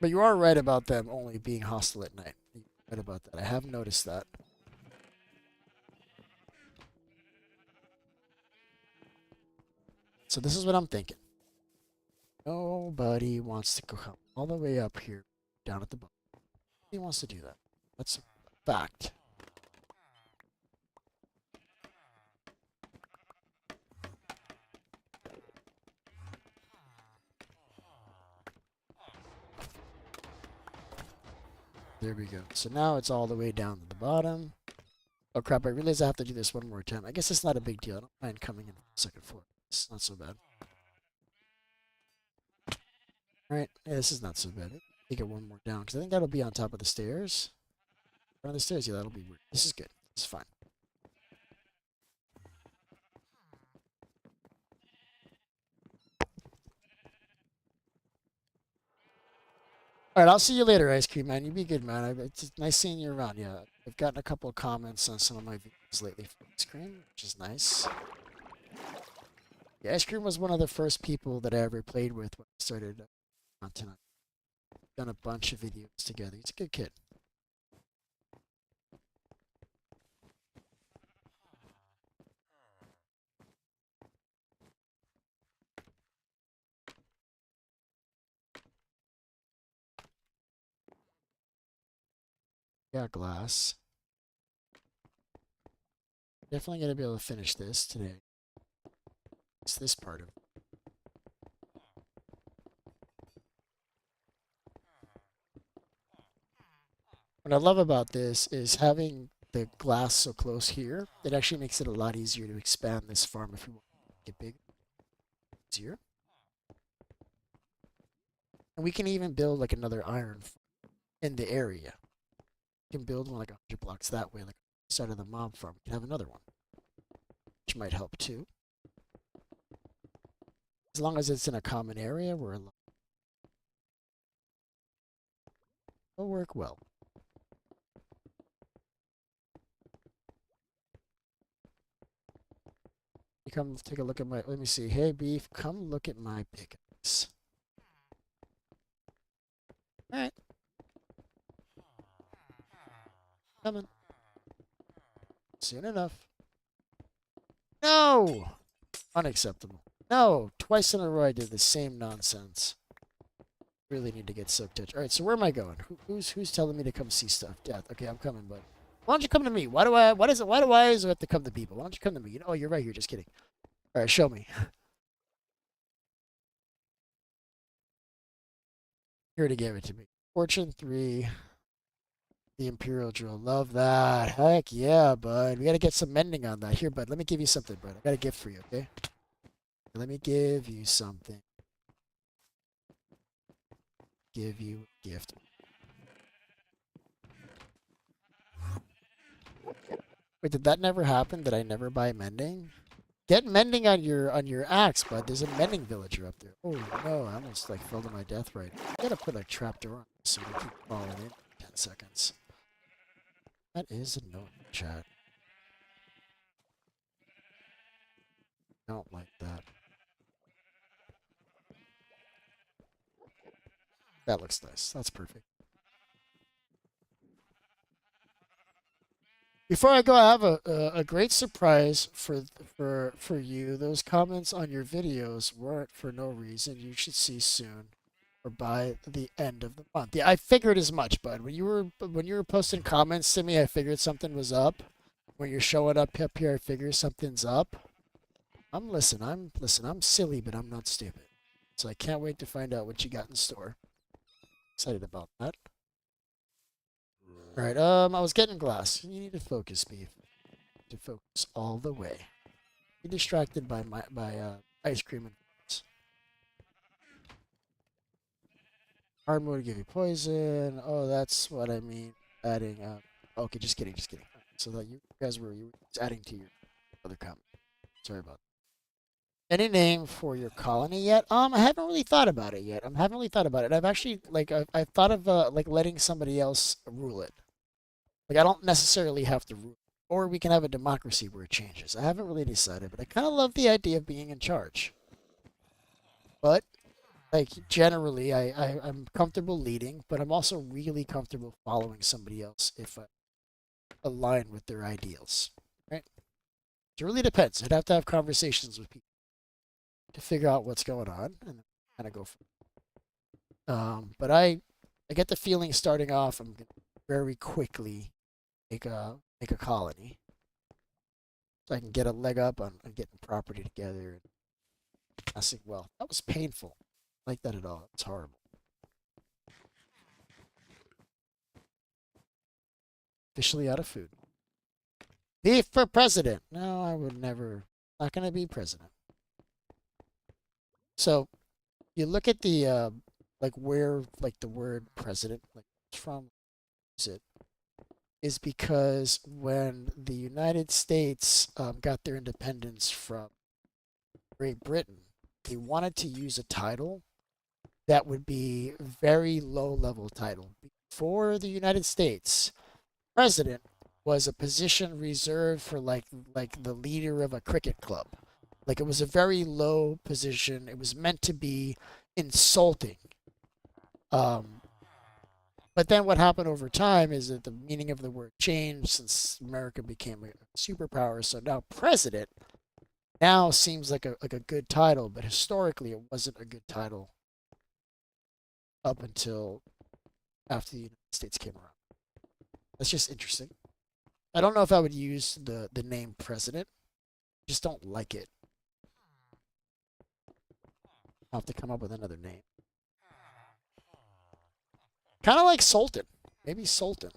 But you are right about them only being hostile at night. You're right about that. I have noticed that. So this is what I'm thinking. Nobody wants to go all the way up here, down at the bottom. Nobody wants to do that. That's a fact. There we go. So now it's all the way down to the bottom. Oh crap, I realize I have to do this one more time. I guess it's not a big deal. I don't mind coming in the second floor. It's not so bad. Alright, yeah, this is not so bad. Take it one more down, because I think that'll be on top of the stairs. On the stairs, yeah, that'll be weird. This is good. This is fine. Alright, I'll see you later, Ice Cream Man. You be good, man. It's nice seeing you around. Yeah, I've gotten a couple of comments on some of my videos lately from Ice Cream, which is nice. Yeah, Ice Cream was one of the first people that I ever played with when I started content. I've done a bunch of videos together. He's a good kid. Yeah, glass. Definitely gonna be able to finish this today. It's this part of it. What I love about this is having the glass so close here. It actually makes it a lot easier to expand this farm if you want to get bigger. Easier. And we can even build like another iron in the area. We can build one like 100 blocks that way, like side of the mob farm. We can have another one, which might help too. As long as it's in a common area, it'll work well. You come take a look at my. Let me see. Hey, Beef, come look at my pickaxe. All right. Coming. Soon enough. No! Unacceptable. No! Twice in a row I did the same nonsense. Really need to get soaked touch. Alright, so where am I going? Who's telling me to come see stuff? Death. Okay, I'm coming, bud. Why don't you come to me? Why do I always have to come to people? Why don't you come to me? Oh, you're right here, just kidding. Alright, show me. Here to give it to me. Fortune 3. The Imperial Drill. Love that. Heck yeah, bud. We gotta get some mending on that. Here, bud. Let me give you something, bud. I got a gift for you, okay? Let me give you something. Give you a gift. Wait, did that never happen? Did I never buy mending? Get mending on your axe, bud. There's a mending villager up there. Oh no, I almost like fell to my death right. I gotta put a trap door on so we keep falling in 10 seconds. That is a note, chat. I don't like that. That looks nice. That's perfect. Before I go, I have a great surprise for you. Those comments on your videos weren't for no reason. You should see soon, or by the end of the month. Yeah, I figured as much, bud. When you were posting comments to me, I figured something was up. When you're showing up here, I figure something's up. I'm silly, but I'm not stupid. So I can't wait to find out what you got in store. Excited about that. All right, I was getting glass. You need to focus, Beef. To focus all the way. Be distracted by ice cream and fruits. Hard mode to give you poison. Oh, that's what I mean. Adding. Okay, just kidding, just kidding. So that you guys were adding to your other comment. Sorry about that. Any name for your colony yet? I haven't really thought about it yet. I haven't really thought about it. I've actually I've thought of like letting somebody else rule it. Like I don't necessarily have to rule, or we can have a democracy where it changes. I haven't really decided, but I kind of love the idea of being in charge. But like generally, I'm comfortable leading, but I'm also really comfortable following somebody else if I align with their ideals. Right? It really depends. I'd have to have conversations with people to figure out what's going on and kind of go from. But I get the feeling starting off, I'm gonna very quickly make a colony, so I can get a leg up on getting property together and amassing wealth. That was painful. I like that at all. It's horrible. Officially out of food. Beef for president. No, I would never. Not gonna be president. So you look at the like where like the word president like from is it is because when the United States got their independence from Great Britain, they wanted to use a title that would be very low level title. For the United States, president was a position reserved for like the leader of a cricket club. Like it was a very low position. It was meant to be insulting. Um, but then what happened over time is that the meaning of the word changed since America became a superpower. So now president now seems like a good title, but historically it wasn't a good title up until after the United States came around. That's just interesting. I don't know if I would use the name president. Just don't like it. I'll have to come up with another name. Kind of like Sultan. Maybe Sultan.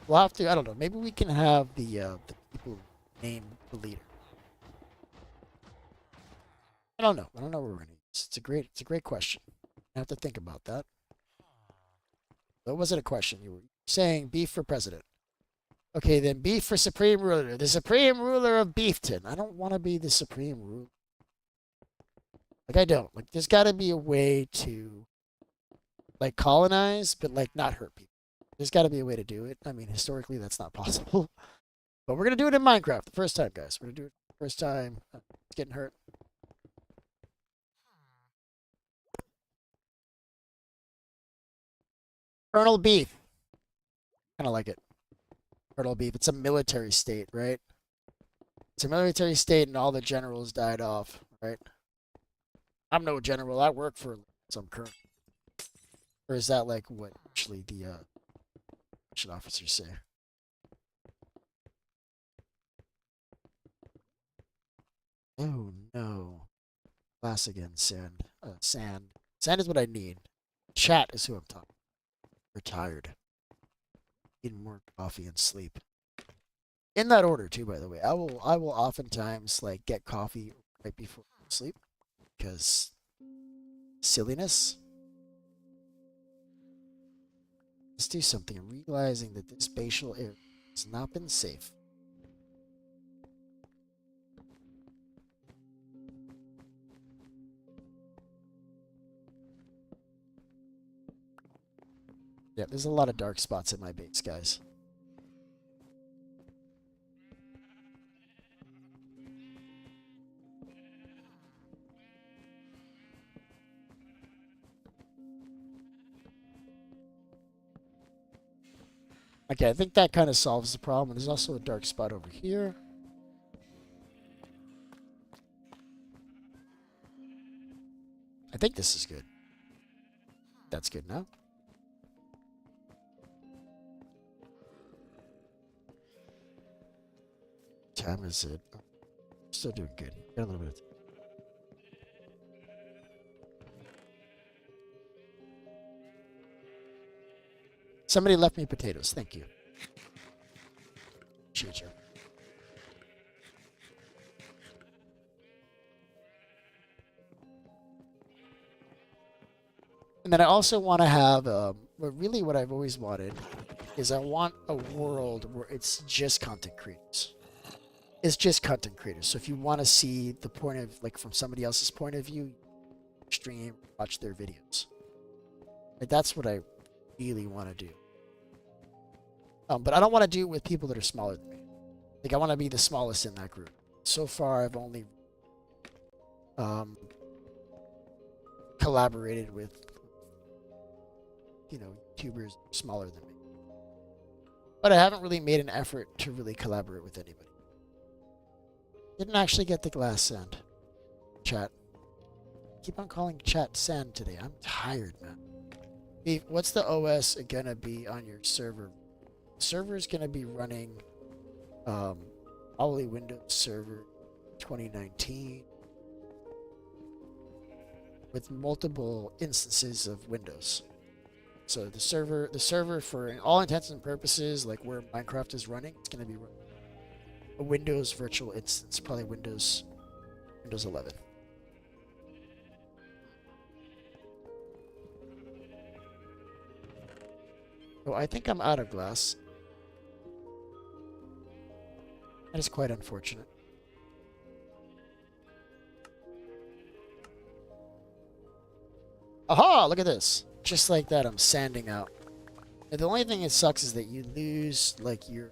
We'll have to. I don't know. Maybe we can have the people name the leader. I don't know. I don't know what we're gonna use. It's a great question. I have to think about that. That wasn't a question. You were saying beef for president. Okay, then beef for supreme ruler. The supreme ruler of Beefton. I don't want to be the supreme ruler. Like I don't. Like there's got to be a way to like colonize, but like not hurt people. There's got to be a way to do it. I mean, historically that's not possible. But we're gonna do it in Minecraft the first time, guys. We're gonna do it the first time. It's getting hurt. Colonel Beef. Kind of like it. Colonel Beef. It's a military state, right? It's a military state, and all the generals died off, right? I'm no general. I work for some current. Or is that like what actually the mission officers say? Oh no. Glass again, sand. Sand. Sand is what I need. Chat is who I'm talking. Retired. Need more coffee and sleep. In that order too, by the way. I will oftentimes like get coffee right before sleep because silliness. Let's do something. I'm realizing that this spatial area has not been safe. Yeah, there's a lot of dark spots in my base, guys. Okay, I think that kind of solves the problem. There's also a dark spot over here. I think this is good. That's good now. Time is it? Oh, still doing good. Got a little bit. Somebody left me potatoes. Thank you. Appreciate you. And then I also want to have, but really what I've always wanted is I want a world where it's just content creators. It's just content creators. So if you want to see the point of, like, from somebody else's point of view, stream, watch their videos. Like, that's what I really want to do. But I don't want to do it with people that are smaller than me. Like, I want to be the smallest in that group. So far, I've only collaborated with, YouTubers smaller than me. But I haven't really made an effort to really collaborate with anybody. Didn't actually get the glass sand. Chat. Keep on calling chat sand today. I'm tired, man. Beef, what's the OS gonna be on your server? The server is gonna be running probably Windows Server 2019 with multiple instances of Windows. So the server for all intents and purposes, like where Minecraft is running, it's gonna be a Windows virtual instance, probably Windows 11. Oh, I think I'm out of glass. That is quite unfortunate. Aha! Look at this. Just like that, I'm sanding out. And the only thing that sucks is that you lose, like, your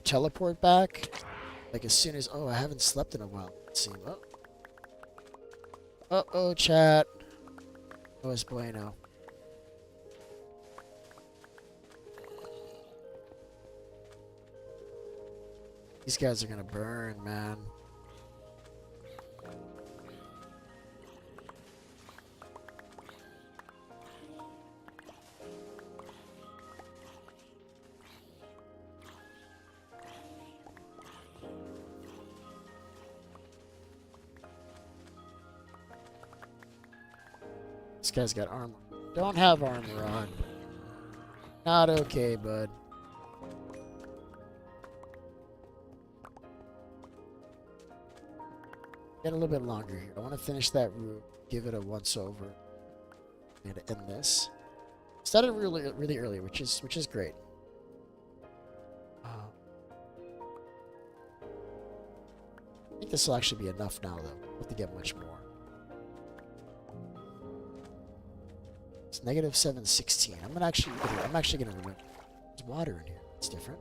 teleport back. Like, as soon as... Oh, I haven't slept in a while. Let's see. Oh. Uh-oh, chat. Oh, it's bueno. These guys are gonna burn, man. This guy's got armor. Don't have armor on. Not okay, bud. Get a little bit longer here. I want to finish that route, give it a once over, and end this. Started really early, which is great. I think this will actually be enough now, though. We'll have to get much more. It's negative 716. I'm actually gonna remember. There's water in here. It's different.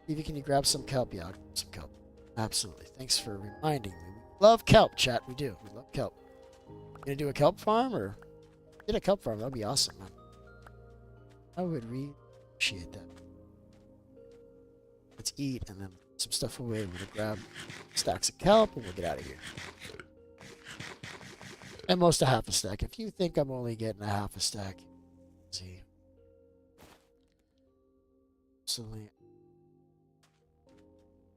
Evie, can you grab some kelp? Yeah, I'll grab some kelp. Absolutely. Thanks for reminding me. We love kelp, chat. We do. We love kelp. You gonna do a kelp farm or get a kelp farm? That'd be awesome, man. I would really appreciate that. Let's eat and then put some stuff away. We're gonna grab stacks of kelp and we'll get out of here. At most a half a stack. If you think I'm only getting a half a stack, see. Absolutely.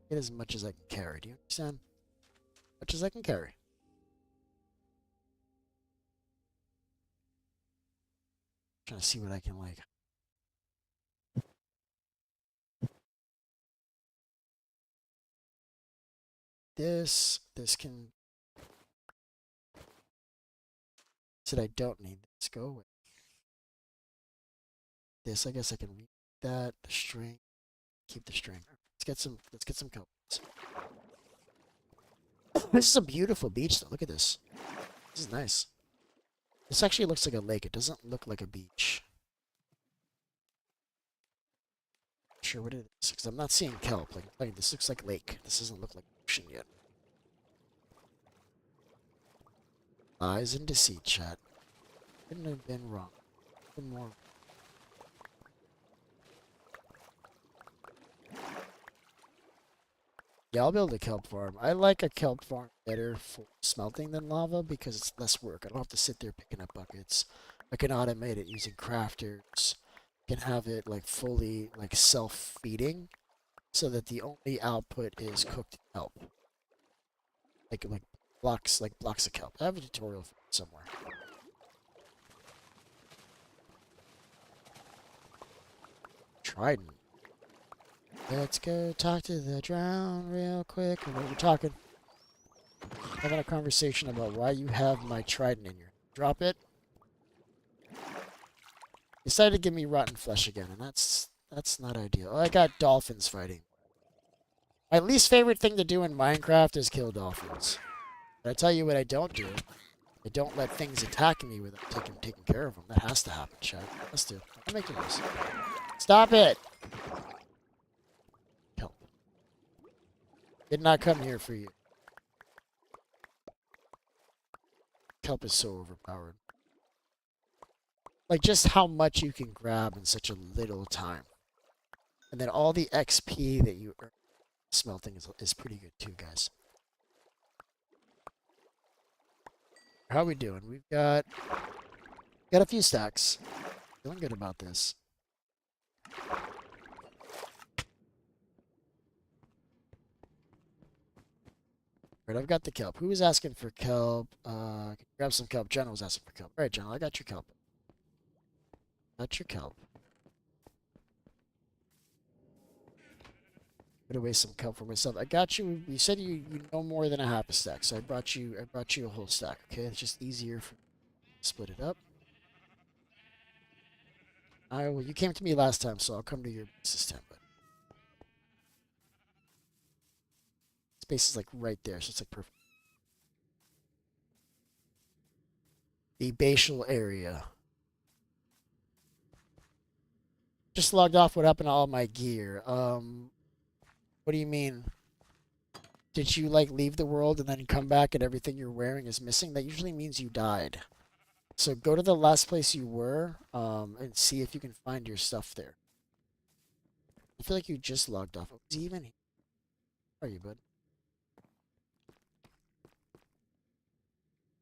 Get as much as I can carry. Do you understand? As much as I can carry. Trying to see what I can like. This can. Said I don't need this. Go away. This, I guess I can read that. The string. Keep the string. Let's get some coats. This is a beautiful beach though. Look at this. This is nice. This actually looks like a lake. It doesn't look like a beach. Not sure what it is, because I'm not seeing kelp. Like this looks like lake. This doesn't look like ocean yet. Lies and deceit, chat. Couldn't have been wrong. Been more. Yeah, I'll build a kelp farm. I like a kelp farm better for smelting than lava because it's less work. I don't have to sit there picking up buckets. I can automate it using crafters. I can have it like fully like self-feeding so that the only output is cooked kelp. Like blocks of kelp. I have a tutorial for it somewhere. Trident. Let's go talk to the drown real quick. And we're talking. Having a conversation about why you have my trident in your. Drop it. Decided to give me rotten flesh again, and that's not ideal. Oh, I got dolphins fighting. My least favorite thing to do in Minecraft is kill dolphins. But I tell you what I don't do. I don't let things attack me without taking care of them. That has to happen, Chad. Let's do. I'm making this. Stop it! Kelp. Did not come here for you. Kelp is so overpowered. Like, just how much you can grab in such a little time. And then all the XP that you earn smelting is pretty good too, guys. How are we doing? We've got a few stacks. Feeling good about this. Alright, I've got the kelp. Who was asking for kelp? Grab some kelp. Jenna was asking for kelp. Alright, Jenna, I got your kelp. Got your kelp. Put away some kelp for myself. I got you. You said you know more than a half a stack, so I brought you a whole stack. Okay, it's just easier for split it up. Well, you came to me last time, so I'll come to your base this time. But space is like right there, so it's like perfect. The basal area. Just logged off. What happened to all my gear? What do you mean? Did you like leave the world and then come back and everything you're wearing is missing? That usually means you died. So go to the last place you were, and see if you can find your stuff there. I feel like you just logged off. Was he even here? How are you, bud?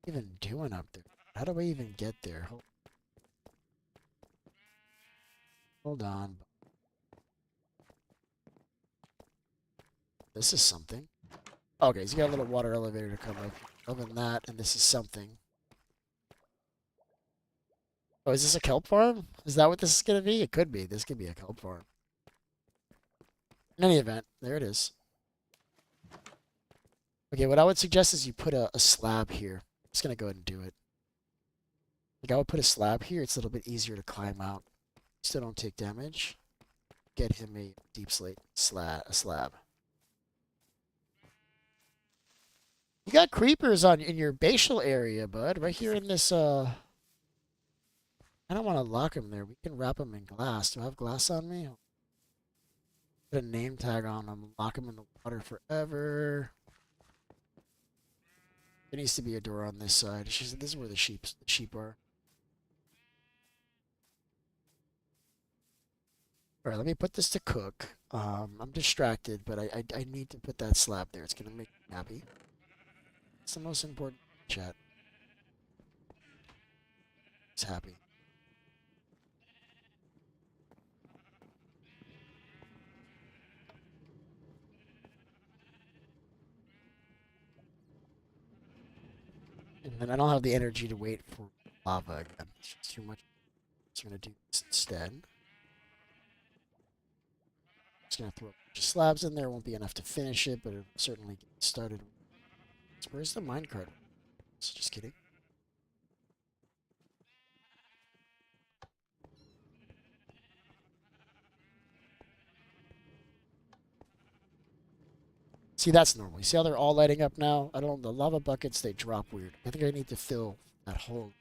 What are you even doing up there? How do I even get there? Hold on. This is something. Okay, he's got a little water elevator to come up. Other than that, and this is something. Oh, is this a kelp farm? Is that what this is going to be? It could be. This could be a kelp farm. In any event, there it is. Okay, what I would suggest is you put a slab here. I'm just going to go ahead and do it. Like, I would put a slab here. It's a little bit easier to climb out. Still don't take damage. Get him a deep slate a slab. You got creepers in your basal area, bud. Right here in this, I don't want to lock him there. We can wrap him in glass. Do I have glass on me? Put a name tag on him. Lock him in the water forever. There needs to be a door on this side. This is where the sheep are. All right, let me put this to cook. I'm distracted, but I need to put that slab there. It's gonna make me happy. It's the most important chat. It's happy. And then I don't have the energy to wait for lava again. It's just too much. So I'm gonna do this instead. Just gonna throw a bunch of slabs in there. Won't be enough to finish it, but it'll certainly get started. So where's the minecart? So just kidding. See, that's normal. You see how they're all lighting up now? I don't. The lava buckets they drop weird. I think I need to fill that whole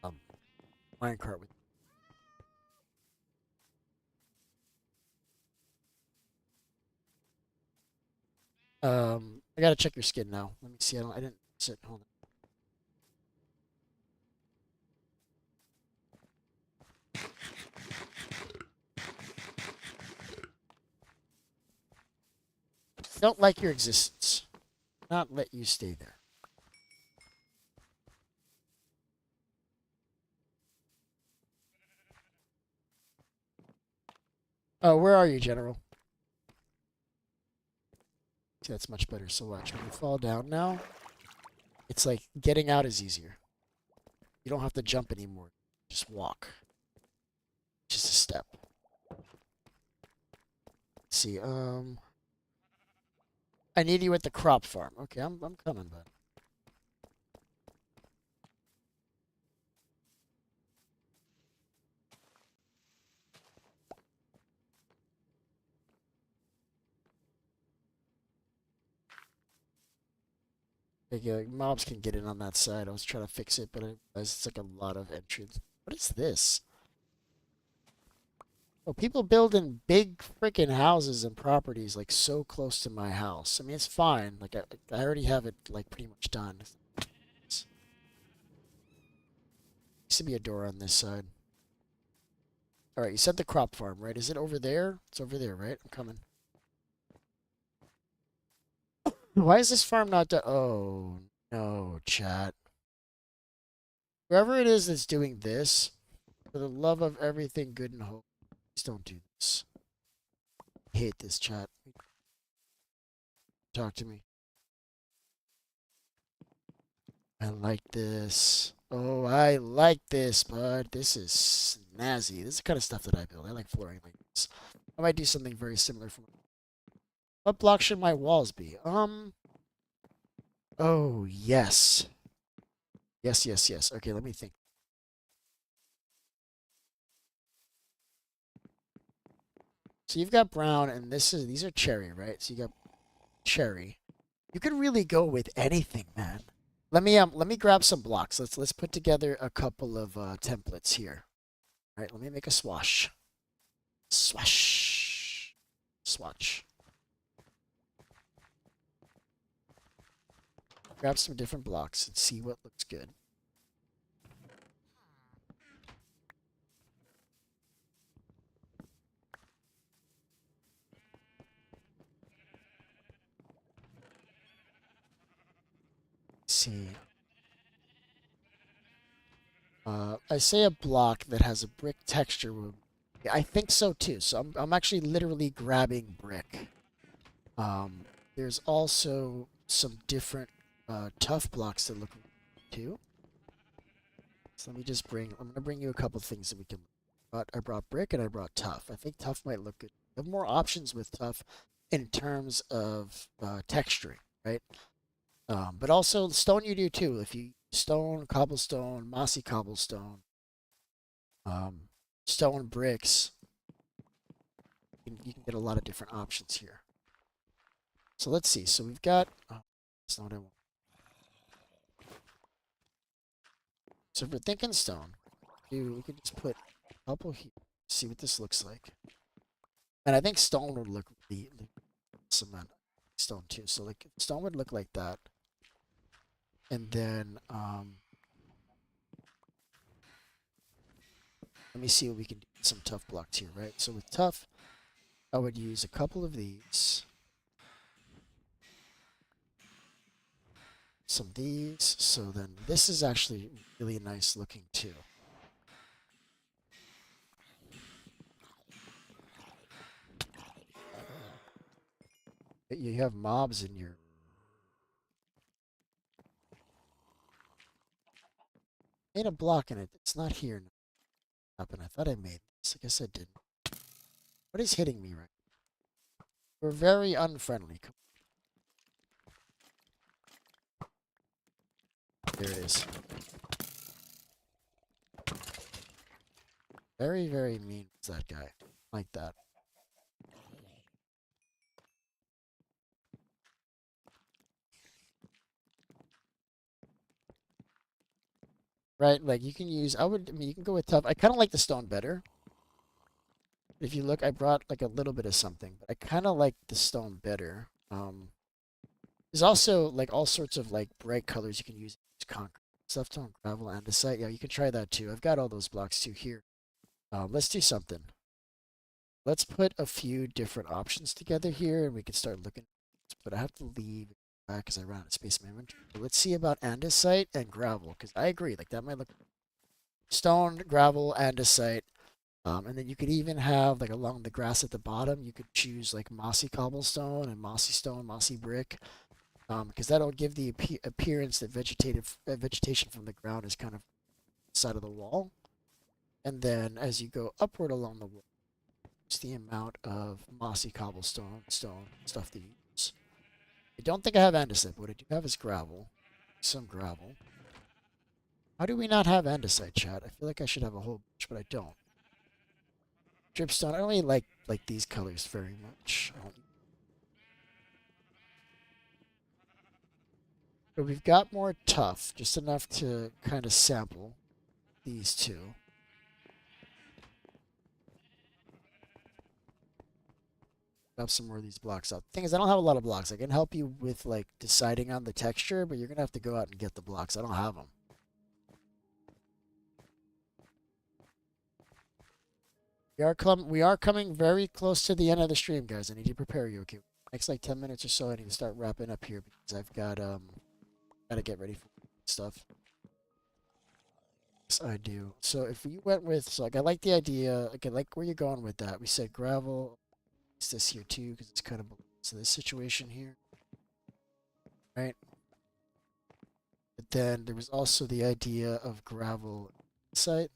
minecart with. I gotta check your skin now. Let me see. I didn't sit. Hold on. Don't like your existence. Not let you stay there. Oh, where are you, General? See, that's much better. So watch. When you fall down now, it's like getting out is easier. You don't have to jump anymore. Just walk. Just a step. Let's see, I need you at the crop farm. Okay, I'm coming, bud. Mobs can get in on that side. I was trying to fix it, but I realized it's like a lot of entrance. What is this? Oh, people building big freaking houses and properties like so close to my house. I mean, it's fine. Like I already have it like pretty much done. Used to be a door on this side. All right, you said the crop farm, right? Is it over there? It's over there, right? I'm coming. Why is this farm not done? Oh, no, chat. Whoever it is that's doing this, for the love of everything good and hope, please don't do this. I hate this chat. Talk to me. I like this. Oh, I like this, bud. This is snazzy. This is the kind of stuff that I build. I like flooring like this. I might do something very similar for what block should my walls be? Oh, yes. Yes, yes, yes. Okay, let me think. So you've got brown, and these are cherry, right? So you got cherry. You could really go with anything, man. Let me grab some blocks. Let's put together a couple of templates here. All right, let me make a swash. Swash. Swatch. Grab some different blocks and see what looks good. See. I say a block that has a brick texture. Yeah, I think so too. So I'm actually literally grabbing brick. There's also some different tough blocks that look too. So let me just I'm gonna bring you a couple things that we can. But I brought brick and I brought tough. I think tough might look good. You have more options with tough in terms of texturing, right? But also stone you do too. If you stone, cobblestone, mossy cobblestone, um, stone bricks, you can get a lot of different options here. So let's see. So we've got. Oh, that's not what I want. So if we're thinking stone, we could just put a couple here. See what this looks like. And I think stone would look really, really cement stone too. So like stone would look like that. And then let me see what we can do with some tough blocks here, right? So with tough, I would use a couple of these. Some of these. So then this is actually really nice looking too. You have mobs in your. Made a block in it. It's not here. And I thought I made this. I guess I didn't. What is hitting me right? We're very unfriendly. There it is. Very, very mean is that guy. Like that. right? Like you can use, I mean, you can go with tough. I kind of like the stone better. If you look, I brought like a little bit of something, but I kind of like the stone better. There's also like all sorts of like bright colors you can use. Concrete, stuff tone, gravel, andesite. Yeah, you can try that too. I've got all those blocks too here. Let's do something. Let's put a few different options together here, and we can start looking. But I have to leave back because I ran out of space in my inventory. But let's see about andesite and gravel, because I agree. Like that might look stone, gravel, andesite. And then you could even have like along the grass at the bottom, you could choose like mossy cobblestone and mossy stone, mossy brick, because that'll give the appearance that vegetation from the ground is kind of side of the wall. And then as you go upward along the wall, it's the amount of mossy cobblestone, stone, stuff that you use. I don't think I have andesite, but what I do have is gravel. Some gravel. How do we not have andesite, chat? I feel like I should have a whole bunch, but I don't. Dripstone, I don't really like these colors very much. But we've got more tough, just enough to kind of sample these two. Grab some more of these blocks out. Thing is, I don't have a lot of blocks. I can help you with like deciding on the texture, but you're gonna have to go out and get the blocks. I don't have them. We are coming very close to the end of the stream, guys. I need to prepare you. Okay, next like 10 minutes or so, I need to start wrapping up here because I've gotta get ready for stuff. Yes, I do. So if you went with, so like I like the idea. Like I like where you're going with that. We said gravel. It's this here too because it's kind of so this situation here, right? But then there was also the idea of gravel site.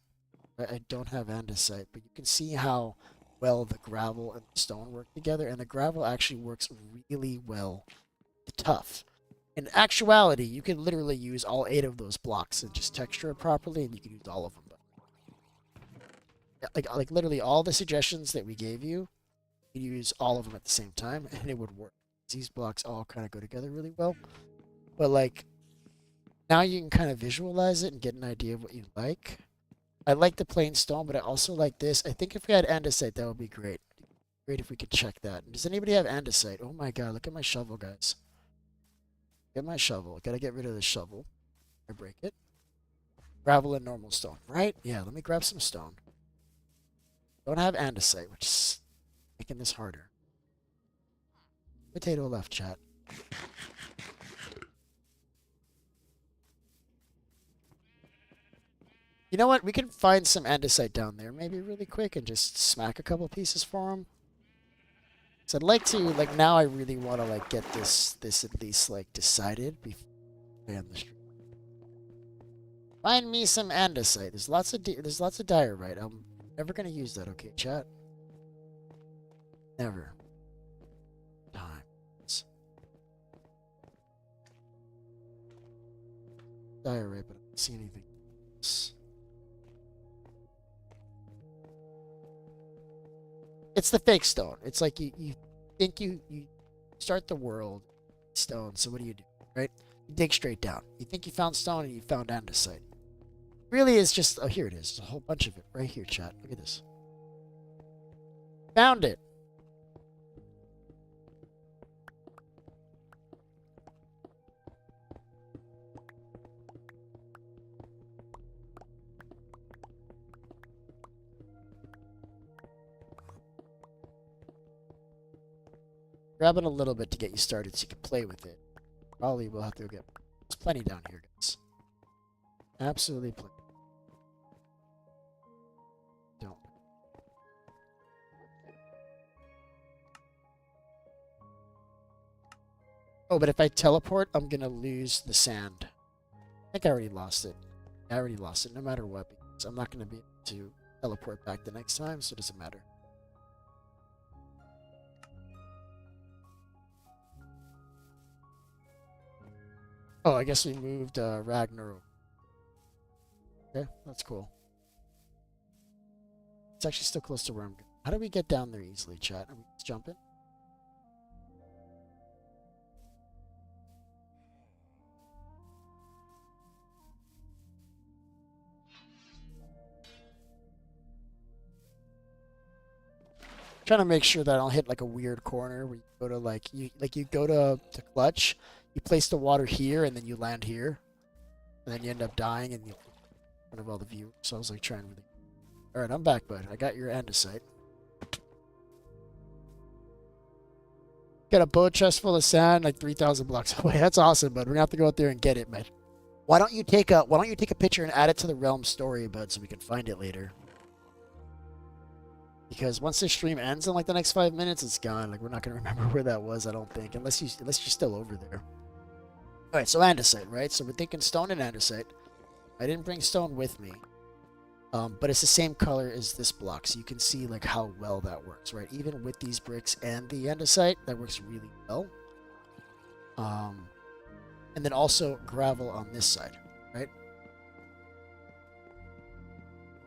I don't have andesite, but you can see how well the gravel and the stone work together, and the gravel actually works really well. The tough. In actuality, you can literally use all 8 of those blocks and just texture it properly, and you can use all of them. Like literally all the suggestions that we gave you, you use all of them at the same time, and it would work. These blocks all kind of go together really well. But like now you can kind of visualize it and get an idea of what you like. I like the plain stone, but I also like this. I think if we had andesite, that would be great. Great if we could check that. Does anybody have andesite? Oh my god, look at my shovel, guys. Get my shovel. Gotta get rid of the shovel. I break it. Gravel and normal stone, right? Yeah, let me grab some stone. Don't have andesite, which is making this harder. Potato left, chat. You know what? We can find some andesite down there, maybe really quick, and just smack a couple pieces for them. So I'd like to, like, now I really want to, like, get this at least, like, decided before I end the stream. Find me some andesite. There's lots of diorite. I'm never gonna use that, okay, chat? Never. Times. Diorite, but I don't see anything else. It's the fake stone. It's like you think you start the world stone. So what do? Right? You dig straight down. You think you found stone and you found andesite. Really, it's just oh here it is. There's a whole bunch of it right here, chat. Look at this. Found it. Grabbing a little bit to get you started so you can play with it. Probably we'll have to go get. There's plenty down here, guys. Absolutely plenty. Don't. Oh, but if I teleport, I'm gonna lose the sand. I think I already lost it. I already lost it, no matter what, because I'm not gonna be able to teleport back the next time, so it doesn't matter. Oh, I guess we moved Ragnar. Okay, that's cool. It's actually still close to where I'm going. How do we get down there easily, chat? Are we just jumping? Trying to make sure that I don't hit like a weird corner where you go to you go to clutch, you place the water here and then you land here, and then you end up dying and you in front of all the viewers. So I was like trying really. All right, I'm back, bud. I got your andesite. Got a boat chest full of sand, like 3,000 blocks away. That's awesome, bud. We're gonna have to go out there and get it, man. Why don't you take a picture and add it to the realm story, bud, so we can find it later? Because once the stream ends in like the next 5 minutes, it's gone. Like we're not gonna remember where that was, I don't think, unless you're still over there. All right, so andesite, right? So we're thinking stone and andesite. I didn't bring stone with me, but it's the same color as this block, so you can see like how well that works, right? Even with these bricks and the andesite, that works really well. And then also gravel on this side, right?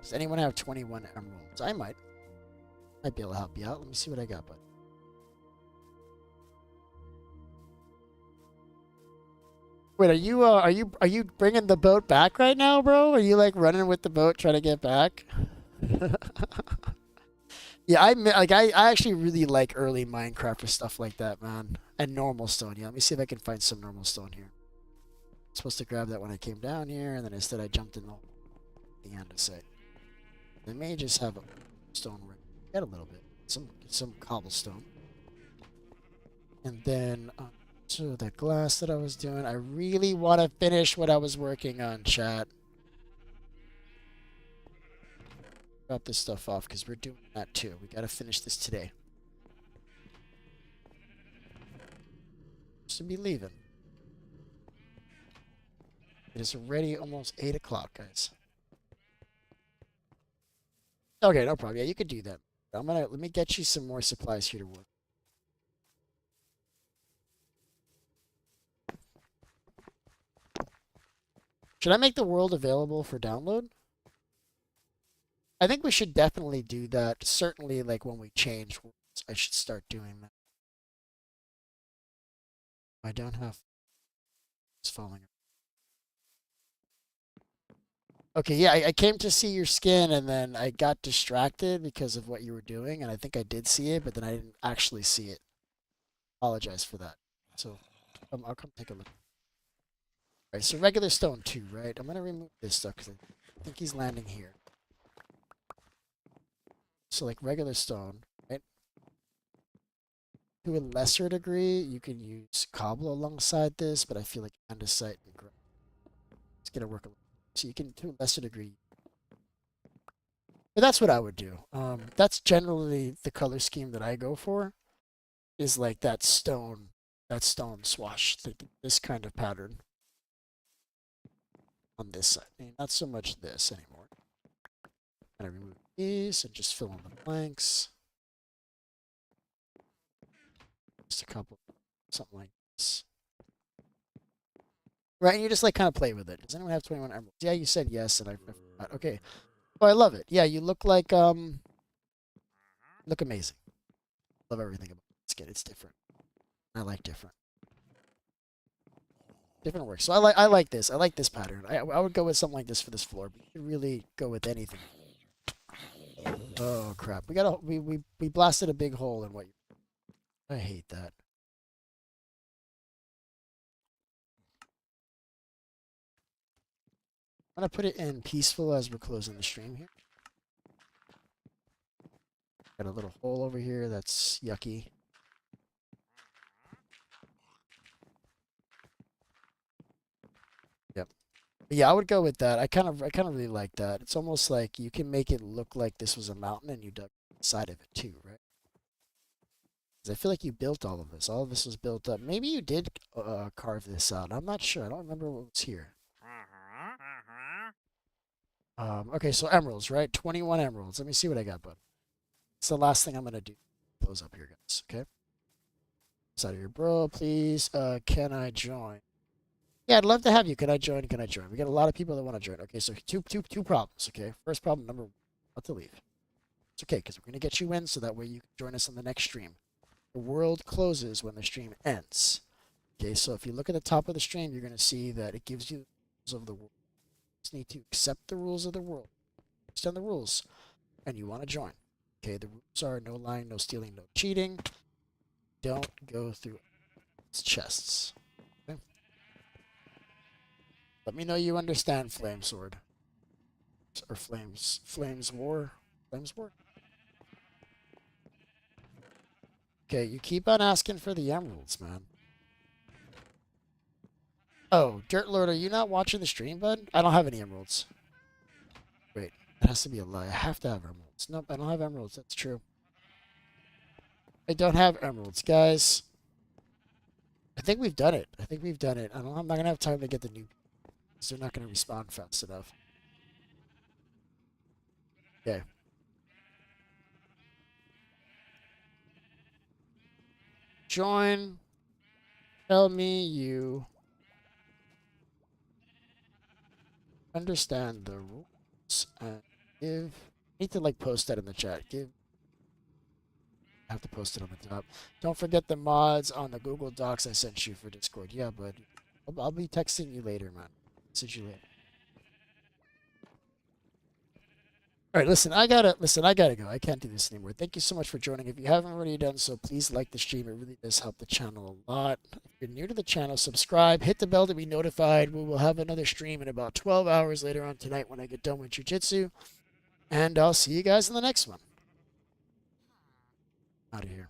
Does anyone have 21 emeralds? I might be able to help you out. Let me see what I got, bud. Wait, are you bringing the boat back right now, bro? Are you like running with the boat trying to get back? Yeah, I actually really like early Minecraft or stuff like that, man. And normal stone. Yeah, let me see if I can find some normal stone here. I'm supposed to grab that when I came down here, and then instead I jumped in the andesite. I may just have a stone ring. Get a little bit. Some cobblestone. And then to the glass that I was doing. I really want to finish what I was working on, chat. Drop this stuff off because we're doing that too. We got to finish this today. Should be leaving. It is already almost 8 o'clock, guys. Okay, no problem. Yeah, you could do that. Let me get you some more supplies here to work. Should I make the world available for download? I think we should definitely do that. Certainly, like when we change worlds, I should start doing that. I don't have. It's falling. Okay, yeah, I came to see your skin and then I got distracted because of what you were doing, and I think I did see it, but then I didn't actually see it. Apologize for that. So, I'll come take a look. All right, so regular stone 2, right? I'm gonna remove this stuff because I think he's landing here. So like regular stone, right? To a lesser degree, you can use cobble alongside this, but I feel like andesite and granite. It's gonna work a little. So you can, to a lesser degree. But that's what I would do. That's generally the color scheme that I go for. Is like that stone swash, this kind of pattern on this side. I mean, not so much this anymore. I'm gonna remove these and just fill in the blanks. Just a couple, something like this. Right, and you just like kind of play with it. Does anyone have 21 emeralds? Yeah, you said yes, and I forgot. Okay. Oh, I love it. Yeah, you look like look amazing. Love everything about this skin. It's different. I like different. Different works. So I like this. I like this pattern. I would go with something like this for this floor, but you can really go with anything. Oh crap. We blasted a big hole in what you I hate that. I'm gonna put it in peaceful as we're closing the stream here. Got a little hole over here that's yucky. Yep. But yeah, I would go with that. I kind of really like that. It's almost like you can make it look like this was a mountain and you dug inside of it too, right? Because I feel like you built all of this. All of this was built up. Maybe you did carve this out. I'm not sure. I don't remember what was here. Okay, so emeralds, right? 21 emeralds. Let me see what I got, bud. It's the last thing I'm gonna do. Close up here, guys. Okay. Side of your bro, please. Can I join? Yeah, I'd love to have you. Can I join? Can I join? We got a lot of people that want to join. Okay, so two problems. Okay, first problem number one, not to leave. It's okay because we're gonna get you in so that way you can join us on the next stream. The world closes when the stream ends. Okay, so if you look at the top of the stream, you're gonna see that it gives you the rules of the world. You just need to accept the rules of the world, understand the rules, and you want to join. Okay, the rules are no lying, no stealing, no cheating. Don't go through chests. Okay. Let me know you understand, Flame Sword. Or Flames War. Flames War? Okay, you keep on asking for the emeralds, man. Oh, Dirt Lord, are you not watching the stream, bud? I don't have any emeralds. Wait, that has to be a lie. I have to have emeralds. Nope, I don't have emeralds. That's true. I don't have emeralds, guys. I think we've done it. I think we've done it. I'm not going to have time to get the new... because they're not going to respawn fast enough. Okay. Join. Tell me you understand the rules and give... I need to like post that in the chat. I have to post it on the top. Don't forget the mods on the Google Docs I sent you for Discord. Yeah, but I'll be texting you later, man. Message you later. All right, listen, I gotta go. I can't do this anymore. Thank you so much for joining. If you haven't already done so, please like the stream. It really does help the channel a lot. If you're new to the channel, subscribe, hit the bell to be notified. We will have another stream in about 12 hours later on tonight when I get done with jiu-jitsu. And I'll see you guys in the next one. Out of here.